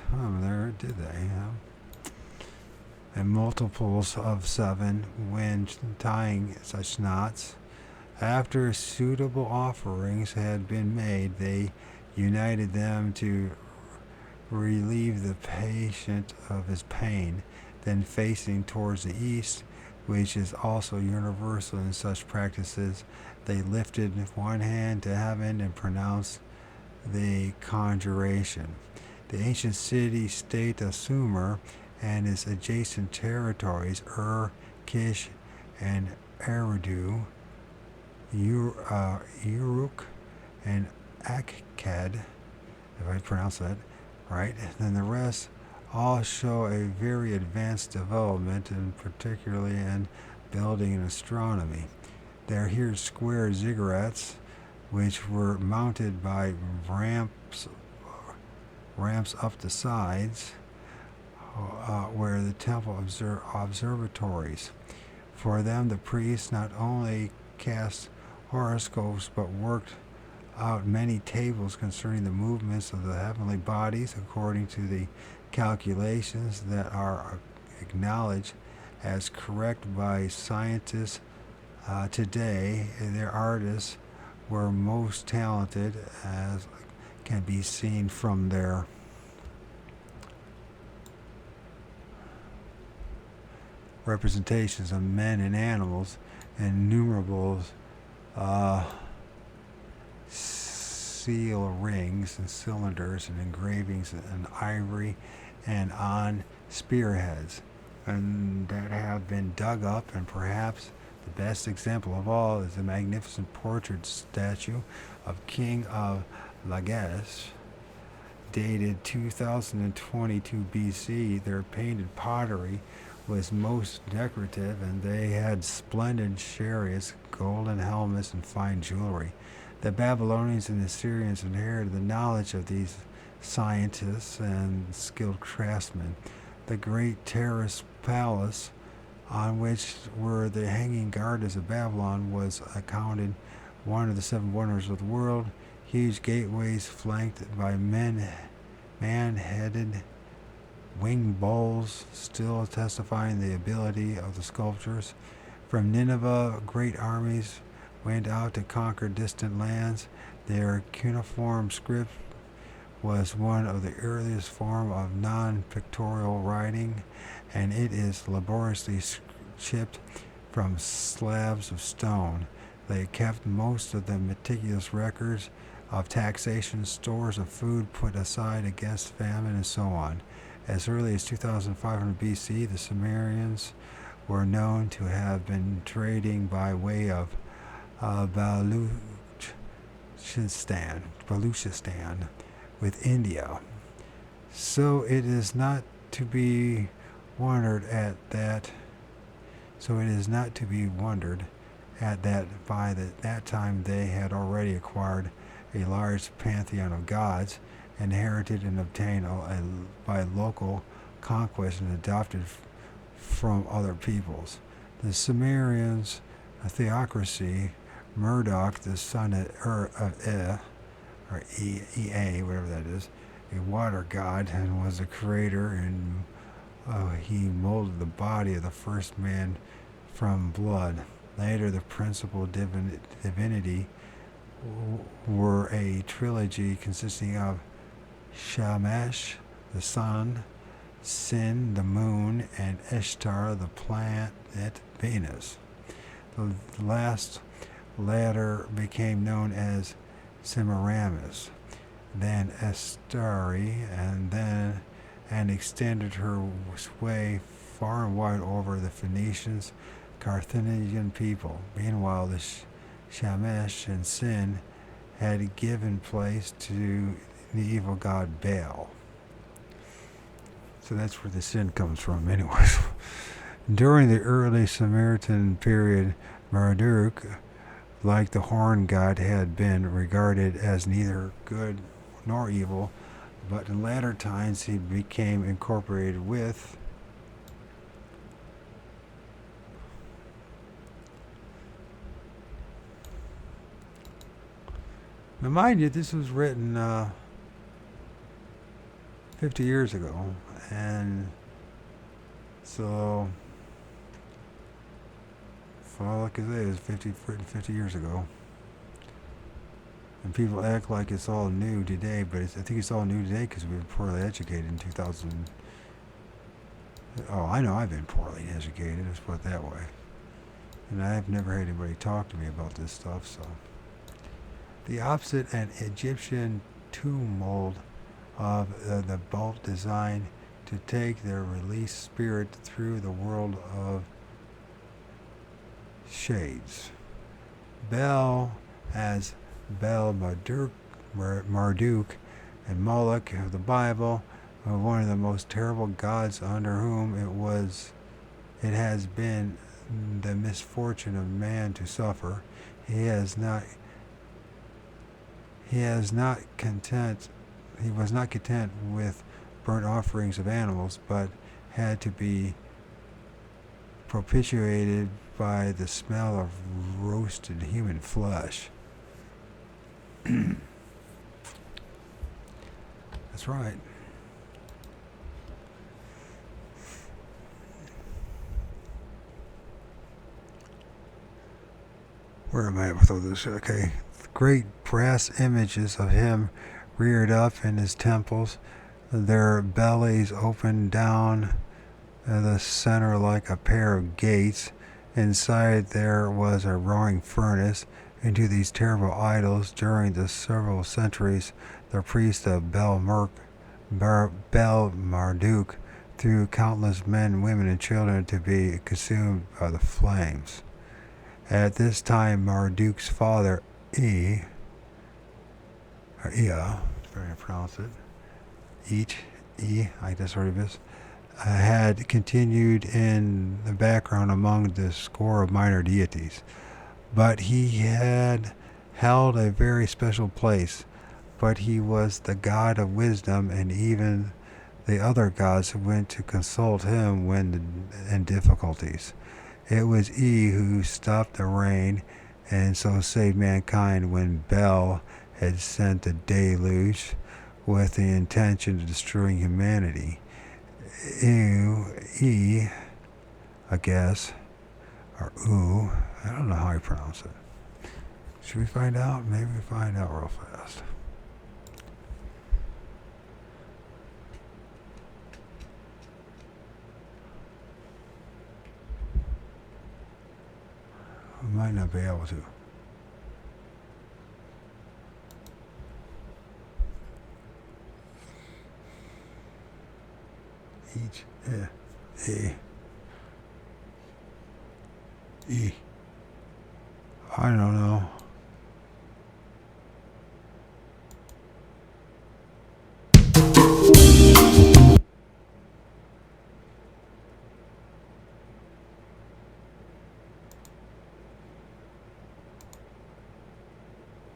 and multiples of 7 when tying such knots. After suitable offerings had been made, they united them to relieve the patient of his pain. Then, facing towards the east, which is also universal in such practices, they lifted one hand to heaven and pronounced the conjuration. The ancient city-state of Sumer and its adjacent territories, Kish, and Eridu, Uruk, and Akkad, if I pronounce that right, then the rest all show a very advanced development, and particularly in building and astronomy. There are here square ziggurats, which were mounted by ramps up the sides, where the temple observatories. For them, the priests not only cast horoscopes but worked out many tables concerning the movements of the heavenly bodies according to the calculations that are acknowledged as correct by scientists today. Their artists were most talented, as can be seen from their representations of men and animals, innumerable seal rings and cylinders and engravings in ivory and on spearheads, and that have been dug up. And perhaps the best example of all is the magnificent portrait statue of King of Lagash, dated 2022 BC. Their painted pottery was most decorative, and they had splendid chariots, golden helmets, and fine jewelry. The Babylonians and the Assyrians inherited the knowledge of these scientists and skilled craftsmen. The great terrace palace, on which were the hanging gardens of Babylon, was accounted one of the seven wonders of the world. Huge gateways flanked by man-headed winged bulls, still testifying the ability of the sculptors. From Nineveh, great armies went out to conquer distant lands. Their cuneiform script was one of the earliest forms of non-pictorial writing, and it is laboriously chipped from slabs of stone. They kept most of the meticulous records of taxation, stores of food put aside against famine, and so on. As early as 2500 BC, the Sumerians were known to have been trading by way of Baluchistan with India. So it is not to be wondered at that. By that time they had already acquired a large pantheon of gods, inherited and obtained by local conquest and adopted from other peoples. The Sumerians, a theocracy, Marduk, the son of Ea, or Ea, whatever that is, a water god, and was the creator, and he molded the body of the first man from blood. Later, the principal divinity were a trilogy consisting of Shamash, the sun, Sin, the moon, and Ishtar, the planet Venus. The latter became known as Semiramis, then Astari, and extended her sway far and wide over the Phoenicians, Carthaginian people. Meanwhile, the Shamash and Sin had given place to the evil god Baal. So that's where the sin comes from, anyways. During the early Sumerian period, Marduk, like the horn god, had been regarded as neither good nor evil, but in latter times he became incorporated with now, mind you, this was written 50 years ago, and so like I say, it was written 50 years ago. And people act like it's all new today, but I think it's all new today because we were poorly educated in 2000. Oh, I know I've been poorly educated, let's put it that way. And I've never had anybody talk to me about this stuff, so. The opposite, an Egyptian tomb mold of the bolt designed to take their released spirit through the world of shades. Bel, as Bel Marduk and Moloch of the Bible, are one of the most terrible gods under whom it has been the misfortune of man to suffer. He was not content with burnt offerings of animals, but had to be propitiated by the smell of roasted human flesh. That's right. Where am I at with all this? Okay. Great brass images of him reared up in his temples, their bellies opened down the center like a pair of gates. Inside there was a roaring furnace. Into these terrible idols, during the several centuries, the priest of Bel Marduk threw countless men, women, and children to be consumed by the flames. At this time, Marduk's father, Ea, very to pronounce it, I guess what it is, had continued in the background among the score of minor deities. But he had held a very special place. But he was the god of wisdom, and even the other gods went to consult him when in difficulties. It was he who stopped the rain and so saved mankind when Bel had sent a deluge with the intention of destroying humanity. I guess, or I don't know how you pronounce it. Should we find out? Maybe we find out real fast. We might not be able to. I don't know.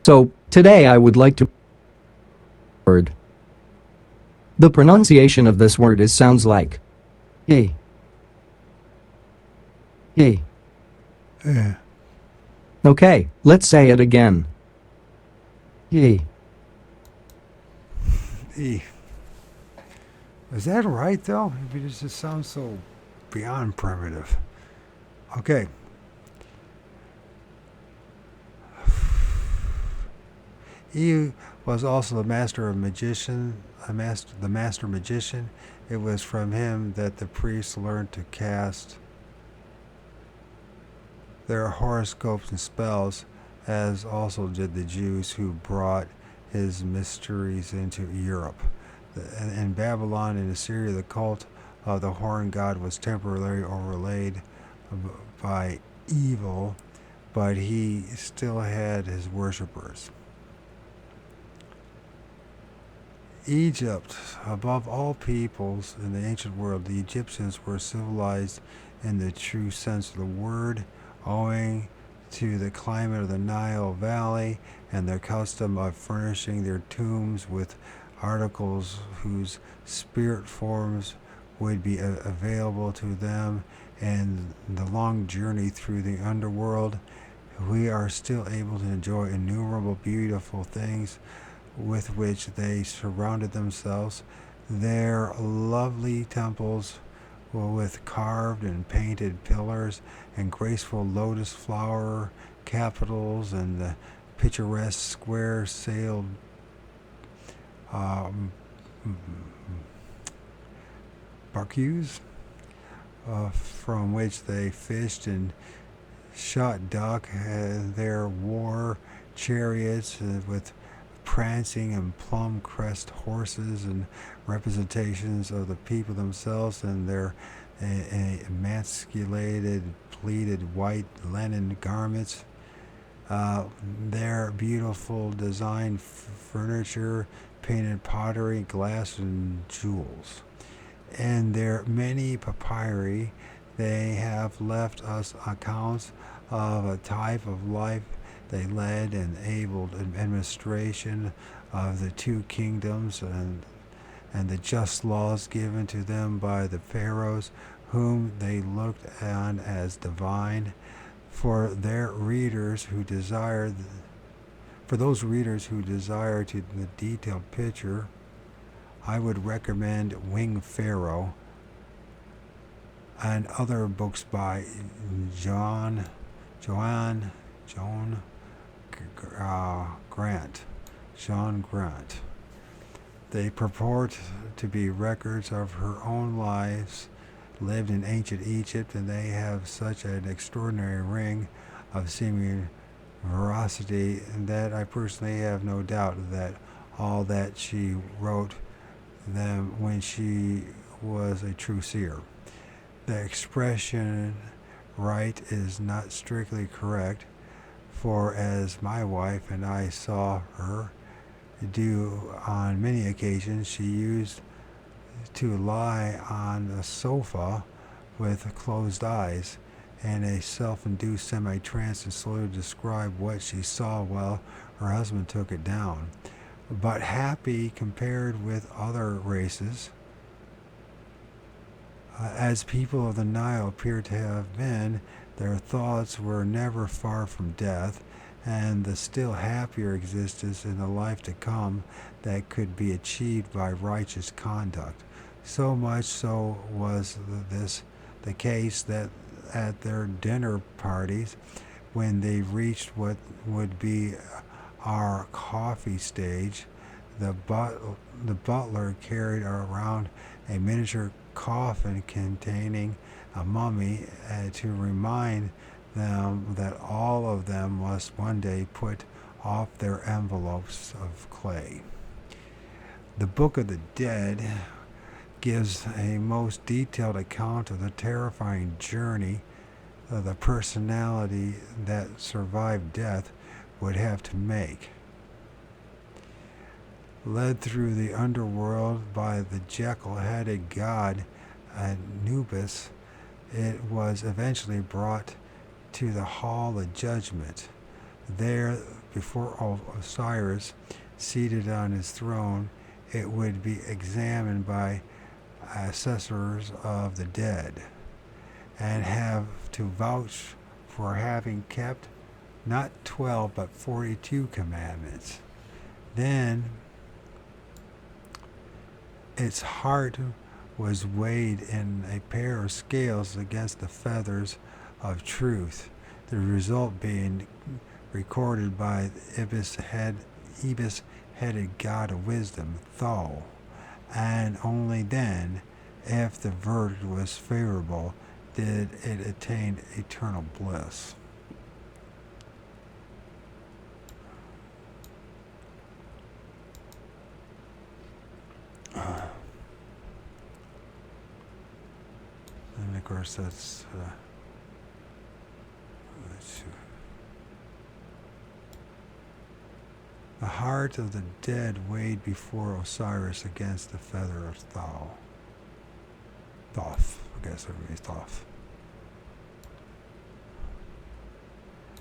So, today I would like to word. The pronunciation of this word sounds like hey. Hey. Yeah. Okay, let's say it again. Hey. Is that right, though? It just sounds so beyond primitive. Okay. He was also the master magician. It was from him that the priests learned to cast their horoscopes and spells, as also did the Jews who brought his mysteries into Europe. In Babylon and Assyria, the cult of the horn god was temporarily overlaid by evil, but he still had his worshippers. Egypt, above all peoples in the ancient world, the Egyptians were civilized in the true sense of the word, owing to the climate of the Nile Valley and their custom of furnishing their tombs with articles whose spirit forms would be available to them. And the long journey through the underworld, we are still able to enjoy innumerable beautiful things with which they surrounded themselves. Their lovely temples with carved and painted pillars and graceful lotus flower capitals and the picturesque square sailed barques from which they fished and shot duck. Their war chariots with prancing and plum-crest horses and representations of the people themselves and their emasculated pleated white linen garments, their beautiful designed furniture, painted pottery, glass, and jewels. And their many papyri, they have left us accounts of a type of life they led and enabled administration of the two kingdoms and the just laws given to them by the pharaohs whom they looked on as divine. For their readers who desire, for those readers who desire to the detailed picture, I would recommend Wing Pharaoh and other books by Joan Grant. John Grant. They purport to be records of her own lives lived in ancient Egypt, and they have such an extraordinary ring of seeming veracity that I personally have no doubt that all that she wrote them when she was a true seer. The expression right is not strictly correct, for as my wife and I saw her do on many occasions, she used to lie on the sofa with closed eyes and a self-induced semi-trance and slowly describe what she saw while her husband took it down. But happy compared with other races, as people of the Nile appear to have been, their thoughts were never far from death, and the still happier existence in the life to come that could be achieved by righteous conduct. So much so was this the case that at their dinner parties, when they reached what would be our coffee stage, the butler carried around a miniature coffin containing a mummy to remind them that all of them must one day put off their envelopes of clay. The Book of the Dead gives a most detailed account of the terrifying journey the personality that survived death would have to make. Led through the underworld by the jackal-headed god Anubis, it was eventually brought to the Hall of Judgment. There, before Osiris, seated on his throne, it would be examined by assessors of the dead, and have to vouch for having kept not 12 but 42 commandments. Then its heart was weighed in a pair of scales against the feathers of truth, the result being recorded by the ibis-headed god of wisdom, Thoth, and only then, if the verdict was favorable, did it attain eternal bliss. And of course, that's the heart of the dead weighed before Osiris against the feather of Thoth. I guess it means Thoth.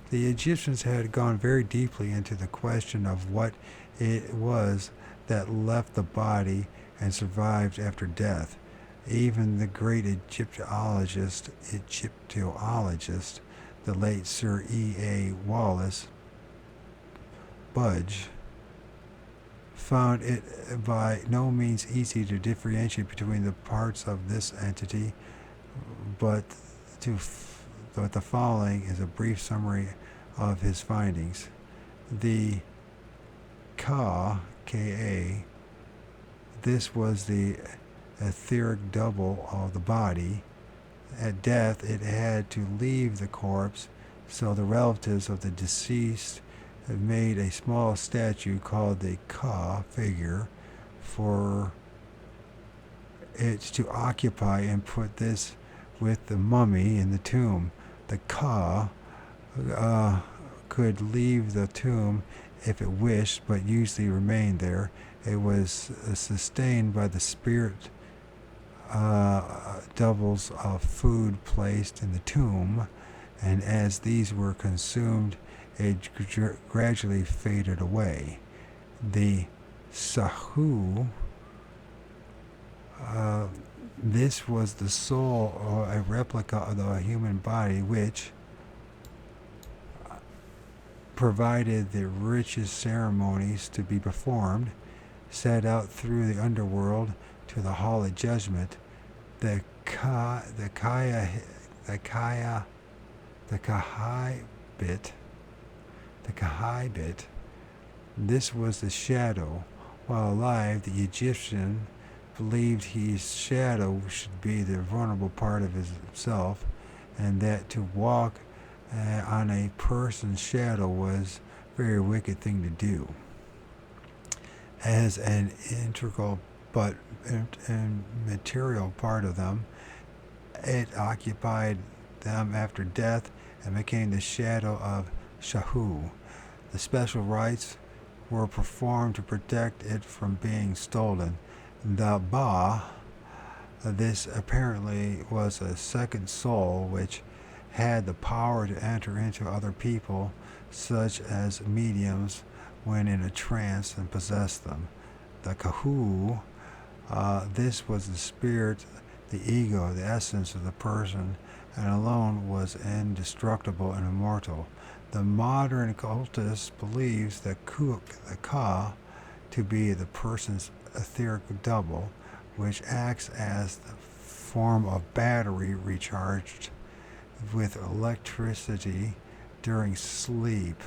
The Egyptians had gone very deeply into the question of what it was that left the body and survived after death. Even the great Egyptologist, the late Sir E.A. Wallace Budge, found it by no means easy to differentiate between the parts of this entity, but the following is a brief summary of his findings. The Ka, this was the etheric double of the body. At death, it had to leave the corpse, so the relatives of the deceased had made a small statue called the Ka figure for it to occupy and put this with the mummy in the tomb. The Ka could leave the tomb if it wished, but usually remained there. It was sustained by the spirit doubles of food placed in the tomb, and as these were consumed, it gradually faded away. The Sahu This was the soul, or a replica of the human body, which provided the richest ceremonies to be performed, set out through the underworld to the hall of judgment. The Kahibit. This was the shadow. While alive, the Egyptian believed his shadow should be the vulnerable part of himself, and that to walk on a person's shadow was a very wicked thing to do. As an integral but material part of them, it occupied them after death and became the shadow of Shahu. The special rites were performed to protect it from being stolen. The Ba, this apparently was a second soul which had the power to enter into other people, such as mediums, when in a trance and possess them. The Kahu, this was the spirit, the ego, the essence of the person, and alone was indestructible and immortal. The modern occultist believes the Ka to be the person's etheric double, which acts as the form of battery recharged with electricity during sleep.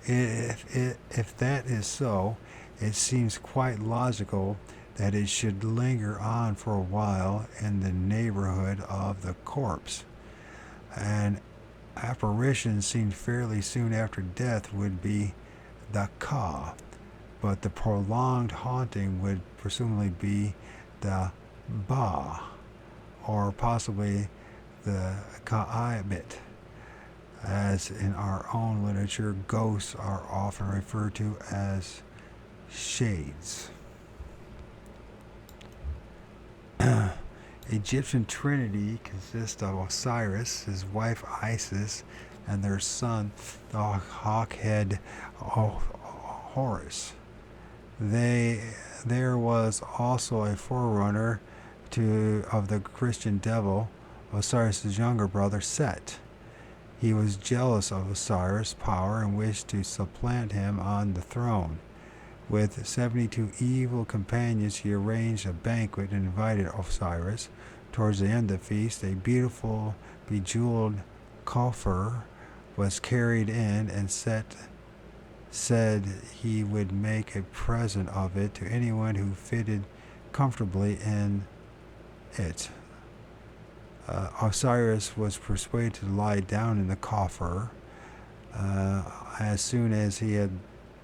If that is so, it seems quite logical that it should linger on for a while in the neighborhood of the corpse. An apparition seen fairly soon after death would be the Ka, but the prolonged haunting would presumably be the Ba, or possibly the Ka'ibit. As in our own literature, ghosts are often referred to as shades. Egyptian trinity consists of Osiris, his wife Isis, and their son, the hawk-head Horus. There was also a forerunner of the Christian devil, Osiris' younger brother Set. He was jealous of Osiris' power and wished to supplant him on the throne. With 72 evil companions, he arranged a banquet and invited Osiris. Towards the end of the feast, a beautiful, bejeweled coffer was carried in, and Set said he would make a present of it to anyone who fitted comfortably in it. Osiris was persuaded to lie down in the coffer. As soon as he had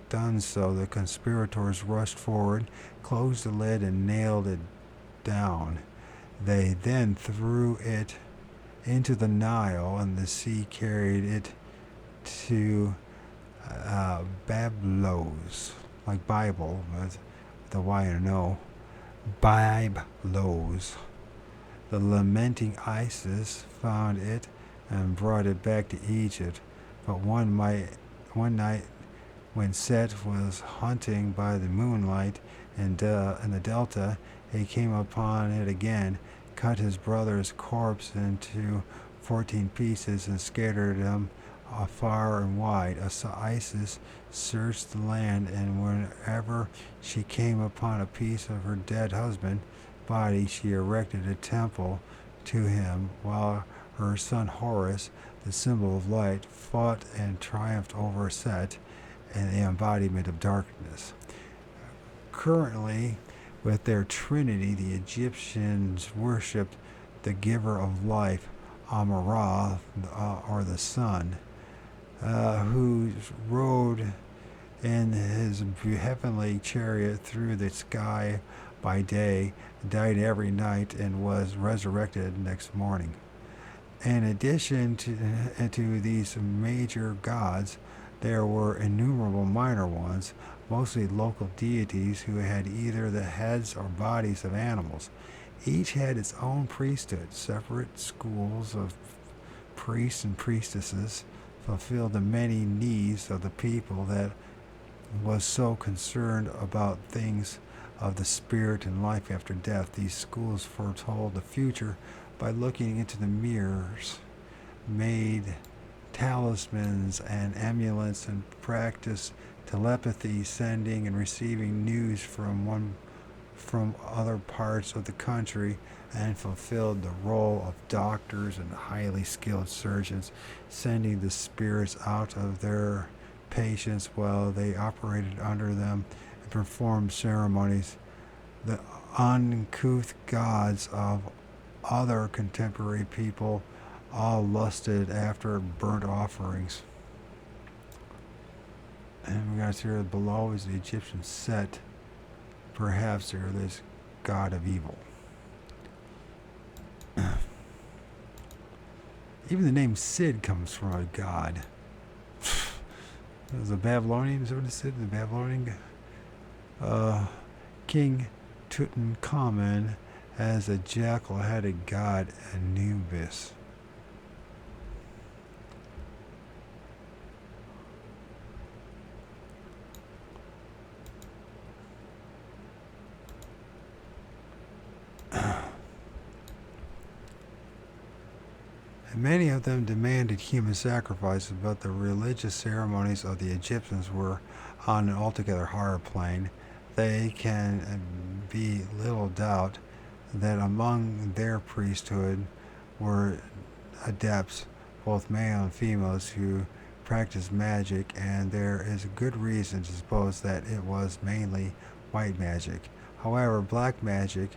done so, the conspirators rushed forward, closed the lid, and nailed it down. They then threw it into the Nile, and the sea carried it to Bablos, like Bible, but the Y and an O. Biblos. The lamenting Isis found it and brought it back to Egypt. But one night, when Set was hunting by the moonlight in the delta, he came upon it again, cut his brother's corpse into 14 pieces, and scattered them far and wide. Isis searched the land, and whenever she came upon a piece of her dead husband's body, she erected a temple to him, while her son Horus, the symbol of light, fought and triumphed over Set, and the embodiment of darkness. Currently, with their trinity, the Egyptians worshipped the giver of life, Amun-Ra, or the sun, who rode in his heavenly chariot through the sky by day, died every night, and was resurrected next morning. In addition to these major gods, there were innumerable minor ones, mostly local deities who had either the heads or bodies of animals. Each had its own priesthood. Separate schools of priests and priestesses fulfilled the many needs of the people that was so concerned about things of the spirit and life after death. These schools foretold the future by looking into the mirrors, made talismans and amulets, and practiced telepathy, sending and receiving news from other parts of the country, and fulfilled the role of doctors and highly skilled surgeons, sending the spirits out of their patients while they operated under them and performed ceremonies. The uncouth gods of other contemporary people all lusted after burnt offerings. And we got here below is the Egyptian Set. Perhaps they're this god of evil. Even the name Sid comes from a god. It was a Babylonian, is that what it said? The Babylonian King Tutankhamun as a jackal-headed god Anubis. And many of them demanded human sacrifices, but the religious ceremonies of the Egyptians were on an altogether higher plane. They can be little doubt that among their priesthood were adepts, both male and females, who practiced magic, and there is good reason to suppose that it was mainly white magic. However, black magic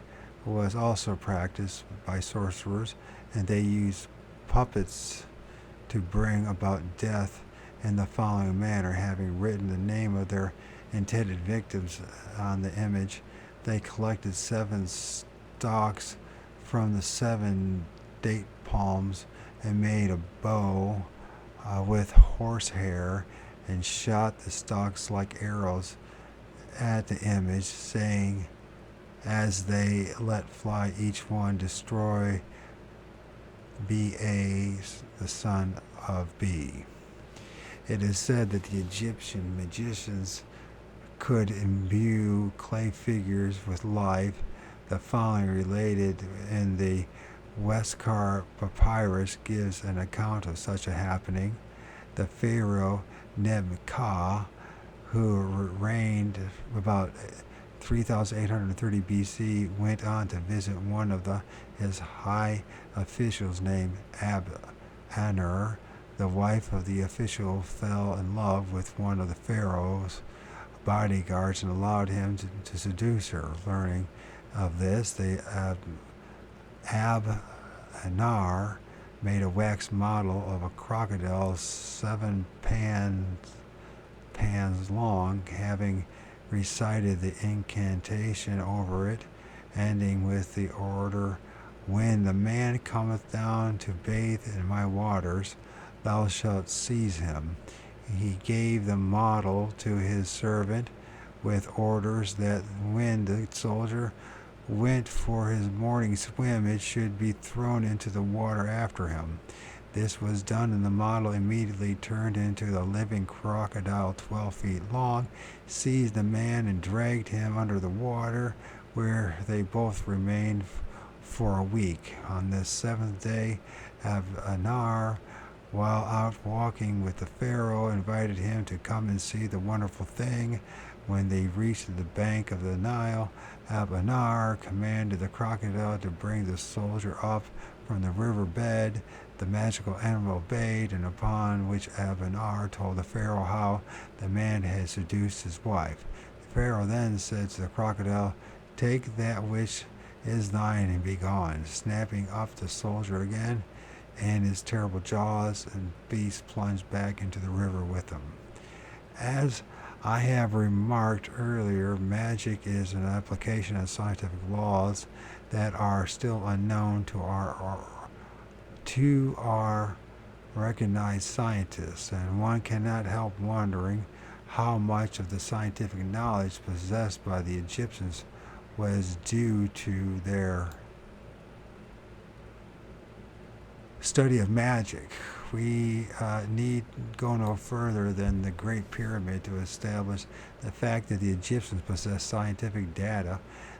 was also practiced by sorcerers, and they used puppets to bring about death in the following manner. Having written the name of their intended victims on the image, they collected 7 stalks from the 7 date palms and made a bow with horsehair and shot the stalks like arrows at the image, saying, as they let fly, each one destroy Ba, the son of B. It is said that the Egyptian magicians could imbue clay figures with life. The following related in the Westcar Papyrus gives an account of such a happening. The pharaoh Nebka, who reigned about 3830 BC, went on to visit one of his high officials named Ab-Anur. The wife of the official fell in love with one of the pharaoh's bodyguards and allowed him to seduce her. Learning of this, the Ab-Anur made a wax model of a crocodile 7 pans long, having recited the incantation over it, ending with the order, when the man cometh down to bathe in my waters, thou shalt seize him. He gave the model to his servant with orders that when the soldier went for his morning swim, it should be thrown into the water after him. This was done, and the model immediately turned into the living crocodile 12 feet long, seized the man, and dragged him under the water, where they both remained for a week. On the 7th day, Ab-Anur, while out walking with the pharaoh, invited him to come and see the wonderful thing. When they reached the bank of the Nile, Ab-Anur commanded the crocodile to bring the soldier up from the river bed. The magical animal obeyed, and upon which Ab-Anur told the pharaoh how the man had seduced his wife. The pharaoh then said to the crocodile, take that which is thine and be gone, snapping up the soldier again, and his terrible jaws and beast plunged back into the river with him. As I have remarked earlier, magic is an application of scientific laws that are still unknown to our recognized scientists, and one cannot help wondering how much of the scientific knowledge possessed by the Egyptians was due to their study of magic. we need go no further than the Great Pyramid to establish the fact that the Egyptians possessed scientific data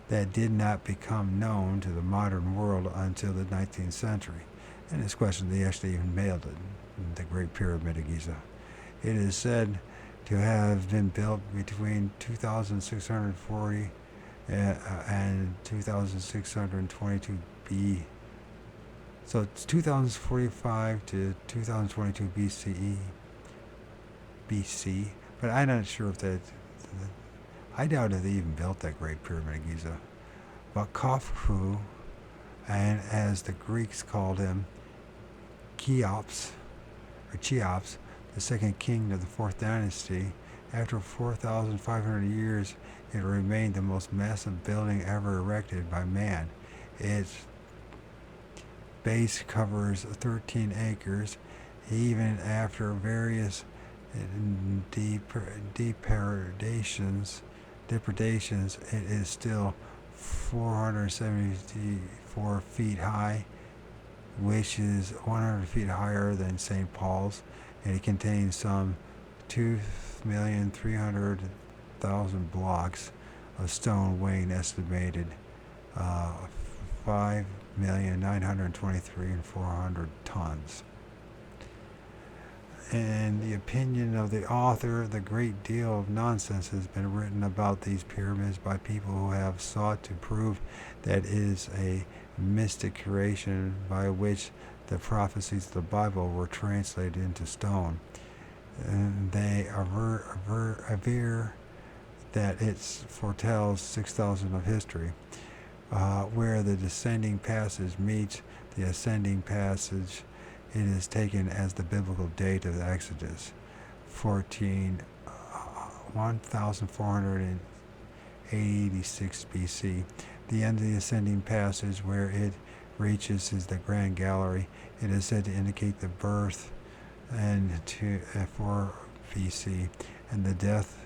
that did not become known to the modern world until the 19th century. And it's questioned they actually even mailed it, the Great Pyramid of Giza. It is said to have been built between 2640 and 2622 B. So it's 2045 to 2022 BC. But I'm not sure if that. I doubt if they even built that Great Pyramid of Giza. But Khufu, and as the Greeks called him, Cheops, the second king of the fourth dynasty, after 4,500 years, it remained the most massive building ever erected by man. Its base covers 13 acres, even after various depredations. It is still 474 feet high, which is 100 feet higher than St. Paul's, and it contains some 2,300,000 blocks of stone weighing estimated 5,923,400 tons. In the opinion of the author, the great deal of nonsense has been written about these pyramids by people who have sought to prove that it is a mystic creation by which the prophecies of the Bible were translated into stone. And they aver that it foretells 6,000 of history, where the descending passage meets the ascending passage. It is taken as the biblical date of the Exodus, 1486 BC. The end of the ascending passage where it reaches is the Grand Gallery. It is said to indicate the birth and 4 BC and the death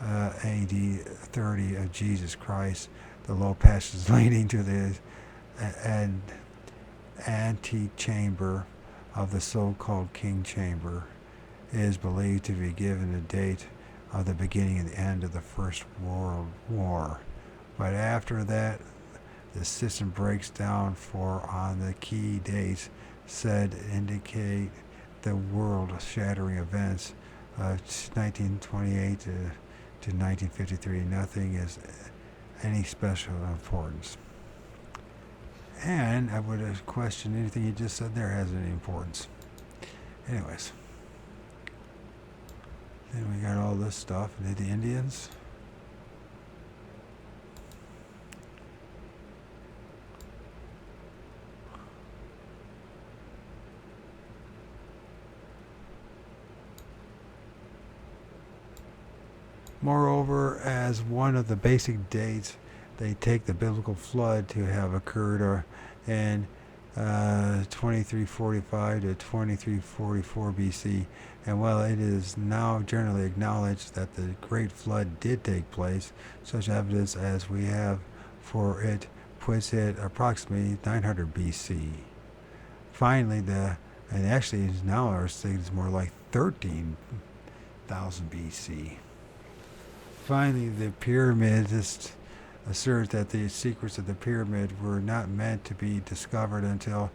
AD 30 of Jesus Christ. The low passage leading to the antechamber of the so-called King Chamber is believed to be given the date of the beginning and the end of the First World War. But after that, the system breaks down on the key dates said indicate the world-shattering events of 1928 to 1953. Nothing is any special importance. And I would have questioned anything you just said there has any importance. Anyways. Then we got all this stuff. The Indians. Moreover, as one of the basic dates, they take the biblical flood to have occurred in 2345 to 2344 BC. And while it is now generally acknowledged that the Great Flood did take place, such evidence as we have for it puts it approximately 900 BC. Finally, and actually now our state is more like 13,000 BC. Finally, the pyramidists assert that the secrets of the pyramid were not meant to be discovered until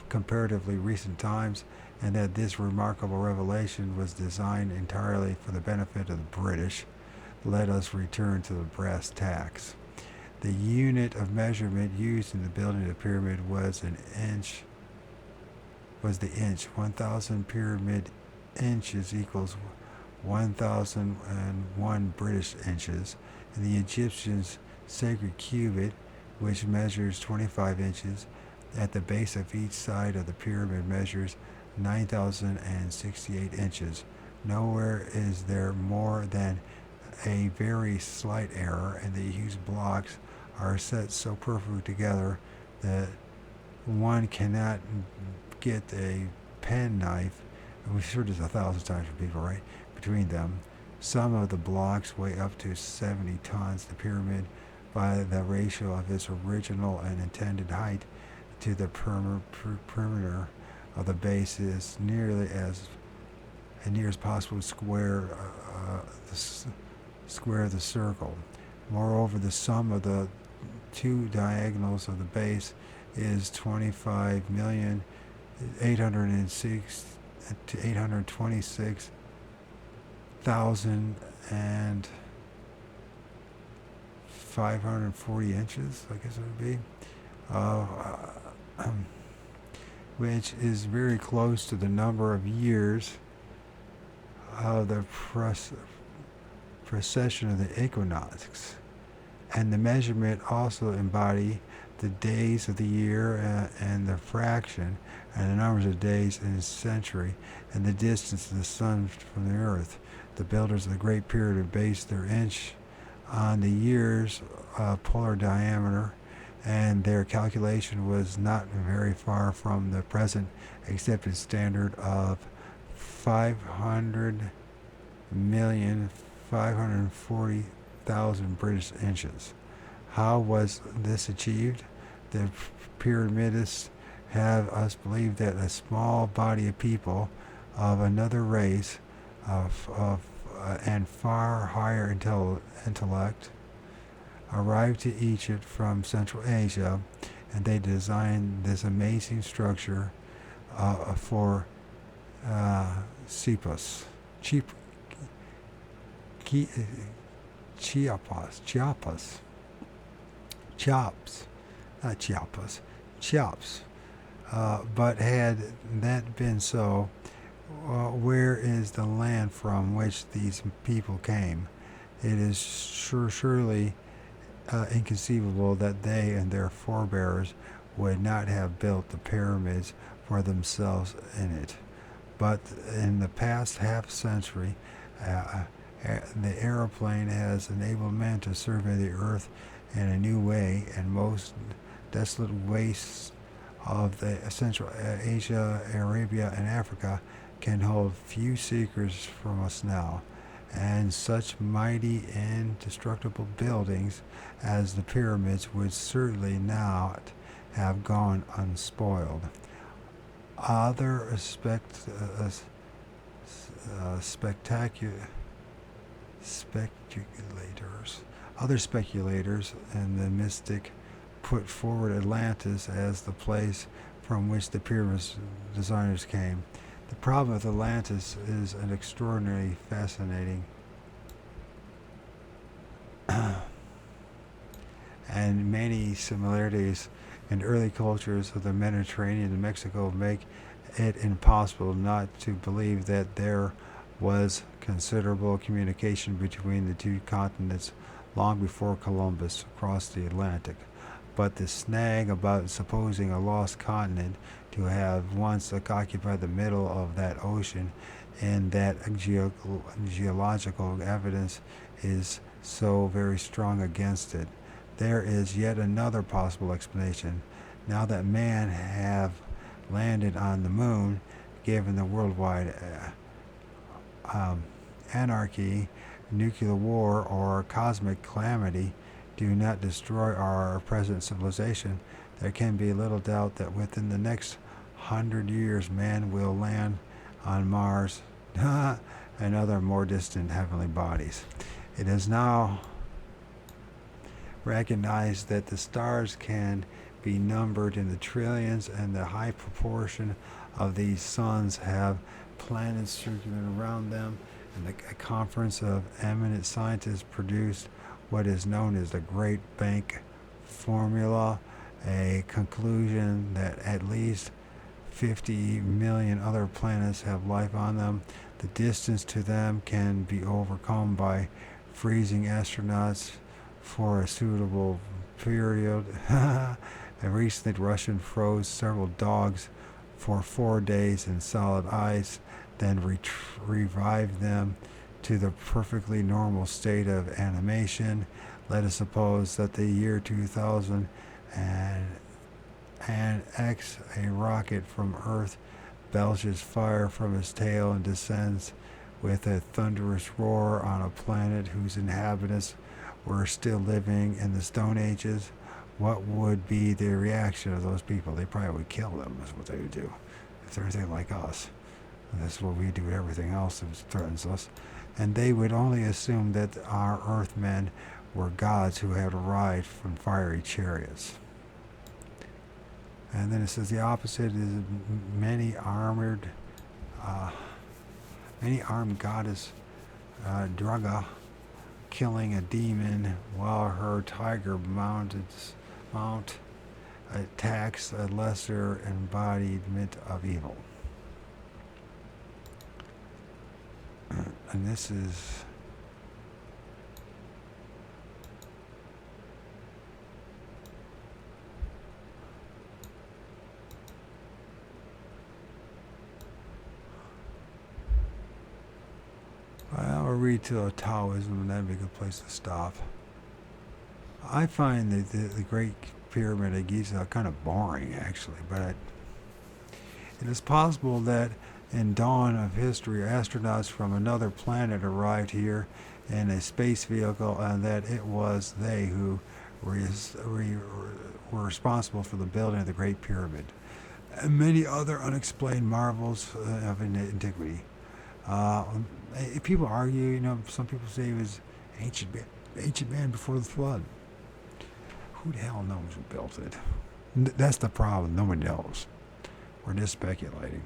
comparatively recent times, and that this remarkable revelation was designed entirely for the benefit of the British. Let us return to the brass tacks. The unit of measurement used in the building of the pyramid was the inch. 1,000 pyramid inches equals 1,001 British inches, and the Egyptians' sacred cubit, which measures 25 inches, at the base of each side of the pyramid measures 9,068 inches. Nowhere is there more than a very slight error, and the used blocks are set so perfectly together that one cannot get a penknife, and we've heard this 1,000 times from people, right, between them. Some of the blocks weigh up to 70 tons. The pyramid, by the ratio of its original and intended height to the perimeter of the base is nearly as near as possible square the circle. Moreover, the sum of the two diagonals of the base is 25,806 to 826,000 and 540 inches, I guess it would be, which is very close to the number of years of the precession of the equinox. And the measurement also embody the days of the year and the fraction and the numbers of days in a century and the distance of the sun from the earth. The builders of the Great Pyramid based their inch on the year's polar diameter, and their calculation was not very far from the present accepted standard of 500,540,000 British inches. How was this achieved? The pyramidists have us believe that a small body of people of another race and far higher intellect arrived to Egypt from Central Asia, and they designed this amazing structure for Chiapas, Chiapas. But had that been so, where is the land from which these people came? It is surely inconceivable that they and their forebears would not have built the pyramids for themselves in it. But in the past half century, the aeroplane has enabled man to survey the earth in a new way, and most desolate wastes of the Central Asia, Arabia, and Africa can hold few seekers from us now. And such mighty indestructible buildings as the pyramids would certainly not have gone unspoiled. Other speculators and the mystic put forward Atlantis as the place from which the pyramids designers came. The problem with Atlantis is an extraordinarily fascinating and many similarities in early cultures of the Mediterranean and Mexico make it impossible not to believe that there was considerable communication between the two continents long before Columbus crossed the Atlantic. But the snag about supposing a lost continent to have once occupied the middle of that ocean, and that geological evidence is so very strong against it. There is yet another possible explanation. Now that man have landed on the moon, given the worldwide anarchy, nuclear war, or cosmic calamity do not destroy our present civilization, there can be little doubt that within the next 100 years man will land on Mars and other more distant heavenly bodies. It is now recognized that the stars can be numbered in the trillions, and the high proportion of these suns have planets circulating around them, and a conference of eminent scientists produced what is known as the Great Bank Formula, a conclusion that at least 50 million other planets have life on them. The distance to them can be overcome by freezing astronauts for a suitable period. And recently, Russian froze several dogs for 4 days in solid ice, then revived them to the perfectly normal state of animation. Let us suppose that the year 2000 and X, a rocket from Earth, belches fire from its tail and descends with a thunderous roar on a planet whose inhabitants were still living in the Stone Ages. What would be the reaction of those people? They probably would kill them, is what they would do. If if they're anything like us. And that's what we do with everything else that threatens us. And they would only assume that our Earthmen were gods who had arrived from fiery chariots. And then it says the opposite is many armed goddess Draga killing a demon while her tiger mount attacks a lesser embodiment of evil. And this is I'll read to Taoism, and that'd be a good place to stop. I find the Great Pyramid of Giza kind of boring, actually, but it is possible that in dawn of history, astronauts from another planet arrived here in a space vehicle, and that it was they who were responsible for the building of the Great Pyramid and many other unexplained marvels of antiquity. People argue, some people say it was ancient man before the flood. Who the hell knows who built it? That's the problem. Nobody knows. We're just speculating.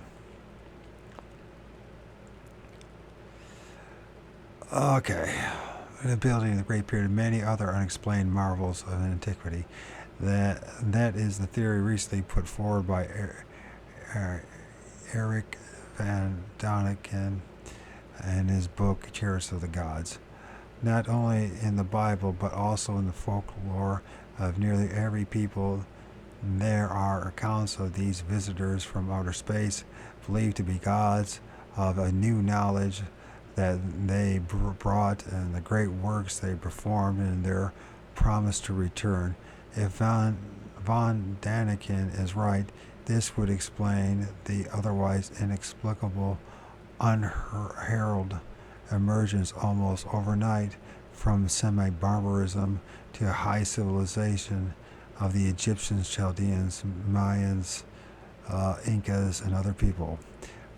Okay. The building of the Great Pyramid and many other unexplained marvels of antiquity. That is the theory recently put forward by Eric Van Doniken in his book Chariots of the Gods. Not only in the Bible, but also in the folklore of nearly every people, there are accounts of these visitors from outer space, believed to be gods, of a new knowledge that they brought and the great works they performed and their promise to return. If Van Daniken is right, this would explain the otherwise inexplicable, unheralded emergence almost overnight from semi-barbarism to a high civilization of the Egyptians, Chaldeans, Mayans, Incas, and other people.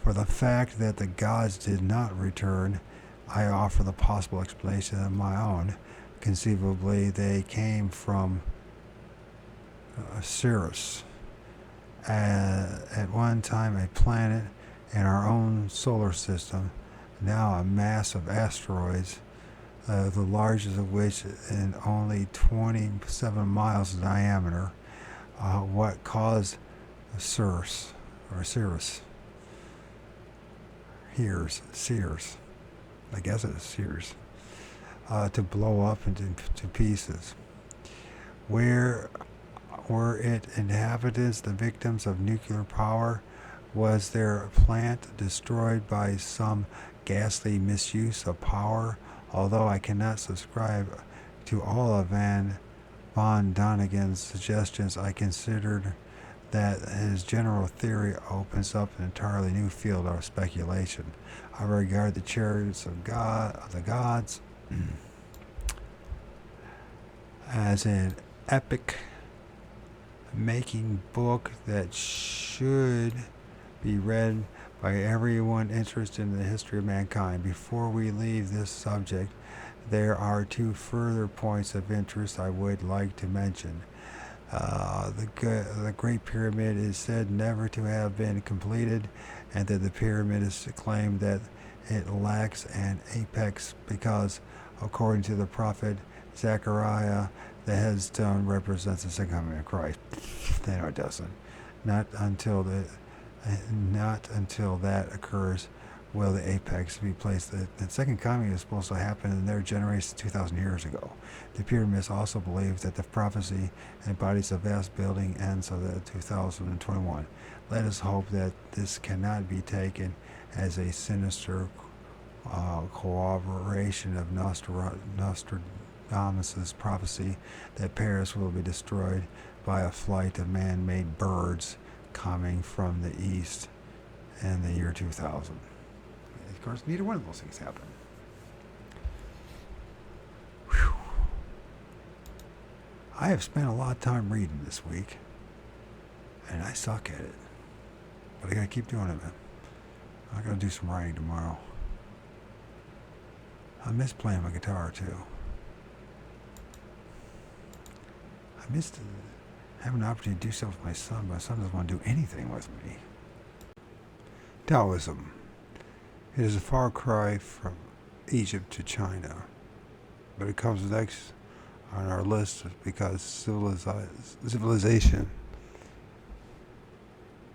For the fact that the gods did not return, I offer the possible explanation of my own. Conceivably, they came from Sirius, at one time a planet in our own solar system, now a mass of asteroids, the largest of which in only 27 miles in diameter. What caused Sears, I guess it's Sears, to blow up into pieces. Where were it inhabitants, the victims of nuclear power? Was their plant destroyed by some ghastly misuse of power? Although I cannot subscribe to all of von Doniken's suggestions, I considered that his general theory opens up an entirely new field of speculation. I regard the chariots of the gods as an epic-making book that should be read by everyone interested in the history of mankind. Before we leave this subject, there are two further points of interest I would like to mention. The Great Pyramid is said never to have been completed, and that the pyramid is claimed that it lacks an apex because, according to the prophet Zechariah, the headstone represents the second coming of Christ. No, it doesn't. Not until that occurs will the apex be placed. The second coming is supposed to happen in their generation 2,000 years ago. The pyramids also believe that the prophecy embodies a vast building ends of the 2021. Let us hope that this cannot be taken as a sinister corroboration of Nostradamus' prophecy that Paris will be destroyed by a flight of man-made birds coming from the east in the year 2000. Of course, neither one of those things happened. Whew. I have spent a lot of time reading this week, and I suck at it. But I gotta keep doing it, man. I gotta do some writing tomorrow. I miss playing my guitar too. I missed having an opportunity to do stuff with my son, but my son doesn't want to do anything with me. Taoism. It is a far cry from Egypt to China, but it comes next on our list because civilization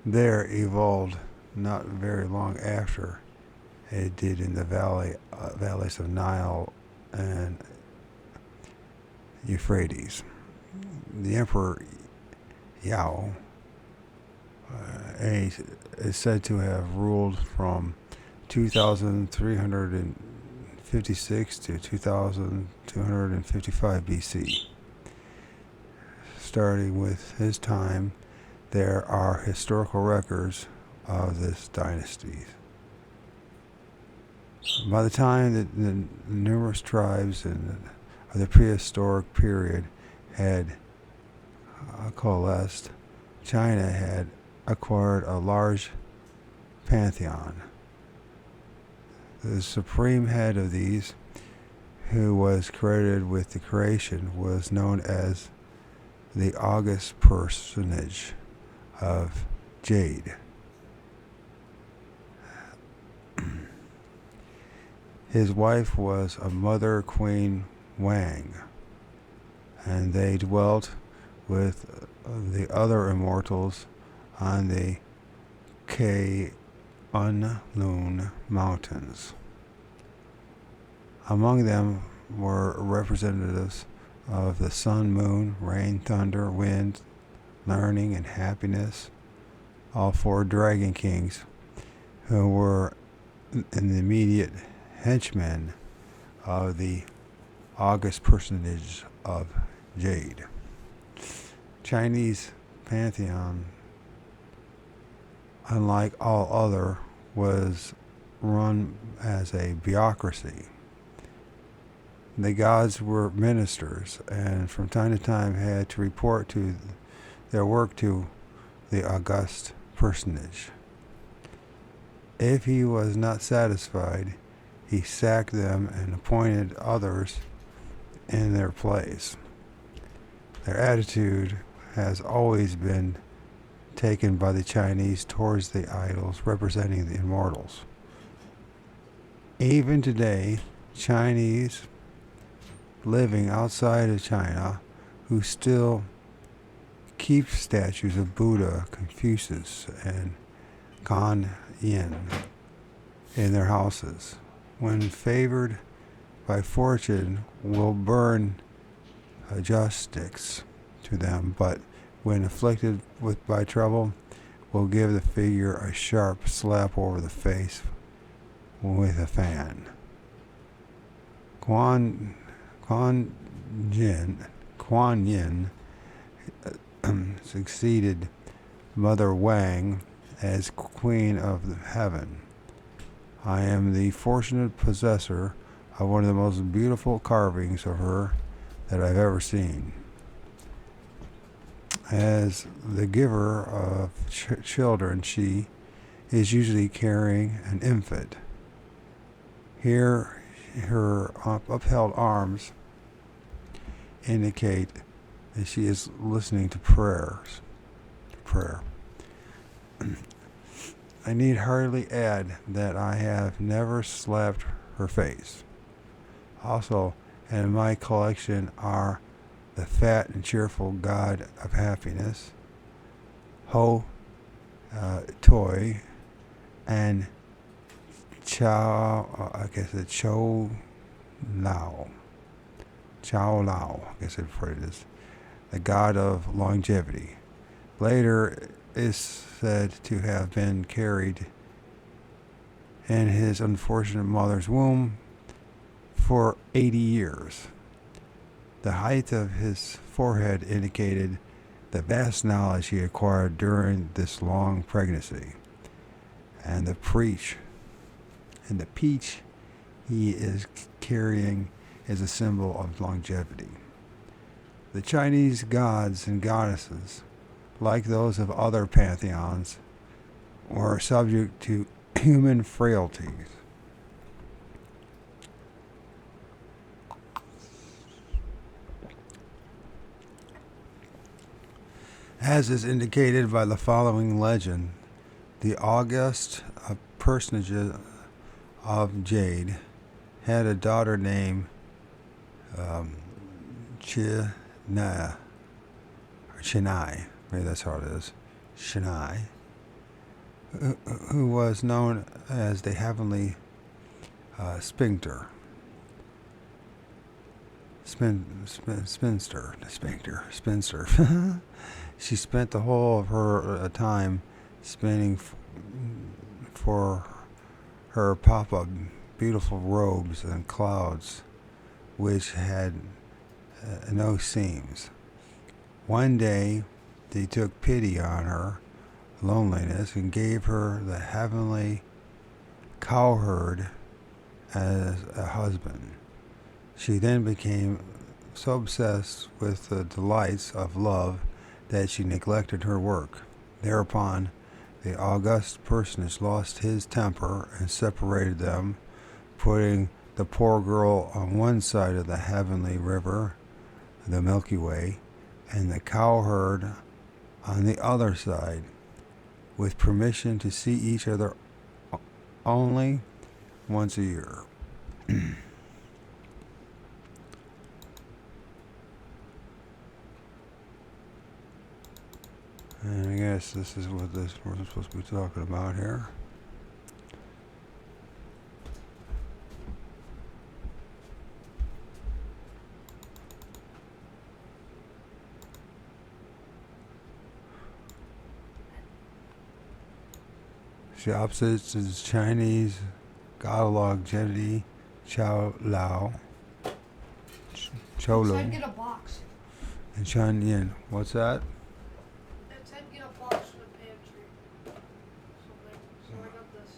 there evolved not very long after it did in the valleys of Nile and Euphrates. The Emperor Yao is said to have ruled from 2356 to 2255 BC. Starting with his time, there are historical records of this dynasty. By the time that the numerous tribes of the prehistoric period had coalesced, China had acquired a large pantheon. The supreme head of these, who was credited with the creation, was known as the august personage of Jade. His wife was a mother queen Wang, and they dwelt with the other immortals on the Kunlun Mountains. Among them were representatives of the sun, moon, rain, thunder, wind, learning, and happiness, all four dragon kings, who were in the immediate henchmen of the august personage of Jade. Chinese pantheon, unlike all other, was run as a bureaucracy. The gods were ministers, and from time to time had to report to their work to the august personage. If he was not satisfied, he sacked them and appointed others in their place. Their attitude has always been taken by the Chinese towards the idols representing the immortals. Even today, Chinese living outside of China who still keep statues of Buddha, Confucius, and Kan Yin in their houses, when favored by fortune, will burn joss sticks to them, but when afflicted by trouble, will give the figure a sharp slap over the face with a fan. Kuan Yin succeeded Mother Wang as Queen of the Heaven. I am the fortunate possessor of one of the most beautiful carvings of her that I've ever seen. As the giver of children, she is usually carrying an infant. Here, her upheld arms indicate that she is listening to prayer. I need hardly add that I have never slapped her face. Also, in my collection are the fat and cheerful god of happiness, Ho Toy, and Chao Lao, I guess it is, the god of longevity. Later is said to have been carried in his unfortunate mother's womb for 80 years. The height of his forehead indicated the vast knowledge he acquired during this long pregnancy. And the peach he is carrying is a symbol of longevity. The Chinese gods and goddesses, like those of other pantheons, were subject to human frailties. As is indicated by the following legend, the august personage of Jade had a daughter named China, or Chennai, maybe that's how it is, Chennai, who was known as the heavenly sphincter. Spinster. She spent the whole of her time spinning for her papa beautiful robes and clouds, which had no seams. One day, they took pity on her loneliness and gave her the heavenly cowherd as a husband. She then became so obsessed with the delights of love that she neglected her work. Thereupon, the august personage lost his temper and separated them, putting the poor girl on one side of the heavenly river, the Milky Way, and the cowherd on the other side, with permission to see each other only once a year. And I guess this is what we're supposed to be talking about here. The opposites is Chinese god of longevity, Chao Lao, Cholo, Said get a box. and Chan Yin. What's that? It said get a box for the pantry. So I got this.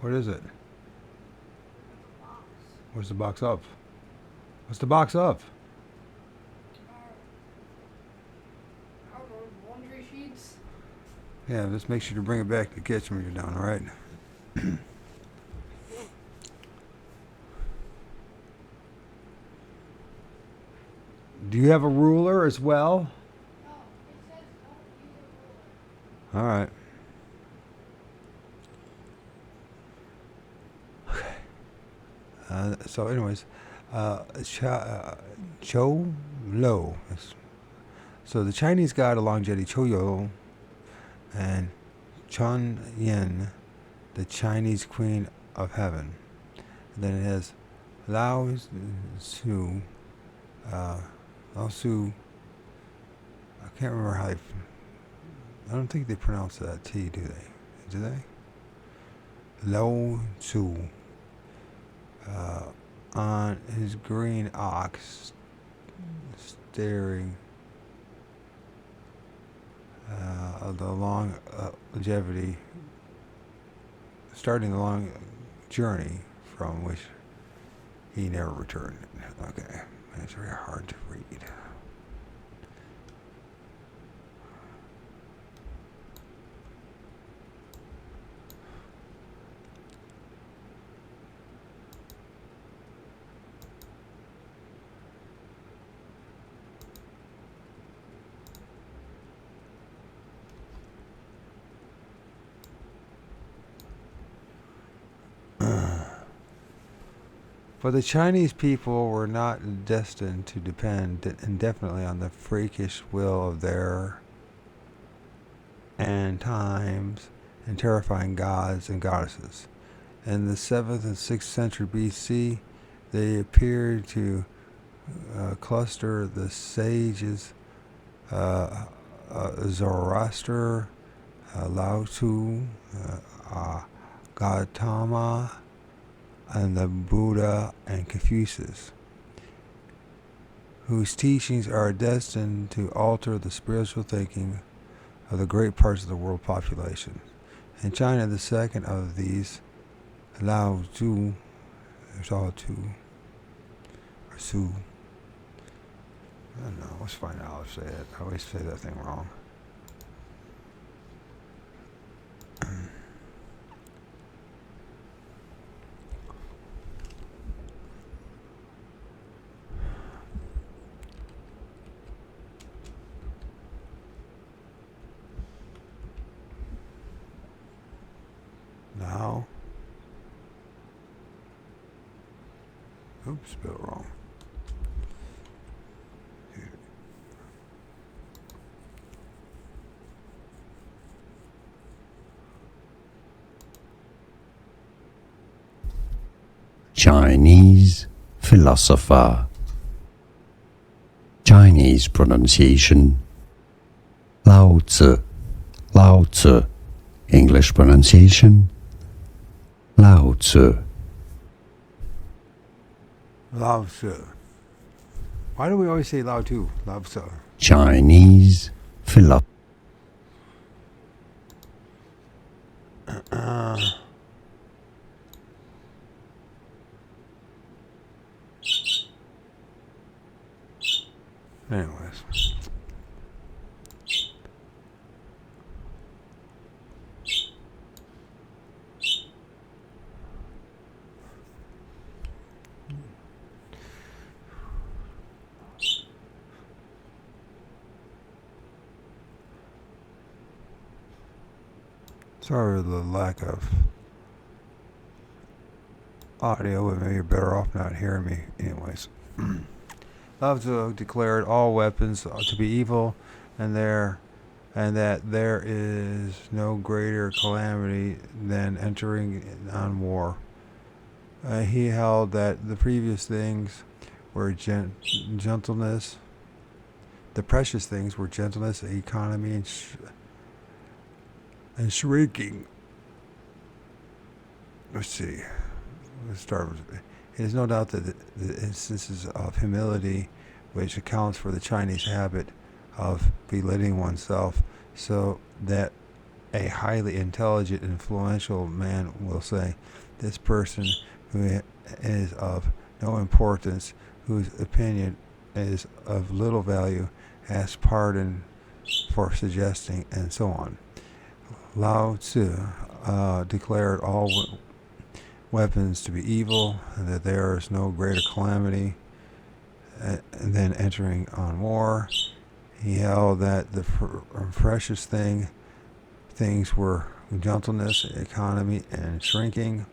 What is it? It's a box. Where's the box of? What's the box of? I don't know, laundry sheets. Yeah, just make sure to bring it back to the kitchen when you're done, alright? Do you have a ruler as well? No, it says don't use a ruler. Alright. So, anyways, Cho Lo. So, the Chinese god of longevity, Cho Yo, and Chun Yin, the Chinese queen of heaven. And then it has Lao Su. Lao Su. I can't remember how they. I don't think they pronounce that T, do they? Do they? Lao Su. On his green ox, staring the long longevity, starting the long journey from which he never returned. Okay, it's very hard to read. For the Chinese people were not destined to depend indefinitely on the freakish will of their and times and terrifying gods and goddesses. In the 7th and 6th century BC, they appeared to cluster the sages Zoroaster, Lao Tzu, Gautama, and the Buddha and Confucius, whose teachings are destined to alter the spiritual thinking of the great parts of the world population. In China, the second of these, Lao Tzu, or Su, I don't know, let's find out how to say it. I always say that thing wrong. Oops, spelled wrong. Chinese philosopher. Chinese pronunciation. Lao Tzu. Lao Tzu. English pronunciation. Lao Tzu. Lao Tzu. Why do we always say Lao Tzu? Lao Tzu. Chinese philosopher. Anyways. Sorry for the lack of audio, but maybe you're better off not hearing me. Anyways. Lao Tzu declared all weapons to be evil, and that there is no greater calamity than entering on war. He held that the previous things were gentleness. The precious things were gentleness, economy, and shrinking. Let's see. Let's start with. It is no doubt that the instances of humility, which accounts for the Chinese habit of belittling oneself, so that a highly intelligent, influential man will say, "This person who is of no importance, whose opinion is of little value, asks pardon for suggesting," and so on. Lao Tzu declared all weapons to be evil, and that there is no greater calamity than entering on war. He held that the precious things were gentleness, economy, and shrinking.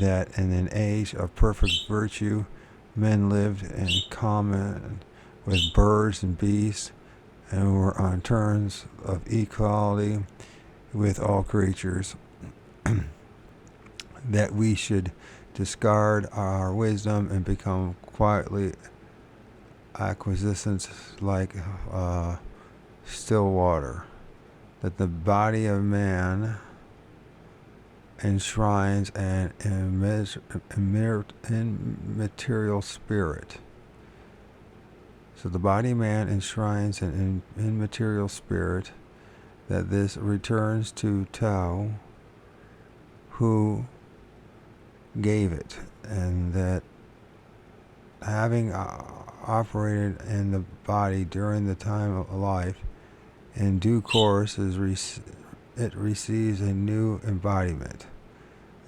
That in an age of perfect virtue, men lived in common with birds and beasts, and were on terms of equality with all creatures. That we should discard our wisdom and become quietly acquiescent like still water. That the body of man enshrines an immaterial spirit. So the body of man enshrines an immaterial spirit, that this returns to Tao, who gave it, and that having operated in the body during the time of life, in due course it receives a new embodiment.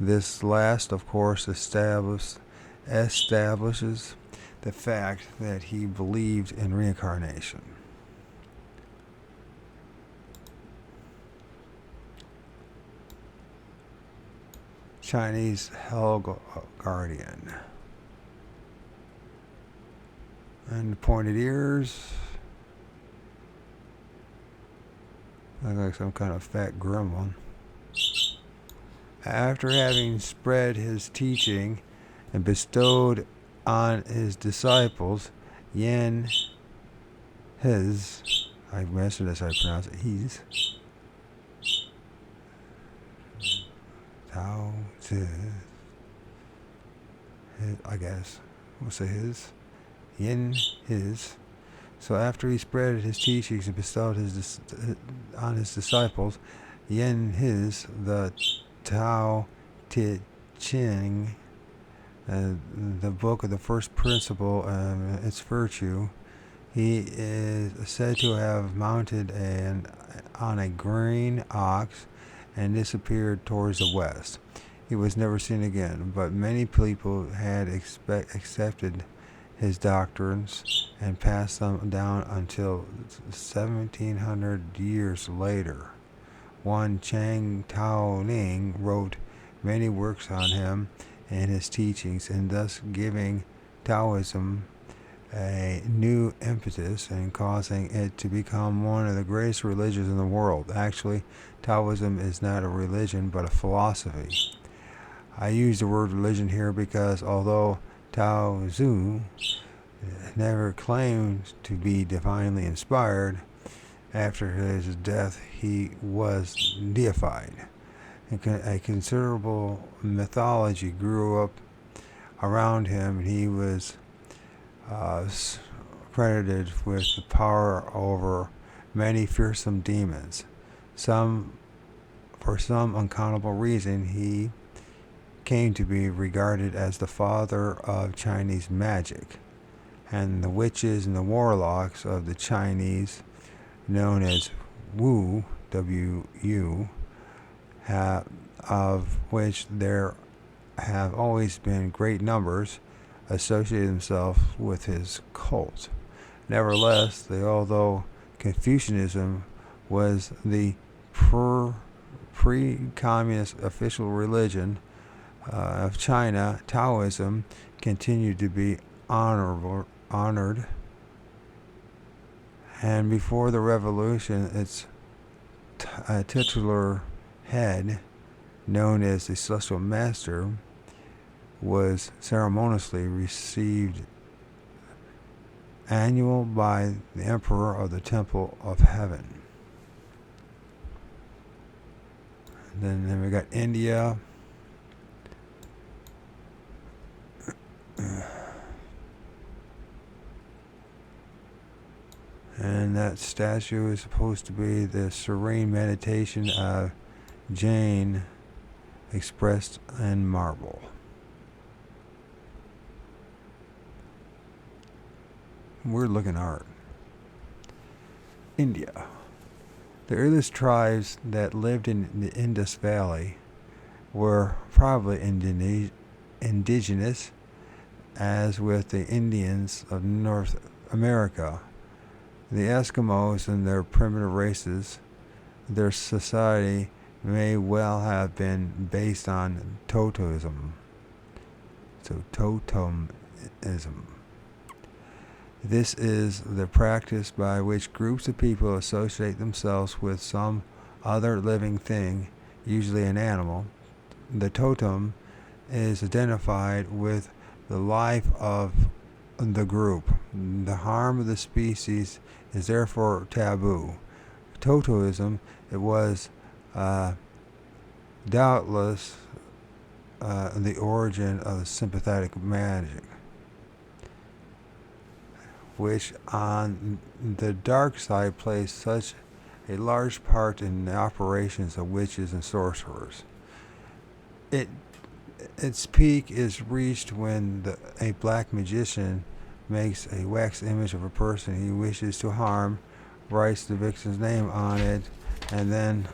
This last, of course, establishes the fact that he believed in reincarnation. Chinese Hell Guardian. And pointed ears. Look like some kind of fat gremlin. After having spread his teaching and bestowed on his disciples, Yen his, I mentioned this, I pronounce it he's, Tao Tzu, I guess we'll say his, Yen his. So after he spread his teachings and bestowed on his disciples, Yen his, the Tao Te Ching, the book of the first principle and its virtue, he is said to have mounted on a green ox and disappeared towards the west. He was never seen again, but many people had accepted his doctrines and passed them down until 1700 years later. One Chang Tao Ning wrote many works on him, in his teachings, and thus giving Taoism a new impetus and causing it to become one of the greatest religions in the world. Actually, Taoism is not a religion but a philosophy. I use the word religion here because although Tao Tzu never claimed to be divinely inspired, after his death he was deified. A considerable mythology grew up around him, and he was credited with the power over many fearsome demons. For some uncountable reason, he came to be regarded as the father of Chinese magic, and the witches and the warlocks of the Chinese, known as Wu, W-U, of which there have always been great numbers, associated themselves with his cult. Nevertheless, although Confucianism was the pre-communist official religion of China, Taoism continued to be honored, and before the revolution, its titular head, known as the Celestial Master, was ceremoniously received annual by the Emperor of the Temple of Heaven. And then we got India. And that statue is supposed to be the serene meditation of Jain expressed in marble. Weird looking art. India. The earliest tribes that lived in the Indus Valley were probably indigenous, as with the Indians of North America. The Eskimos and their primitive races, their society may well have been based on totemism. So totemism. This is the practice by which groups of people associate themselves with some other living thing, usually an animal. The totem is identified with the life of the group. The harm of the species is therefore taboo. Totemism, it was doubtless the origin of the sympathetic magic, which on the dark side plays such a large part in the operations of witches and sorcerers. Its peak is reached when a black magician makes a wax image of a person he wishes to harm, writes the victim's name on it, and then...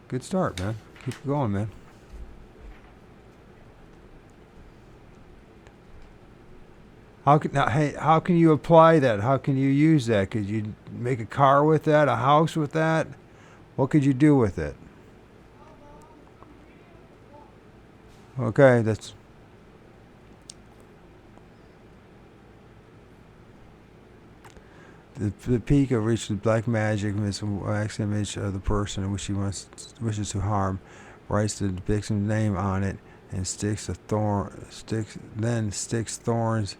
Good start, man. Keep it going, man. How can you apply that? How can you use that? Could you make a car with that? A house with that? What could you do with it? Okay, that's... The peak of reached the black magic is a wax image of the person which he wishes to harm, writes the victim's name on it, and sticks thorns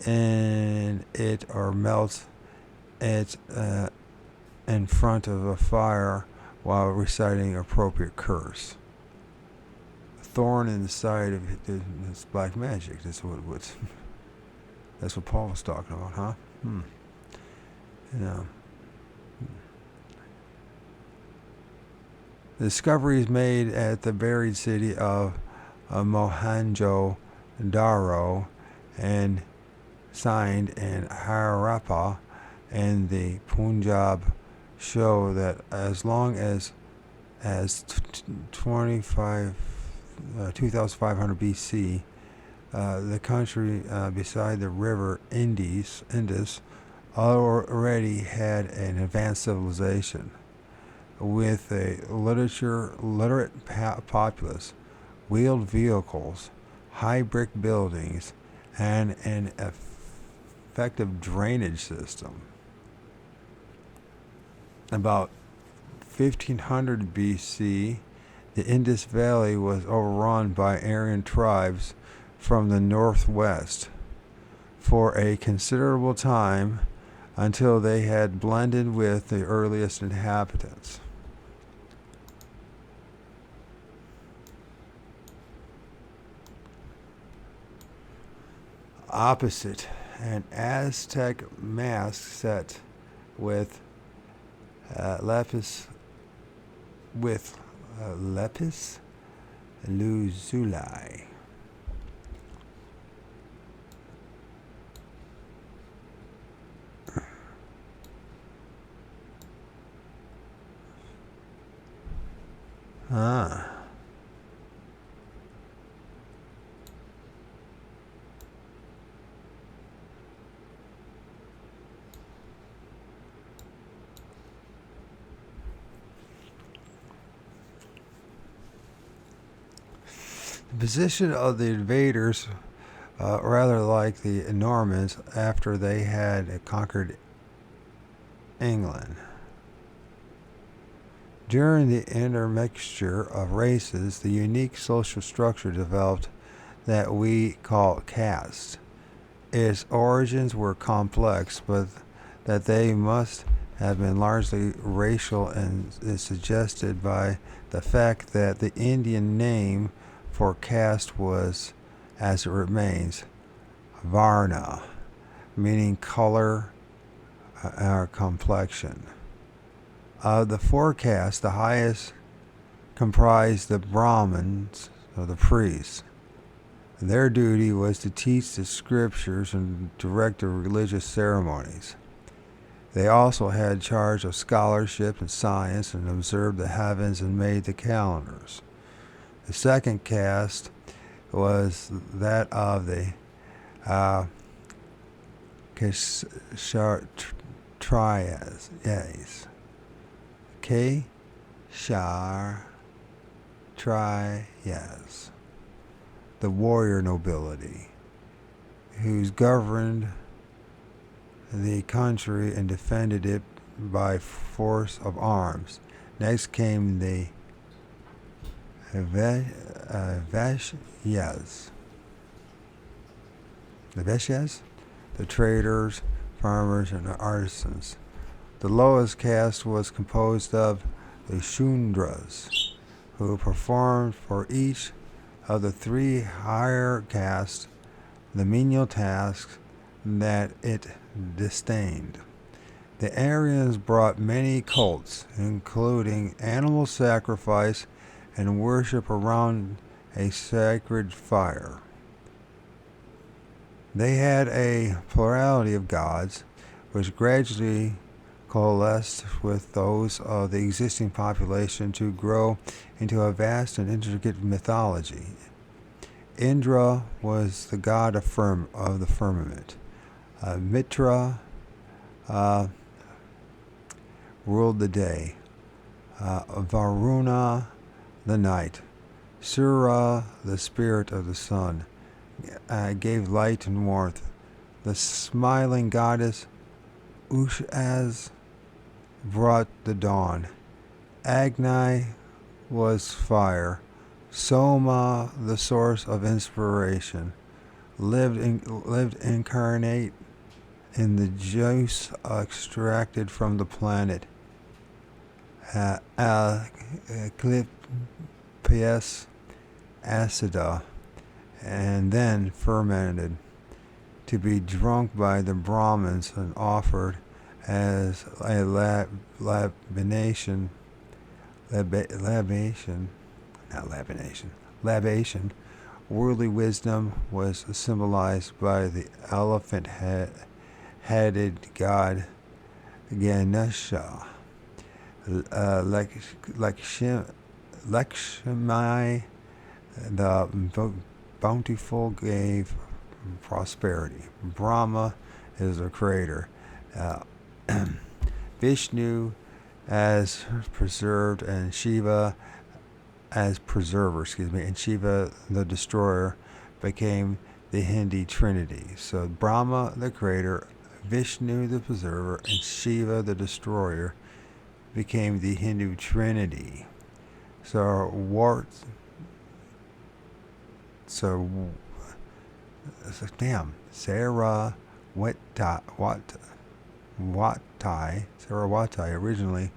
in it or melts it in front of a fire while reciting appropriate curse. A thorn in the side of this black magic. That's what Paul was talking about, huh? The discovery is made at the buried city of Mohenjo-Daro and signed in Harappa and the Punjab show that as long as 2500 BC, the country beside the river Indus already had an advanced civilization with a literate populace wheeled vehicles, high brick buildings, and an effective drainage system. About 1500 BC, the Indus Valley was overrun by Aryan tribes from the northwest for a considerable time until they had blended with the earliest inhabitants. Opposite, an Aztec mask set with lapis lazuli. Ah. The position of the invaders, rather like the Normans after they had conquered England. During the intermixture of races, the unique social structure developed that we call caste. Its origins were complex, but that they must have been largely racial and is suggested by the fact that the Indian name for caste was, as it remains, Varna, meaning color or complexion. Of the four castes, the highest comprised the Brahmins, or the priests. Their duty was to teach the scriptures and direct the religious ceremonies. They also had charge of scholarship and science and observed the heavens and made the calendars. The second caste was that of the Kshatriyas. Kshatriyas, the warrior nobility, who governed the country and defended it by force of arms. Next came the Vaishyas. The Vaishyas? The traders, farmers, and artisans. The lowest caste was composed of the Shudras, who performed for each of the three higher castes the menial tasks that it disdained. The Aryans brought many cults, including animal sacrifice and worship around a sacred fire. They had a plurality of gods, which gradually coalesced with those of the existing population to grow into a vast and intricate mythology. Indra was the god of the firmament. Mitra ruled the day. Varuna the night. Surya, the spirit of the sun, gave light and warmth. The smiling goddess Ushas brought the dawn. Agni was fire. Soma, the source of inspiration, lived incarnate in the juice extracted from the planet. Eclipse acida, and then fermented to be drunk by the Brahmins and offered as a libation. Worldly wisdom was symbolized by the elephant-headed god Ganesha. Lakshmi, the bountiful, gave prosperity. Brahma is the creator. Vishnu as preserved, and Shiva as preserver, and Shiva the destroyer became the Hindi trinity. So Brahma the creator, Vishnu the preserver, and Shiva the destroyer became the Hindu trinity. So Sarah Sarawati, originally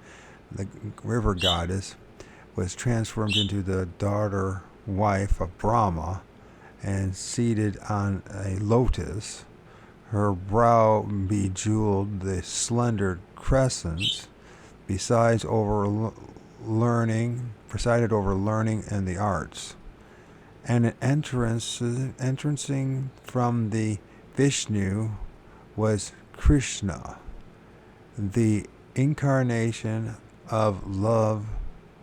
the river goddess, was transformed into the daughter wife of Brahma and seated on a lotus, her brow bejeweled the slender crescents, presided over learning and the arts. And an entrancing from the Vishnu was Krishna, the incarnation of love,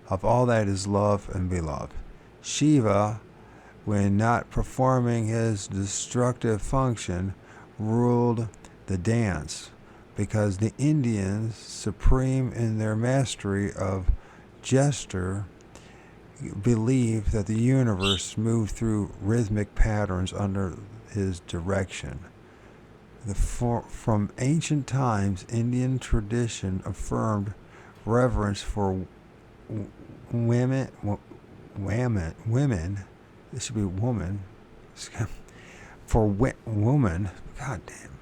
of all that is love and beloved. Shiva, when not performing his destructive function, ruled the dance, because the Indians, supreme in their mastery of gesture, believed that the universe moved through rhythmic patterns under his direction. From ancient times, Indian tradition affirmed reverence for women. It should be woman. For woman,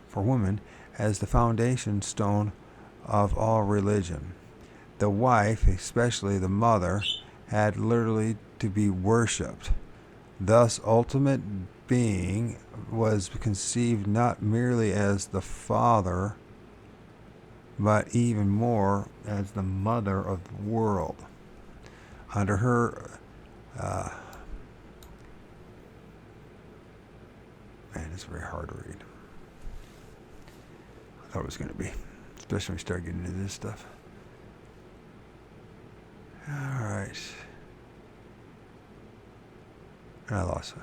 for woman as the foundation stone of all religion. The wife, especially the mother, had literally to be worshipped. Thus, ultimate being was conceived not merely as the father, but even more as the mother of the world. Under her, man, it's very hard to read. I thought it was going to be, especially when we start getting into this stuff. All right. And I lost it.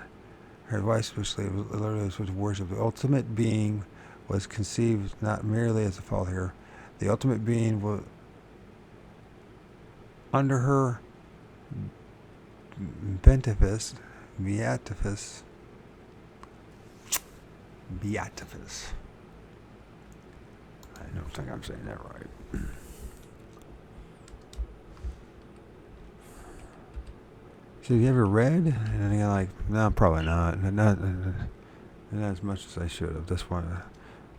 Her advice, especially, literally was worship. The ultimate being was conceived not merely as a father here. The ultimate being was under her beatificus. I don't think I'm saying that right. So have you ever read? And you're like, no, probably not. Not as much as I should have. That's why.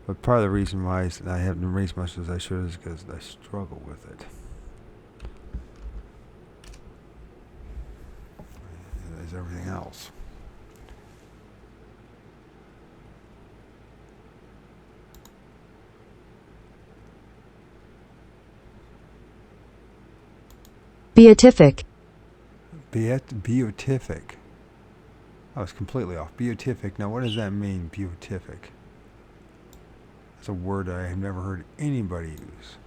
But part of the reason why I haven't read as much as I should is because I struggle with it. As everything else. Beatific. Beatific. I was completely off. Beatific. Now, what does that mean, beatific? That's a word I have never heard anybody use.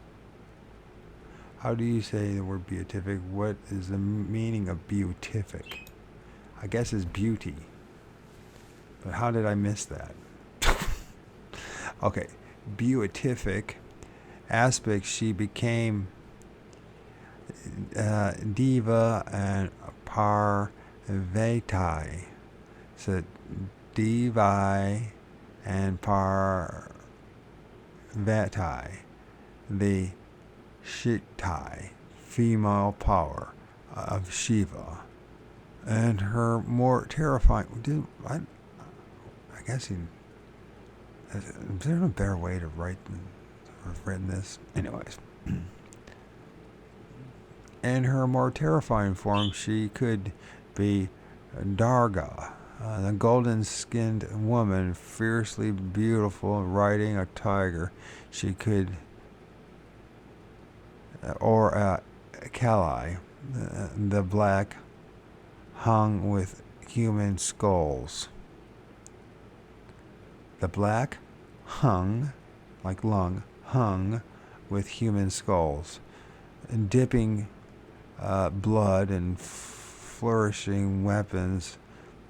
How do you say the word beatific? What is the meaning of beatific? I guess it's beauty. But how did I miss that? Okay. Beatific aspect, she became Diva and Parvati. So Divi and Parvati, the Shakti, female power of Shiva, and her more terrifying. I guess is there a better way to write or have written this? Anyways. In her more terrifying form, she could be Durga, the golden-skinned woman, fiercely beautiful, riding a tiger. She could, or Kali, the black, hung with human skulls. The black hung, like lung, hung with human skulls, and dipping blood and flourishing weapons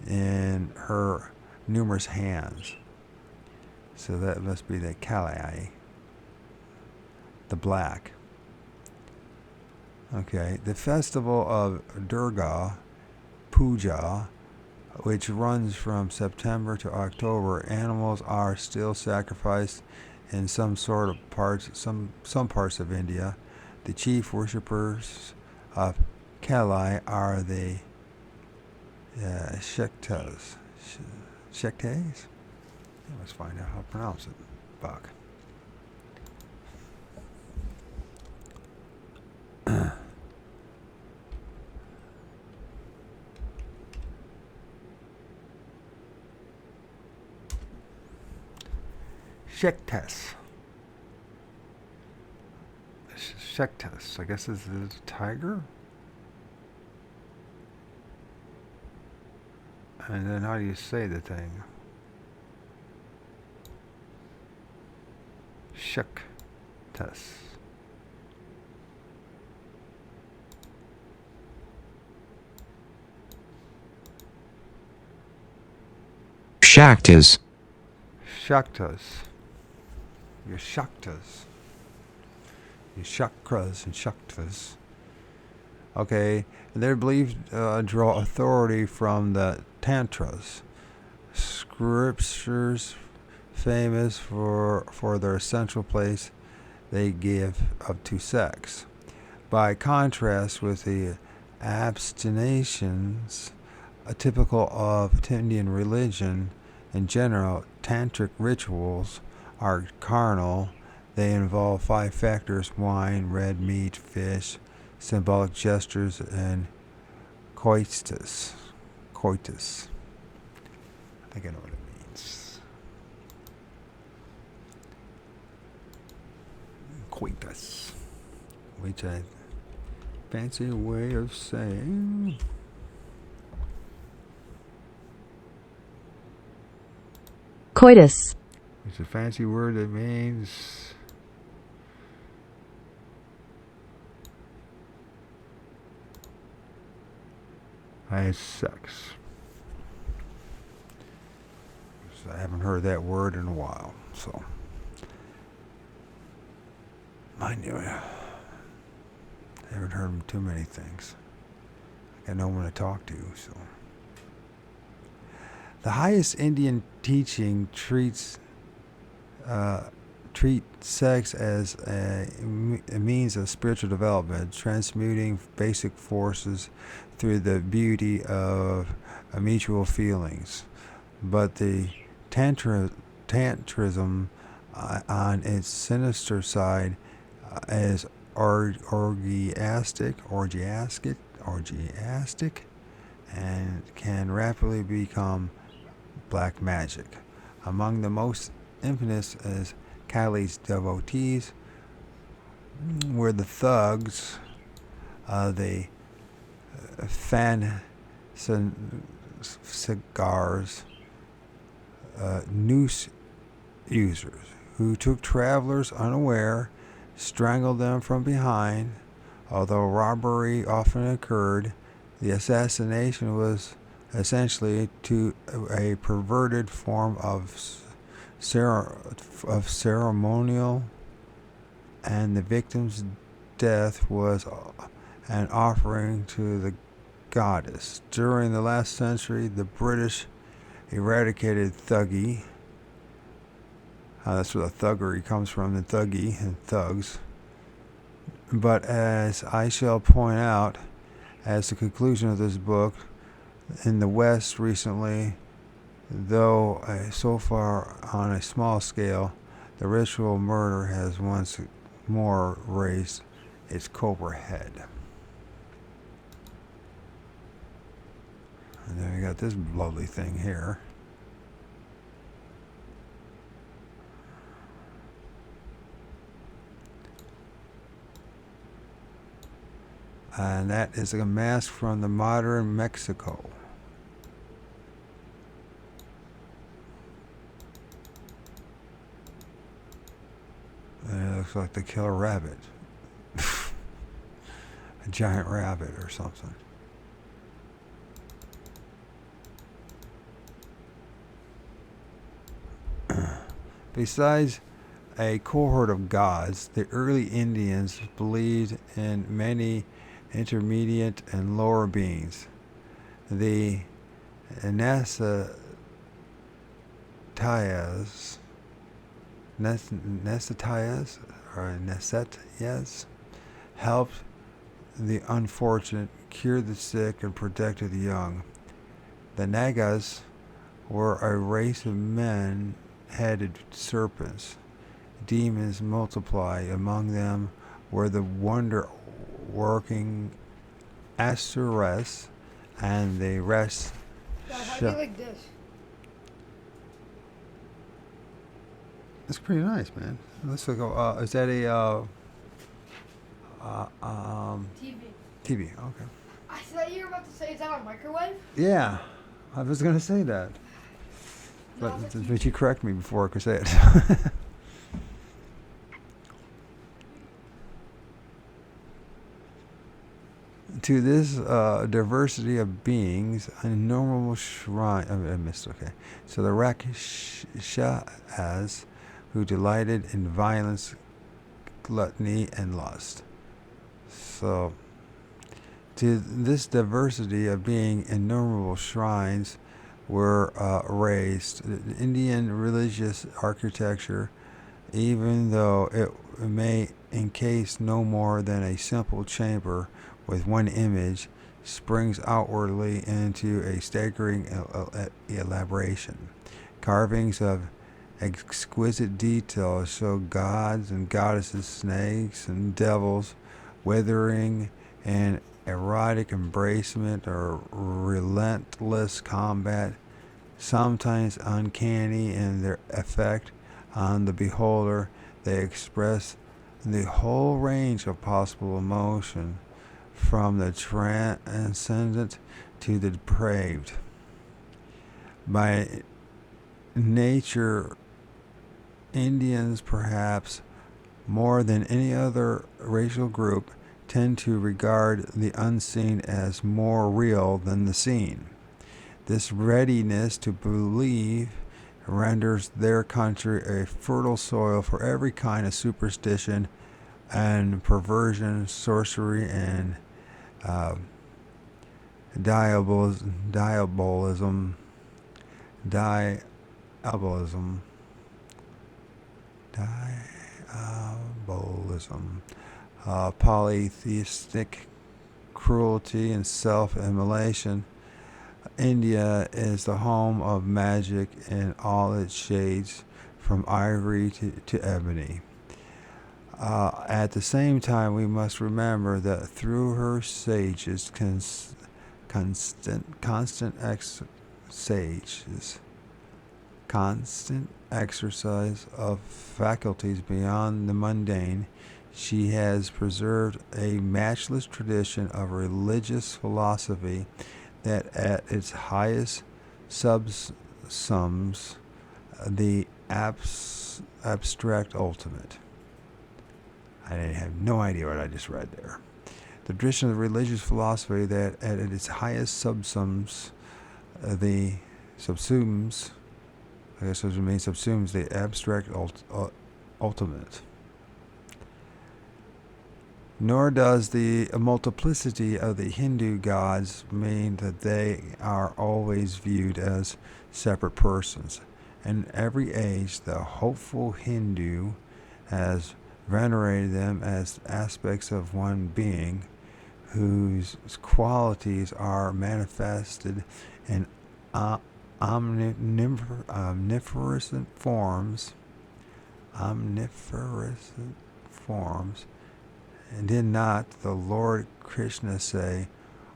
in her numerous hands. So that must be the Kali, the black. Okay, the festival of Durga puja, which runs from September to October. Animals are still sacrificed in some parts of India. The chief worshippers of Kali are the Shaktas. Shaktas? Let's find out how to pronounce it. Buck. Shaktas. Shaktas. I guess this is a tiger. And then how do you say the thing? Shaktas. Shaktas. Shaktas. Your Shaktas. Your Chakras and Shaktas. Okay, they're believed draw authority from the Tantras, scriptures famous for their central place they give to sex. By contrast with the abstinations typical of Indian religion in general, tantric rituals are carnal. They involve 5 factors: wine, red meat, fish, symbolic gestures, and coitus. Coitus. I think I know what it means. Coitus. Which I fancy way of saying coitus, it's a fancy word that means I had sex. So I haven't heard that word in a while, so mind you, I haven't heard too many things. I got no one to talk to, so. The highest Indian teaching treats sex as a means of spiritual development, transmuting basic forces through the beauty of mutual feelings. But the tantrism on its sinister side is orgiastic, and can rapidly become black magic. Among the most infamous is Kali's devotees, where the thugs, the fan cigars, noose users, who took travelers unaware, strangled them from behind. Although robbery often occurred, the assassination was essentially to a perverted form of ceremonial, and the victim's death was an offering to the goddess. During the last century, the British eradicated thuggee. That's where the thuggery comes from, the thuggee and thugs. But as I shall point out, as the conclusion of this book, in the West recently, though so far on a small scale, the ritual murder has once more raised its cobra head. And then we got this lovely thing here. And that is a mask from the modern Mexico. And it looks like the killer rabbit. A giant rabbit or something. Besides a cohort of gods, the early Indians believed in many intermediate and lower beings. The Nesatias, Nesatias or Nesetias helped the unfortunate, cured the sick, and protected the young. The Nagas were a race of men-headed serpents. Demons multiply. Among them were the wonder-working Asuras and the rest. God, how do you like this? It's pretty nice, man. Let's go. Is that a TV. TV? Okay. I thought you were about to say, is that a microwave? Yeah, I was gonna say that, No, but, it's a but you correct me before I could say it. To this diversity of beings, an innumerable shrine. I missed. Okay, so the Rakshas, who delighted in violence, gluttony, and lust. So, to this diversity of being, innumerable shrines were raised. The Indian religious architecture, even though it may encase no more than a simple chamber with one image, springs outwardly into a staggering elaboration. Carvings of exquisite detail show gods and goddesses, snakes and devils, withering and erotic embracement or relentless combat, sometimes uncanny in their effect on the beholder. They express the whole range of possible emotion, from the transcendent to the depraved. By nature, Indians, perhaps more than any other racial group, tend to regard the unseen as more real than the seen. This readiness to believe renders their country a fertile soil for every kind of superstition and perversion, sorcery, and diabolism, diabolism, polytheistic cruelty, and self-immolation. India is the home of magic in all its shades, from ivory to ebony. At the same time, we must remember that through her sages, constant exercise of faculties beyond the mundane, she has preserved a matchless tradition of religious philosophy that at its highest subsums the abstract ultimate. I have no idea what I just read there. The tradition of religious philosophy that at its highest subsums the subsumes, I guess it means subsumes the abstract ultimate. Nor does the multiplicity of the Hindu gods mean that they are always viewed as separate persons. In every age, the hopeful Hindu has venerated them as aspects of one being, whose qualities are manifested in omniferous forms. And did not the Lord Krishna say,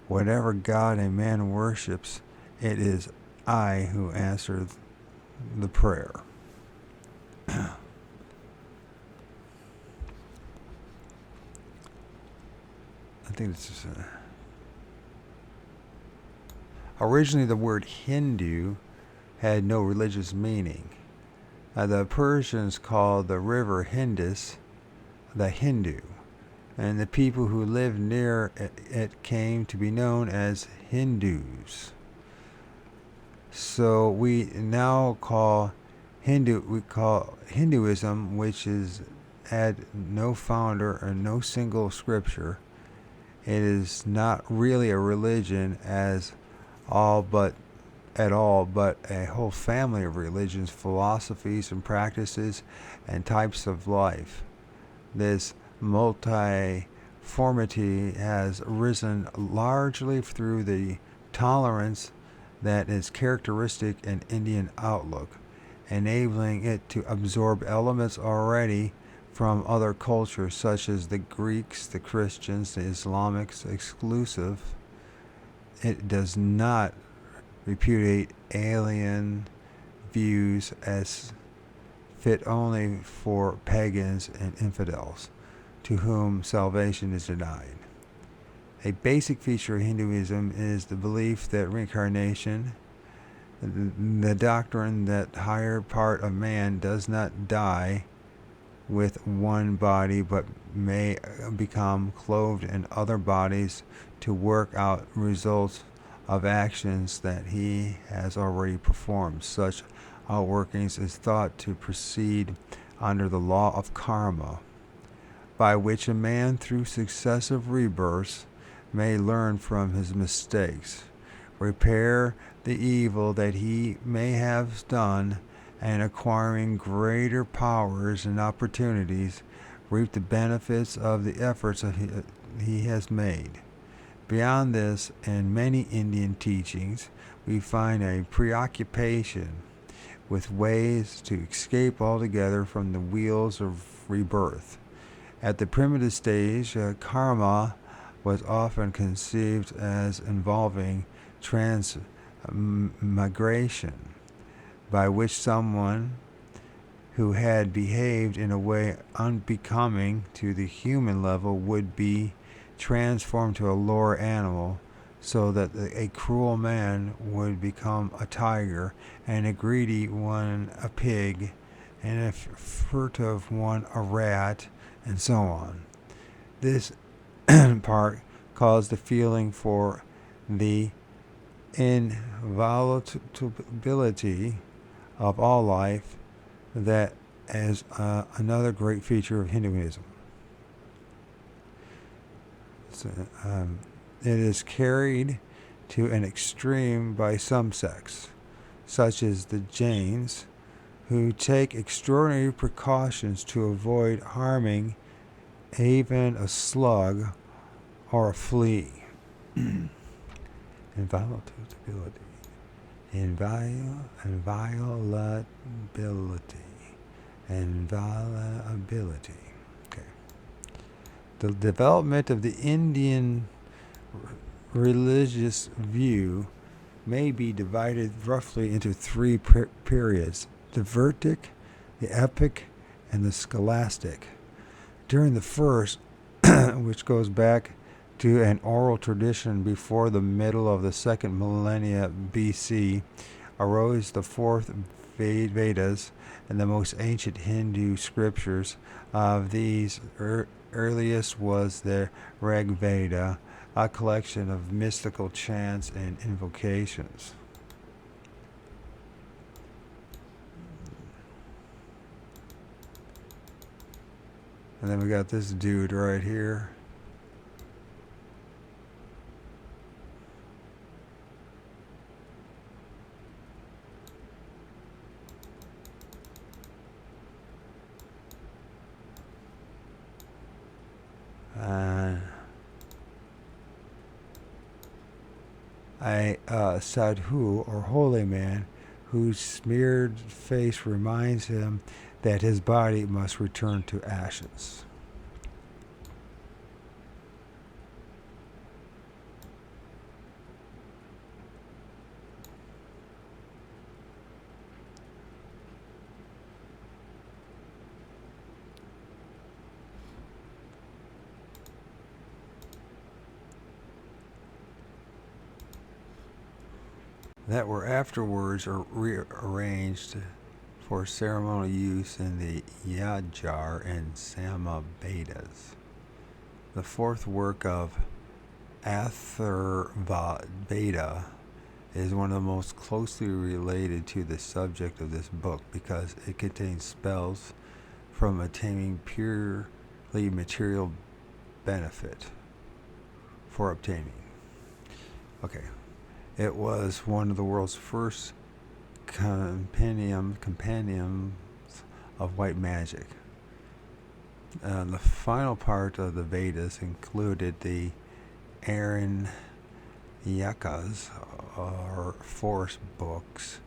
"Whatever God a man worships, it is I who answer the prayer"? I think this is originally the word Hindu had no religious meaning. The Persians called the river Indus the Hindu, and the people who lived near it came to be known as Hindus. So we now call Hinduism, which had no founder and no single scripture. It is not really a religion, as all but at all, but a whole family of religions, philosophies, and practices and types of life. This multiformity has arisen largely through the tolerance that is characteristic in Indian outlook, enabling it to absorb elements already from other cultures such as the Greeks, the Christians, the Islamics exclusive. It does not repudiate alien views as fit only for pagans and infidels, to whom salvation is denied. A basic feature of Hinduism is the belief that reincarnation, the doctrine that higher part of man does not die with one body but may become clothed in other bodies to work out results of actions that he has already performed. Such outworkings is thought to proceed under the law of karma, by which a man through successive rebirths may learn from his mistakes, repair the evil that he may have done, and acquiring greater powers and opportunities, reap the benefits of the efforts that he has made. Beyond this, in many Indian teachings, we find a preoccupation with ways to escape altogether from the wheels of rebirth. At the primitive stage, karma was often conceived as involving transmigration, by which someone who had behaved in a way unbecoming to the human level would be transformed to a lower animal, so that a cruel man would become a tiger, and a greedy one a pig, and a furtive one a rat, and so on. This part caused the feeling for the inviolability of all life, that is another great feature of Hinduism. So, it is carried to an extreme by some sects, such as the Jains, who take extraordinary precautions to avoid harming even a slug or a flea. Inviolability. Inviolability. Okay. The development of the Indian religious view may be divided roughly into three periods: the Vedic, the Epic, and the Scholastic. During the first, which goes back to an oral tradition before the middle of the second millennia BC, arose the fourth Vedas and the most ancient Hindu scriptures. Of these, earliest was the Rig Veda, a collection of mystical chants and invocations. And then we got this dude right here. A sadhu, or holy man, whose smeared face reminds him that his body must return to ashes. That were afterwards rearranged for ceremonial use in the Yajur and Samaveds. The fourth work of Atharvaveda is one of the most closely related to the subject of this book, because it contains spells from attaining purely material benefit for obtaining. Okay. It was one of the world's first compendiums of white magic. The final part of the Vedas included the Aranyakas, or forest books,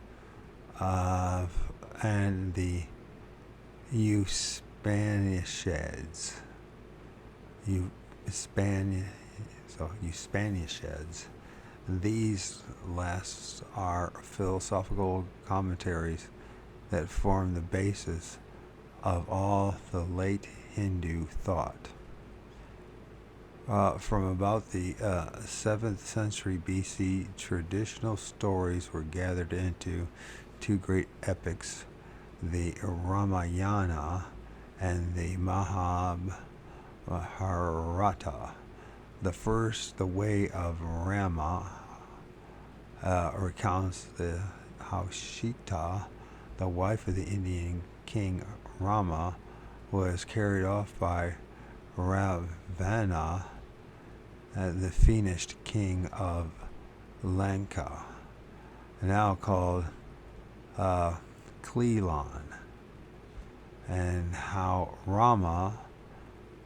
and the Upanishads. Upanishads. These last are philosophical commentaries that form the basis of all the late Hindu thought. From about the 7th century BC, traditional stories were gathered into two great epics, the Ramayana and the Mahabharata. The first, The Way of Rama, recounts how Sita, the wife of the Indian king Rama, was carried off by Ravana, the finished king of Lanka, now called Cleon, and how Rama,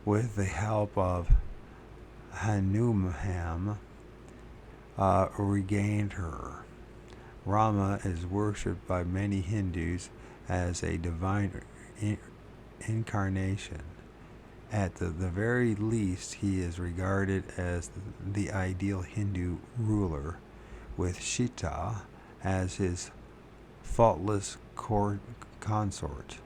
with the help of Hanuman, regained her. Rama is worshipped by many Hindus as a divine incarnation. At the very least, he is regarded as the ideal Hindu ruler, with Sita as his faultless consort,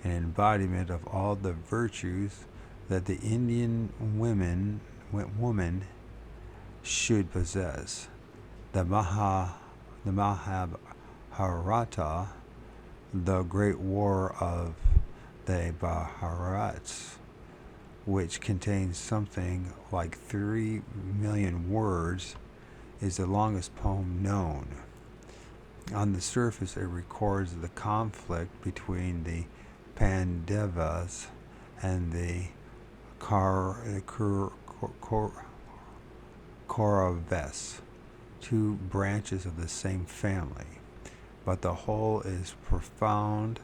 an embodiment of all the virtues that the Indian woman should possess. The Mahabharata, the great war of the Bharats, which contains something like 3 million words, is the longest poem known. On the surface, it records the conflict between the Pandavas and the Kauravas, two branches of the same family, but the whole is profound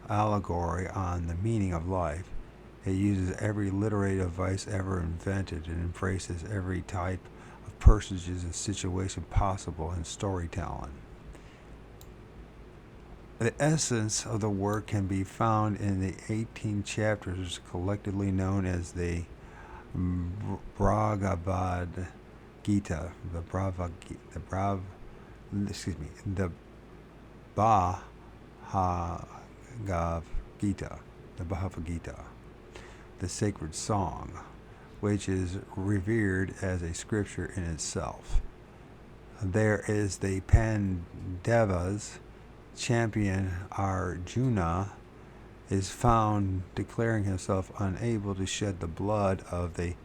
allegory on the meaning of life. It uses every literary device ever invented and embraces every type of personages and situation possible in storytelling. The essence of the work can be found in the 18 chapters collectively known as the Bhagavad Gita, the Bhagavad Gita, the sacred song, which is revered as a scripture in itself. There is the Pandavas. Champion Arjuna is found declaring himself unable to shed the blood of the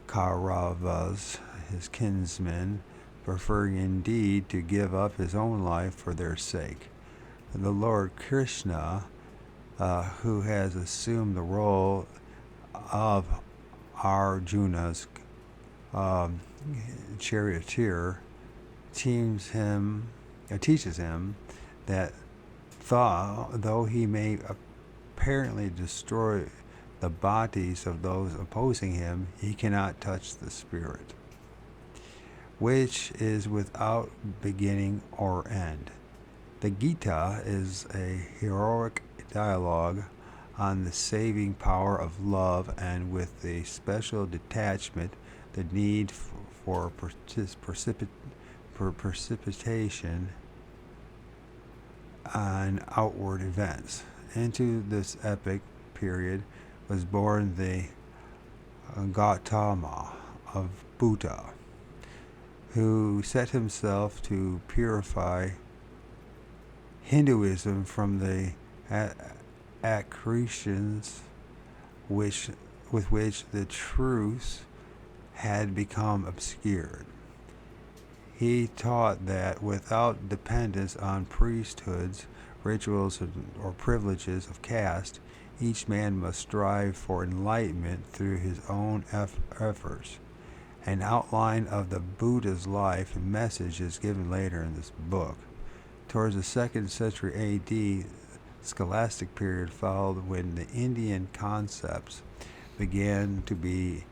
Kauravas, his kinsmen, preferring indeed to give up his own life for their sake. The Lord Krishna, who has assumed the role of Arjuna's charioteer, teaches him that though he may apparently destroy the bodies of those opposing him, he cannot touch the spirit, which is without beginning or end. The Gita is a heroic dialogue on the saving power of love, and with the special detachment, the need for precipitation on outward events. Into this epic period was born the Gautama of Buddha, who set himself to purify Hinduism from the accretions with which the truths had become obscured. He taught that without dependence on priesthoods, rituals, or privileges of caste, each man must strive for enlightenment through his own efforts, An outline of the Buddha's life and message is given later in this book. Towards the 2nd century AD, scholastic period followed when the Indian concepts began to be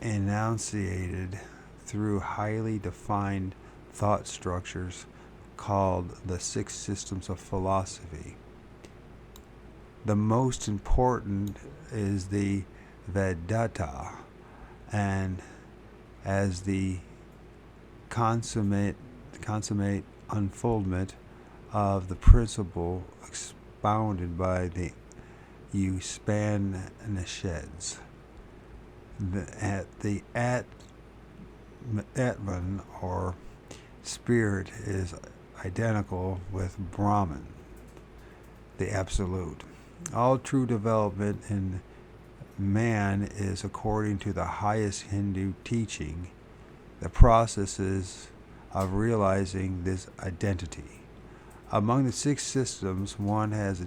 enunciated through highly defined thought structures called the 6 systems of philosophy. The most important is the Vedanta, and as the consummate unfoldment of the principle expounded by the Upanishads. The Atman, or spirit, is identical with Brahman, the absolute. All true development in man is according to the highest Hindu teaching, the processes of realizing this identity. Among the 6 systems one has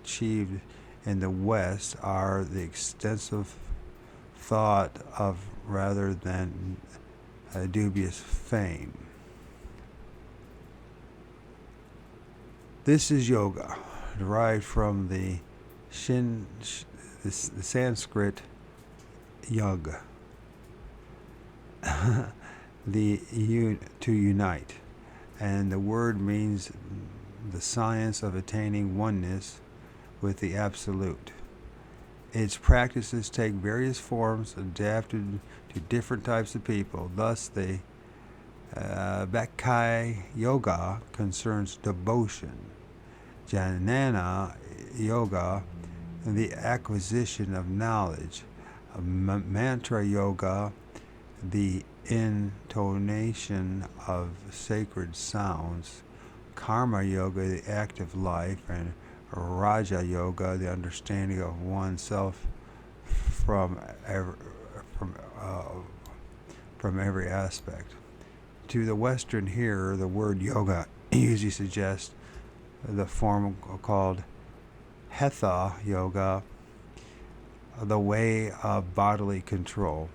achieved in the West are the extensive thought of rather than a dubious fame. This is yoga, derived from the Sanskrit yoga, to unite, and the word means the science of attaining oneness with the absolute. Its practices take various forms adapted to different types of people. Thus, the Bhakti Yoga concerns devotion, Jnana Yoga, the acquisition of knowledge, Mantra Yoga, the intonation of sacred sounds, Karma Yoga, the active life, and Raja Yoga, the understanding of oneself from every aspect. To the Western hearer, the word yoga usually suggests the form called Hatha Yoga, the way of bodily control,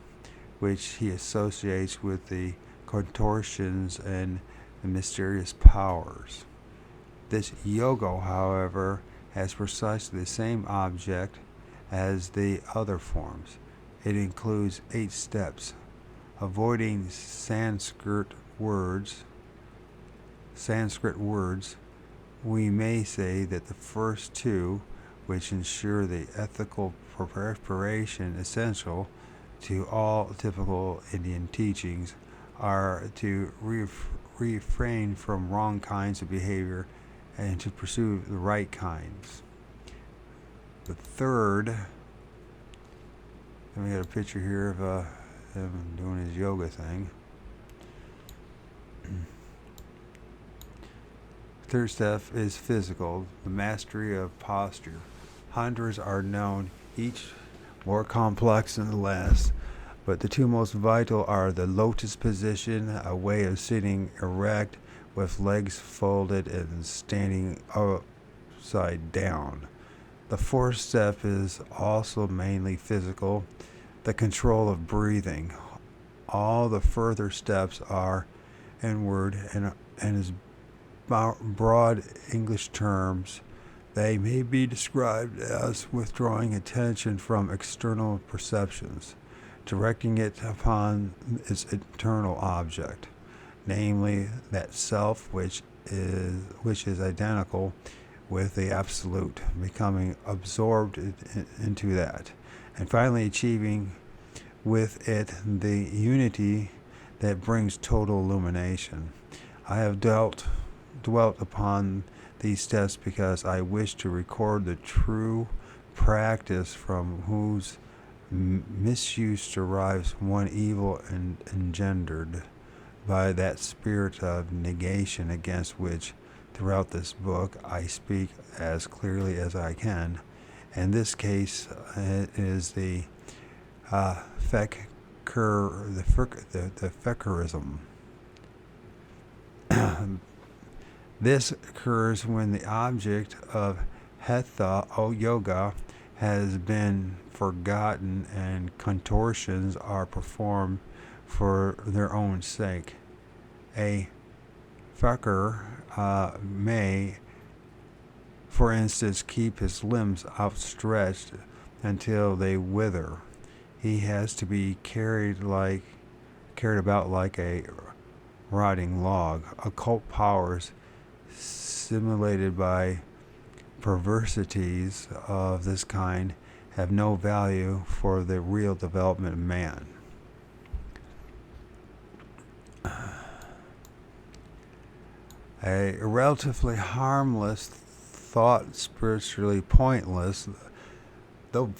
which he associates with the contortions and the mysterious powers. This yoga, however, has precisely the same object as the other forms. It includes 8 steps. Avoiding Sanskrit words, we may say that the first 2, which ensure the ethical preparation essential to all typical Indian teachings, are to refrain from wrong kinds of behavior and to pursue the right kinds. The third, and we got a picture here of him doing his yoga thing. Third step is physical, the mastery of posture. Hundreds are known, each more complex than the last, but the 2 most vital are the lotus position, a way of sitting erect with legs folded and standing upside down. The 4th step is also mainly physical, the control of breathing. All the further steps are inward, and as broad English terms, they may be described as withdrawing attention from external perceptions, directing it upon its internal object, namely that self which is identical with the absolute, becoming absorbed into that, and finally achieving with it the unity that brings total illumination. I have dwelt upon these steps because I wish to record the true practice from whose misuse derives one evil and engendered by that spirit of negation against which throughout this book I speak as clearly as I can. In this case, it is the Fekurism. This occurs when the object of Hatha Yoga has been forgotten and contortions are performed for their own sake. A fucker may, for instance, keep his limbs outstretched until they wither. He has to be carried about like a rotting log. Occult powers simulated by perversities of this kind have no value for the real development of man. A relatively harmless thought, spiritually pointless, so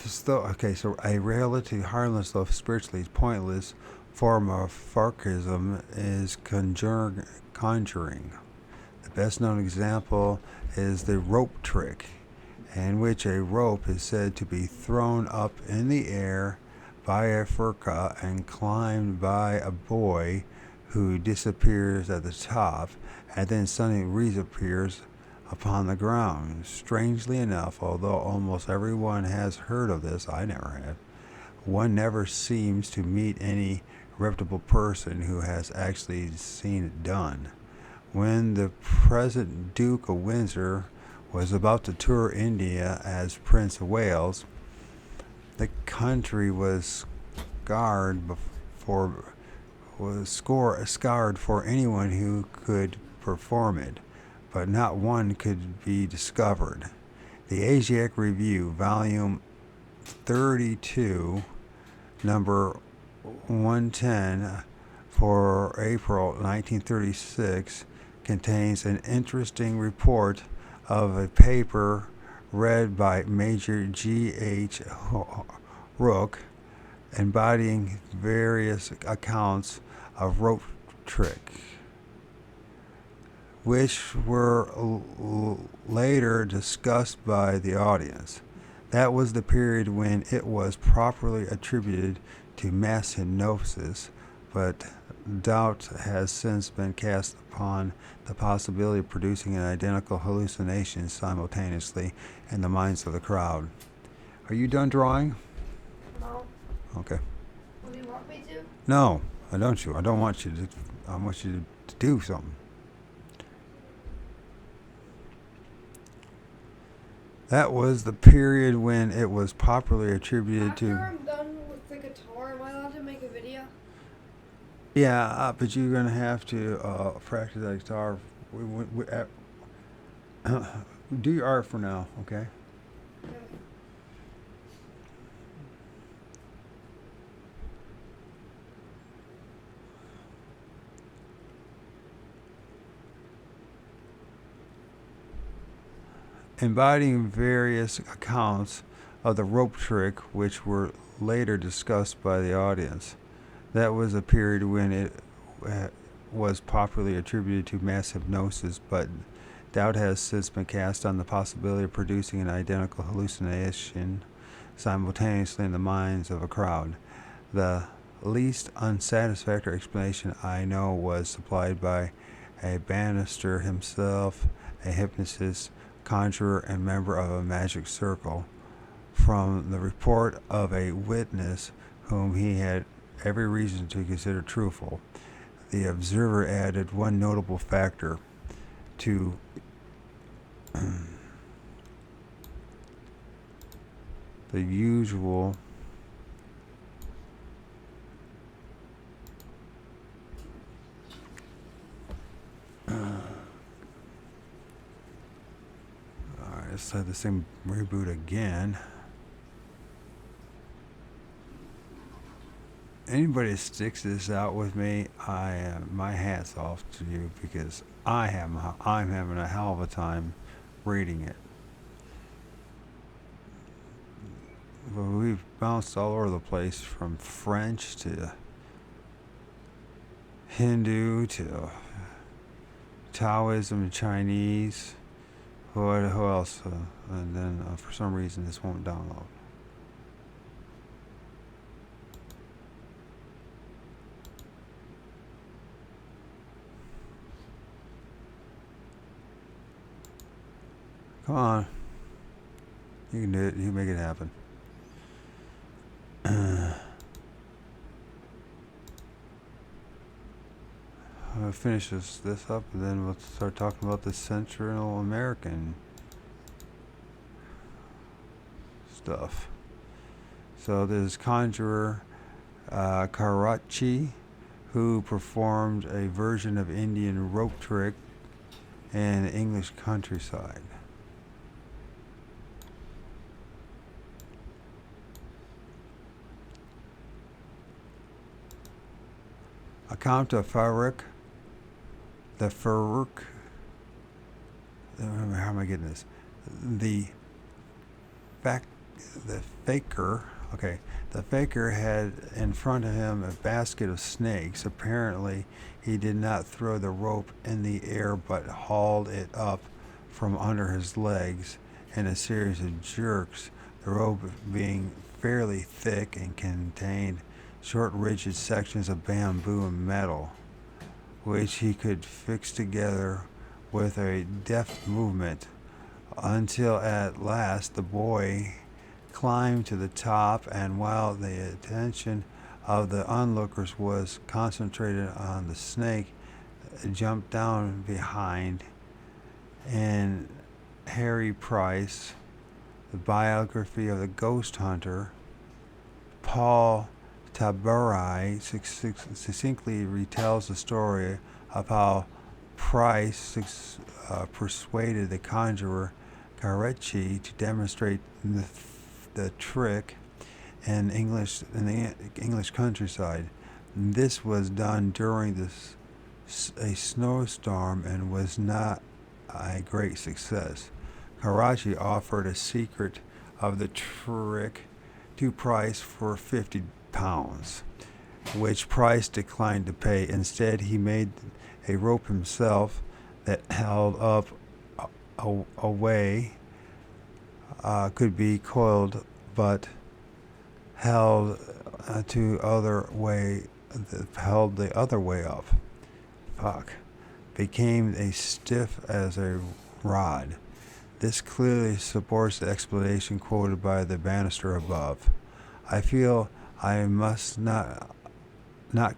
a relatively harmless though spiritually pointless form of farkism is conjuring. The best known example is the rope trick, in which a rope is said to be thrown up in the air by a furka and climbed by a boy who disappears at the top and then suddenly reappears upon the ground. Strangely enough, although almost everyone has heard of this, I never have, one never seems to meet any reputable person who has actually seen it done. When the present Duke of Windsor was about to tour India as Prince of Wales, the country was scarred for anyone who could perform it, but not one could be discovered. The Asiatic Review, volume 32, number 110 for April 1936, contains an interesting report of a paper read by Major G.H. Rook, embodying various accounts of rope trick, which were later discussed by the audience. That was the period when it was properly attributed to mass hypnosis, but doubt has since been cast upon the possibility of producing an identical hallucination simultaneously in the minds of the crowd. Are you done drawing? No. Okay. What do you want me to? No, I don't you. I don't want you to. I want you to do something. That was the period when it was popularly attributed After to. I'm done with the guitar, am I allowed to make a video? Yeah, but you're gonna have to practice that guitar. Do your art for now, okay? Okay. Embodying various accounts of the rope trick, which were later discussed by the audience. That was a period when it was popularly attributed to mass hypnosis, but doubt has since been cast on the possibility of producing an identical hallucination simultaneously in the minds of a crowd. The least unsatisfactory explanation I know was supplied by a Bannister himself, a hypnotist, conjurer, and member of a magic circle, from the report of a witness whom he had every reason to consider truthful. The observer added one notable factor to the usual Alright, let's have the same reboot again. Anybody that sticks this out with me, my hat's off to you, because I'm having a hell of a time reading it. But we've bounced all over the place, from French to Hindu to Taoism and Chinese. Who else? And then for some reason this won't download. Come on. You can do it. You can make it happen. I'll finish this up, and then we'll start talking about the Central American stuff. So there's conjurer Karachi, who performed a version of Indian rope trick in the English countryside. Account of Farouk, the Farouk, how am I getting this? The faker, okay, the faker had in front of him a basket of snakes. Apparently, he did not throw the rope in the air but hauled it up from under his legs in a series of jerks, the rope being fairly thick and contained short rigid sections of bamboo and metal, which he could fix together with a deft movement until at last the boy climbed to the top, and while the attention of the onlookers was concentrated on the snake, jumped down behind. In Harry Price, the biography of the ghost hunter, Paul Tabarai succinctly retells the story of how Price persuaded the conjurer Karachi to demonstrate the trick in the English countryside. This was done during a snowstorm and was not a great success. Karachi offered a secret of the trick to Price for £50, which Price declined to pay. Instead, he made a rope himself that held up away, could be coiled, but held the other way up. Became as stiff as a rod. This clearly supports the explanation quoted by the banister above. I feel I must not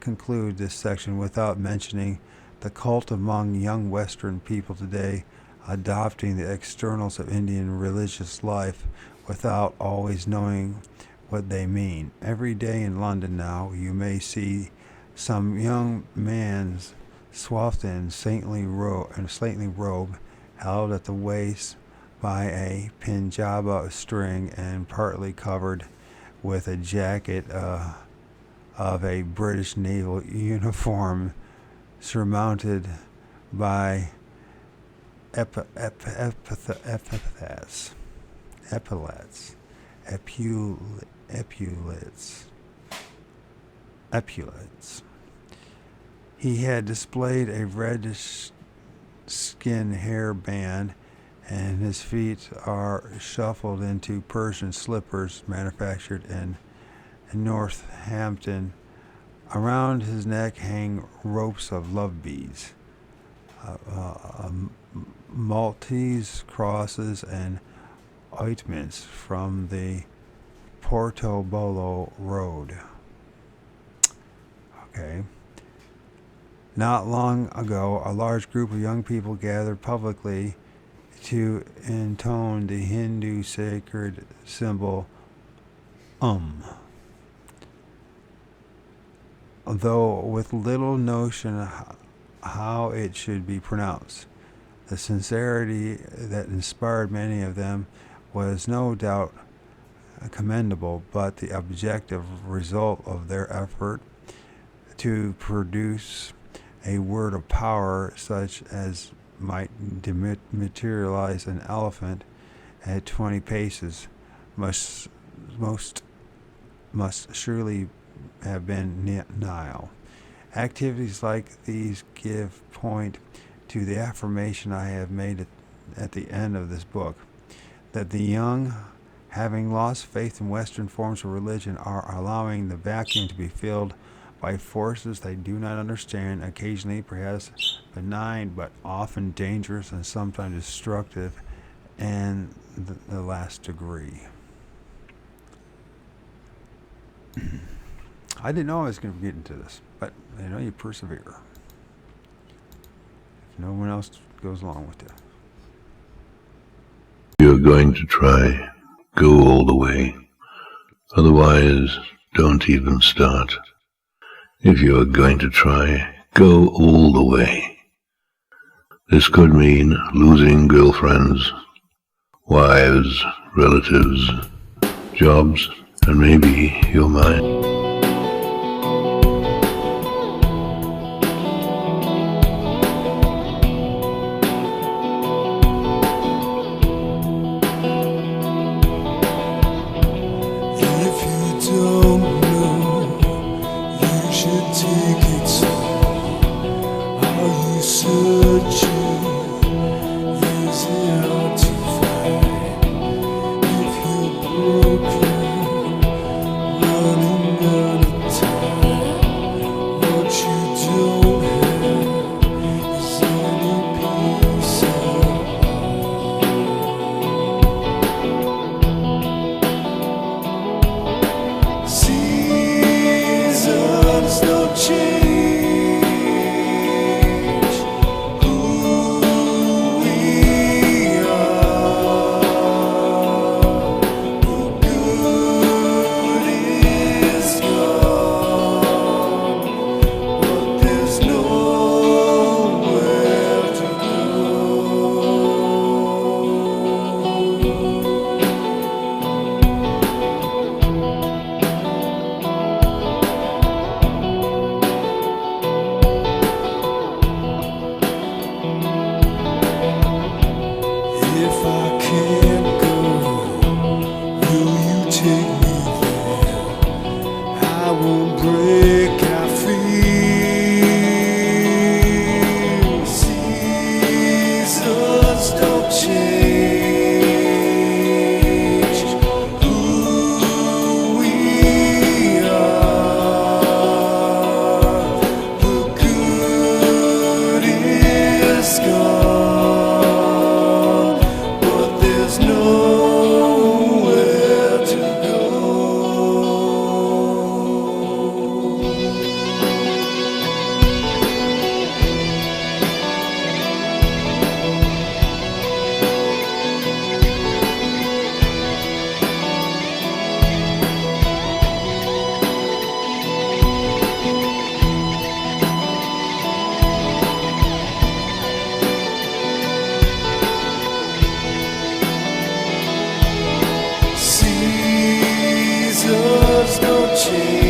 conclude this section without mentioning the cult among young Western people today, adopting the externals of Indian religious life without always knowing what they mean. Every day in London now, you may see some young man's swathed in saintly robe, held at the waist by a Punjaba string and partly covered with a jacket of a British naval uniform, surmounted by epaulets. He had displayed a reddish skin hair band, and his feet are shuffled into Persian slippers manufactured in Northampton. Around his neck hang ropes of love beads, Maltese crosses, and ointments from the Portobello Road. Okay. Not long ago, a large group of young people gathered publicly to intone the Hindu sacred symbol though with little notion how it should be pronounced. The sincerity that inspired many of them was no doubt commendable, but the objective result of their effort to produce a word of power such as might materialize an elephant at 20 paces must surely have been nihil. Activities like these give point to the affirmation I have made at the end of this book, that the young, having lost faith in Western forms of religion, are allowing the vacuum to be filled by forces they do not understand, occasionally perhaps benign, but often dangerous and sometimes destructive and the last degree. I didn't know I was going to get into this, but you persevere. If no one else goes along with it. If you're going to try, go all the way. Otherwise, don't even start. If you are going to try, go all the way. This could mean losing girlfriends, wives, relatives, jobs, and maybe your mind. Seasons don't change.